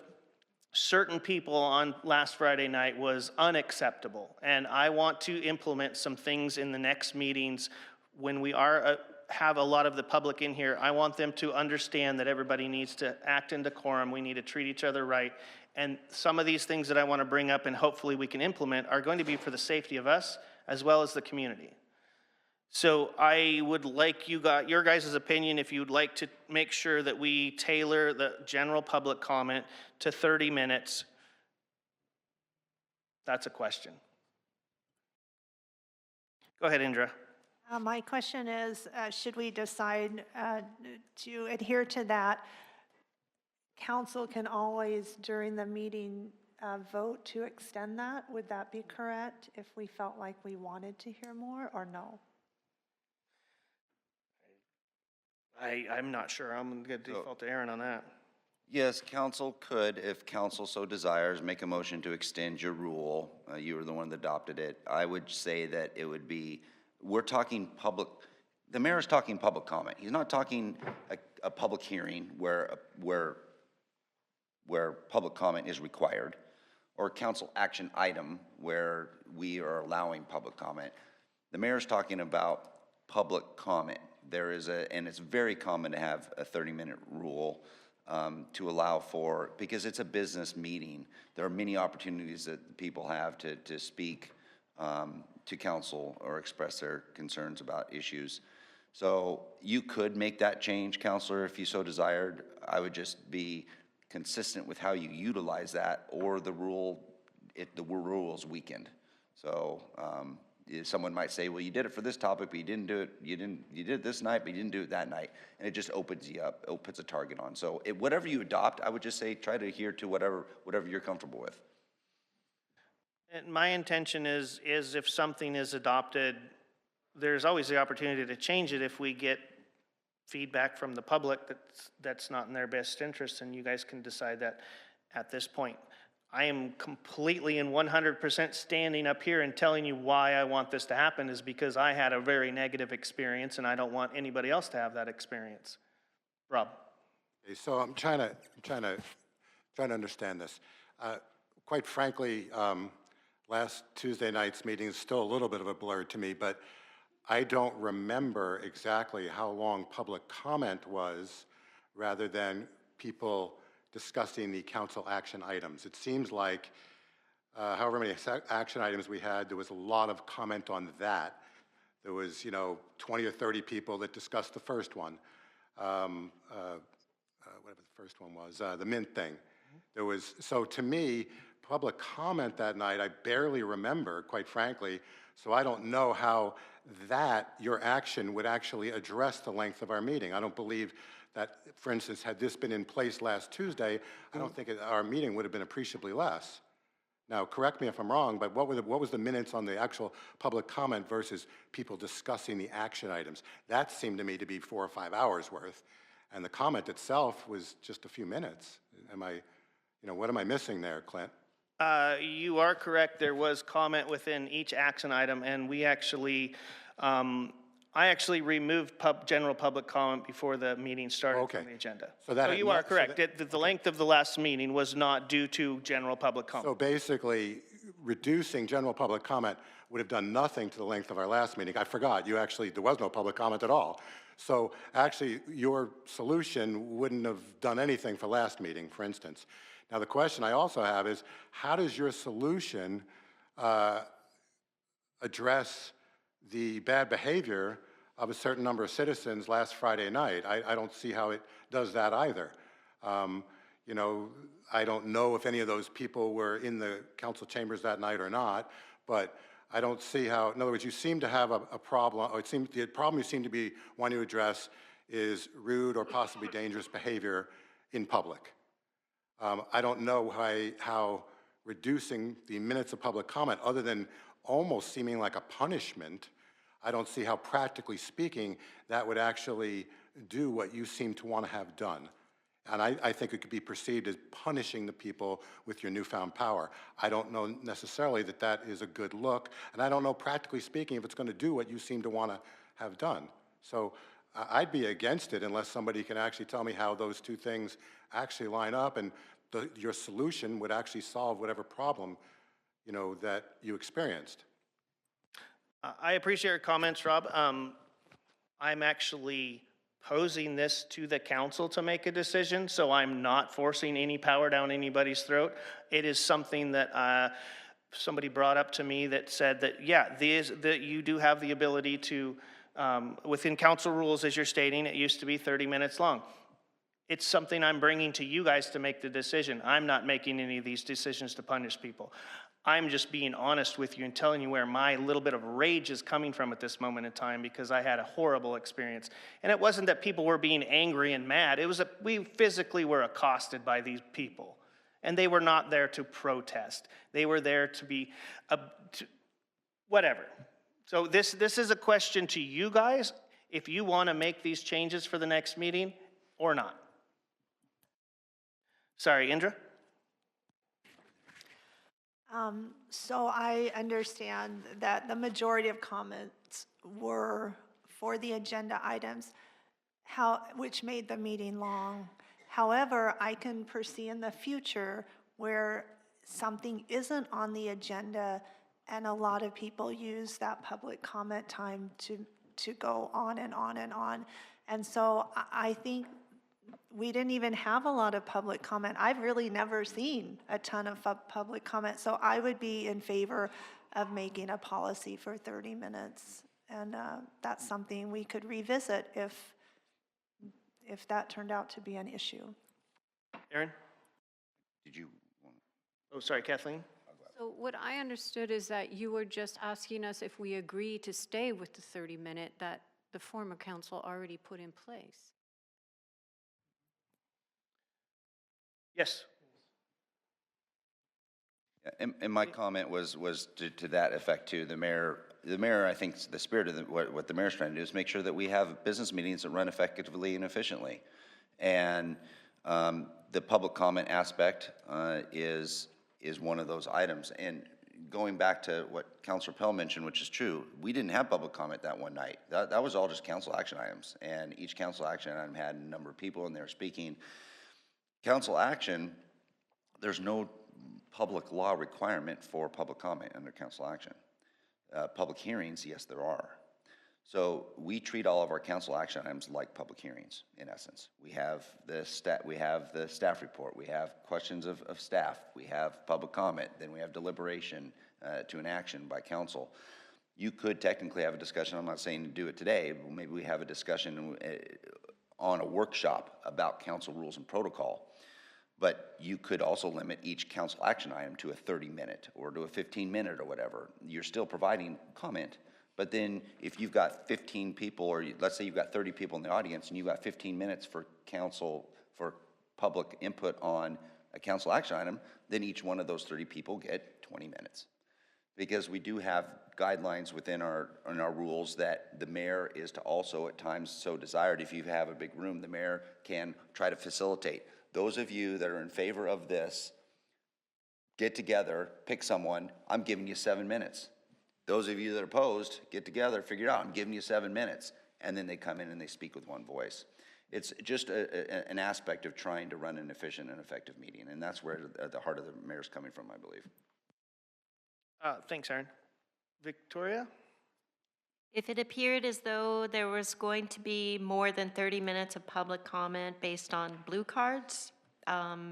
certain people on last Friday night was unacceptable, and I want to implement some things in the next meetings when we have a lot of the public in here. I want them to understand that everybody needs to act in decorum. We need to treat each other right, and some of these things that I want to bring up and hopefully we can implement are going to be for the safety of us as well as the community. So I would like your guys' opinion if you'd like to make sure that we tailor the general public comment to 30 minutes. That's a question. Go ahead, Indra. My question is, should we decide to adhere to that? Council can always, during the meeting, vote to extend that. Would that be correct if we felt like we wanted to hear more, or no? I'm not sure. I'm going to default to Aaron on that. Yes, council could, if council so desires, make a motion to extend your rule. You were the one that adopted it. I would say that it would be, we're talking public, the mayor is talking public comment. He's not talking a public hearing where public comment is required, or council action item where we are allowing public comment. The mayor's talking about public comment. There is and it's very common to have a 30-minute rule to allow for, because it's a business meeting. There are many opportunities that people have to speak to council or express their concerns about issues. So you could make that change, Councilor, if you so desired. I would just be consistent with how you utilize that, or the rule is weakened. So someone might say, well, you did it for this topic, but you didn't do it, you did it this night, but you didn't do it that night. And it just opens you up, it puts a target on. So whatever you adopt, I would just say, try to adhere to whatever you're comfortable with. And my intention is if something is adopted, there's always the opportunity to change it if we get feedback from the public that's not in their best interest, and you guys can decide that at this point. I am completely and 100% standing up here and telling you why I want this to happen is because I had a very negative experience, and I don't want anybody else to have that experience. Rob. Okay, so I'm trying to understand this. Quite frankly, last Tuesday night's meeting is still a little bit of a blur to me, but I don't remember exactly how long public comment was, rather than people discussing the council action items. It seems like however many action items we had, there was a lot of comment on that. There was, 20 or 30 people that discussed the first one, whatever the first one was, the mint thing. There was, so to me, public comment that night, I barely remember, quite frankly, so I don't know how your action would actually address the length of our meeting. I don't believe that, for instance, had this been in place last Tuesday, I don't think our meeting would have been appreciably less. Now, correct me if I'm wrong, but what was the minutes on the actual public comment versus people discussing the action items? That seemed to me to be 4 or 5 hours worth, and the comment itself was just a few minutes. What am I missing there, Clint? You are correct. There was comment within each action item, and we actually, I actually removed general public comment before the meeting started from the agenda. So you are correct. The length of the last meeting was not due to general public comment. So basically, reducing general public comment would have done nothing to the length of our last meeting. I forgot, there was no public comment at all. So actually, your solution wouldn't have done anything for last meeting, for instance. Now, the question I also have is, how does your solution address the bad behavior of a certain number of citizens last Friday night? I don't see how it does that either. You know, I don't know if any of those people were in the council chambers that night or not, but I don't see how, in other words, you seem to have a problem, or the problem you seem to be wanting to address is rude or possibly dangerous behavior in public. I don't know how reducing the minutes of public comment, other than almost seeming like a punishment, I don't see how, practically speaking, that would actually do what you seem to want to have done. And I think it could be perceived as punishing the people with your newfound power. I don't know necessarily that that is a good look, and I don't know, practically speaking, if it's going to do what you seem to want to have done. So I'd be against it unless somebody can actually tell me how those two things actually line up, and your solution would actually solve whatever problem, you know, that you experienced. I appreciate your comments, Rob. I'm actually posing this to the council to make a decision, so I'm not forcing any power down anybody's throat. It is something that somebody brought up to me that said that, yeah, that you do have the ability to, within council rules, as you're stating, it used to be 30 minutes long. It's something I'm bringing to you guys to make the decision. I'm not making any of these decisions to punish people. I'm just being honest with you and telling you where my little bit of rage is coming from at this moment in time, because I had a horrible experience. And it wasn't that people were being angry and mad. It was that we physically were accosted by these people. And they were not there to protest. They were there to be, whatever. So this is a question to you guys, if you want to make these changes for the next meeting or not. Sorry, Indra? So I understand that the majority of comments were for the agenda items, which made the meeting long. However, I can foresee in the future where something isn't on the agenda and a lot of people use that public comment time to go on and on and on. And so I think we didn't even have a lot of public comment. I've really never seen a ton of public comment. So I would be in favor of making a policy for 30 minutes. And that's something we could revisit if that turned out to be an issue. Aaron? Did you? Oh, sorry, Kathleen? So what I understood is that you were just asking us if we agree to stay with the 30-minute that the former council already put in place. Yes. And my comment was to that effect too. The mayor, I think the spirit of what the mayor's trying to do is make sure that we have business meetings that run effectively and efficiently. And the public comment aspect is one of those items. And going back to what Councilor Pell mentioned, which is true, we didn't have public comment that one night. That was all just council action items. And each council action item had a number of people and they were speaking. Council action, there's no public law requirement for public comment under council action. Public hearings, yes, there are. So we treat all of our council action items like public hearings, in essence. We have the staff report, we have questions of staff, we have public comment, then we have deliberation to an action by council. You could technically have a discussion, I'm not saying to do it today, but maybe we have a discussion on a workshop about council rules and protocol. But you could also limit each council action item to a 30-minute or to a 15-minute or whatever. You're still providing comment. But then if you've got 15 people, or let's say you've got 30 people in the audience and you've got 15 minutes for public input on a council action item, then each one of those 30 people get 20 minutes. Because we do have guidelines within our rules that the mayor is to also at times so desired, if you have a big room, the mayor can try to facilitate. Those of you that are in favor of this, get together, pick someone, I'm giving you 7 minutes. Those of you that are opposed, get together, figure it out, I'm giving you 7 minutes. And then they come in and they speak with one voice. It's just an aspect of trying to run an efficient and effective meeting. And that's where the heart of the mayor's coming from, I believe. Thanks, Aaron. Victoria? If it appeared as though there was going to be more than 30 minutes of public comment based on blue cards, how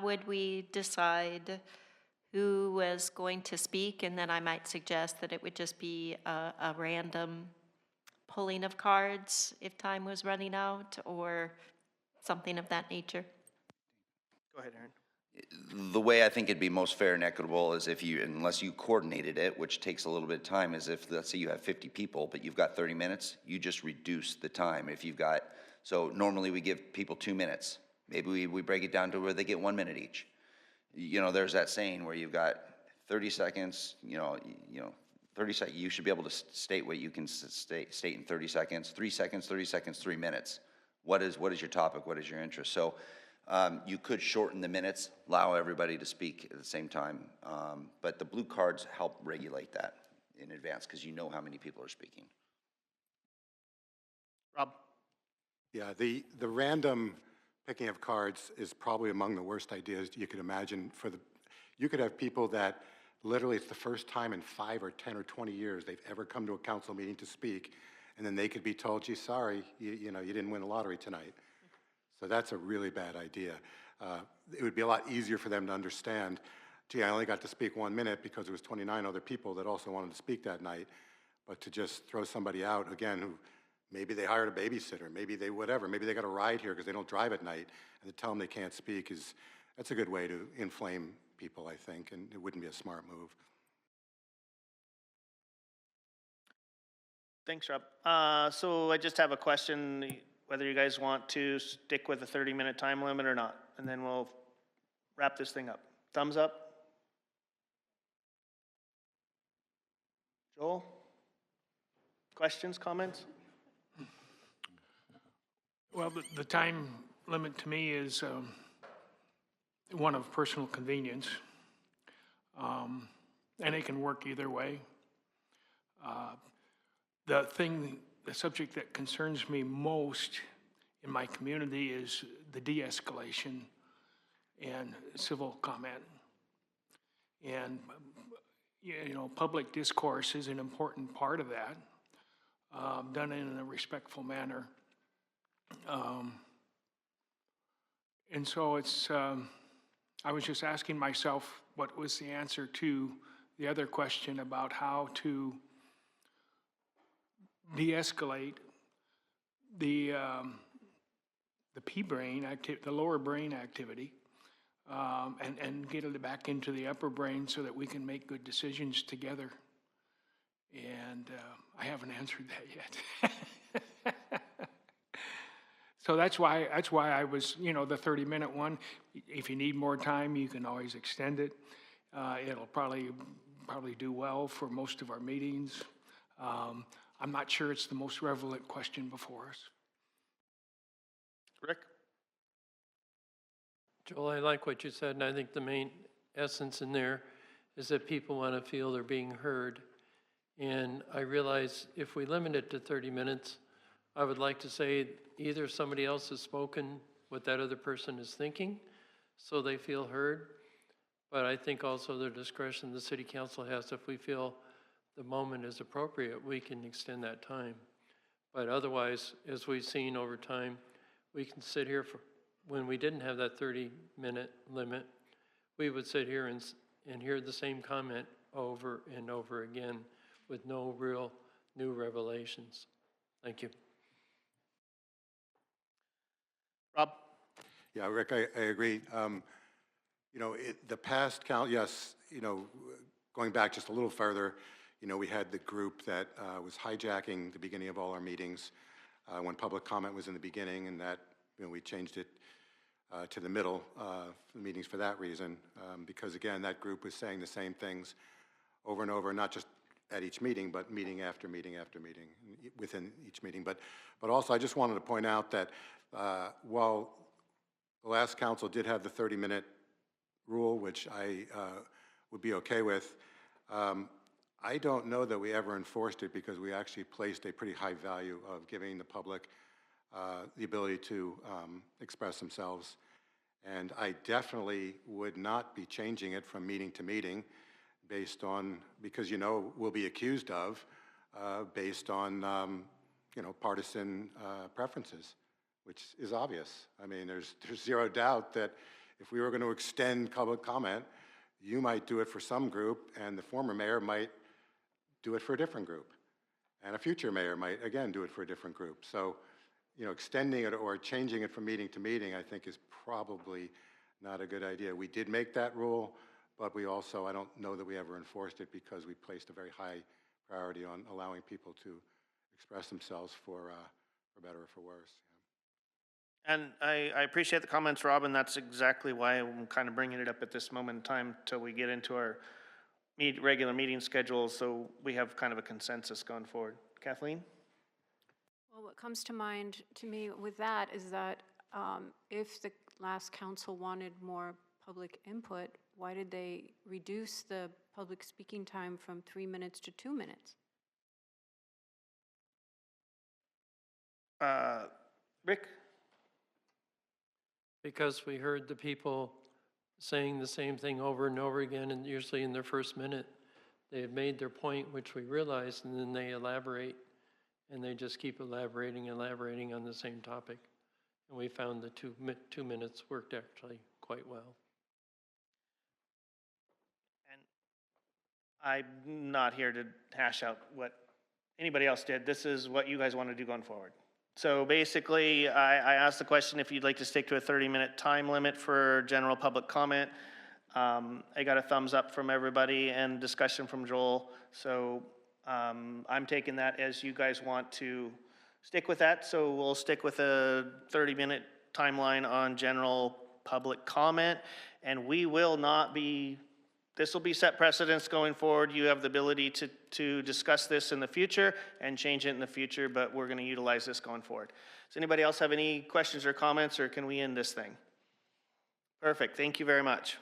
would we decide who was going to speak? And then I might suggest that it would just be a random pulling of cards if time was running out or something of that nature. Go ahead, Aaron. The way I think it'd be most fair and equitable is if you, unless you coordinated it, which takes a little bit of time, is if, let's say you have 50 people, but you've got 30 minutes, you just reduce the time. If you've got, so normally we give people 2 minutes. Maybe we break it down to where they get 1 minute each. You know, there's that saying where you've got 30 seconds, 30 seconds, you should be able to state what you can state in 30 seconds, 3 seconds, 30 seconds, 3 minutes. What is your topic? What is your interest? So you could shorten the minutes, allow everybody to speak at the same time. But the blue cards help regulate that in advance because you know how many people are speaking. Rob? Yeah, the random picking of cards is probably among the worst ideas you could imagine. You could have people that literally it's the first time in 5 or 10 or 20 years they've ever come to a council meeting to speak, and then they could be told, gee, sorry, you didn't win the lottery tonight. So that's a really bad idea. It would be a lot easier for them to understand, gee, I only got to speak 1 minute because there was 29 other people that also wanted to speak that night. But to just throw somebody out, again, who maybe they hired a babysitter, maybe they whatever, maybe they got a ride here because they don't drive at night, and to tell them they can't speak that's a good way to inflame people, I think, and it wouldn't be a smart move. Thanks, Rob. So I just have a question, whether you guys want to stick with a 30-minute time limit or not, and then we'll wrap this thing up. Thumbs up? Joel? Questions, comments? Well, the time limit to me is one of personal convenience, and it can work either way. The subject that concerns me most in my community is the de-escalation and civil comment. And, public discourse is an important part of that, done in a respectful manner. And so I was just asking myself what was the answer to the other question about how to de-escalate the P-brain, the lower brain activity, and get it back into the upper brain so that we can make good decisions together. And I haven't answered that yet. So that's why I was, the 30-minute one. If you need more time, you can always extend it. It'll probably do well for most of our meetings. I'm not sure it's the most relevant question before us. Rick? Joel, I like what you said, and I think the main essence in there is that people want to feel they're being heard. And I realize if we limit it to 30 minutes, I would like to say either somebody else has spoken what that other person is thinking, so they feel heard. But I think also the discretion the city council has, if we feel the moment is appropriate, we can extend that time. But otherwise, as we've seen over time, we can sit here when we didn't have that 30-minute limit, we would sit here and hear the same comment over and over again with no real new revelations. Thank you. Rob? Yeah, Rick, I agree. The past count, yes, going back just a little further, we had the group that was hijacking the beginning of all our meetings when public comment was in the beginning, and that, we changed it to the middle the meetings for that reason, because again, that group was saying the same things over and over, not just at each meeting, but meeting after meeting after meeting within each meeting. But also, I just wanted to point out that while the last council did have the 30-minute rule, which I would be okay with, I don't know that we ever enforced it because we actually placed a pretty high value of giving the public the ability to express themselves. And I definitely would not be changing it from meeting to meeting. based on, because we'll be accused of, based on, partisan preferences, which is obvious. I mean, there's zero doubt that if we were going to extend public comment, you might do it for some group, and the former mayor might do it for a different group. And a future mayor might, again, do it for a different group. So, extending it or changing it from meeting to meeting, I think, is probably not a good idea. We did make that rule, but we also, I don't know that we ever enforced it because we placed a very high priority on allowing people to express themselves for better or for worse. And I appreciate the comments, Rob, and that's exactly why I'm kind of bringing it up at this moment in time till we get into our regular meeting schedule, so we have kind of a consensus going forward. Kathleen? Well, what comes to mind to me with that is that if the last council wanted more public input, why did they reduce the public speaking time from 3 minutes to 2 minutes? Rick? Because we heard the people saying the same thing over and over again, and usually in their first minute. They have made their point, which we realize, and then they elaborate, and they just keep elaborating on the same topic. And we found the 2 minutes worked actually quite well. And I'm not here to hash out what anybody else did. This is what you guys want to do going forward. So basically, I asked the question if you'd like to stick to a 30-minute time limit for general public comment. I got a thumbs up from everybody and discussion from Joel. So I'm taking that as you guys want to stick with that. So we'll stick with a 30-minute timeline on general public comment. And we will not be, this will be set precedents going forward. You have the ability to discuss this in the future and change it in the future, but we're going to utilize this going forward. Does anybody else have any questions or comments, or can we end this thing? Perfect. Thank you very much.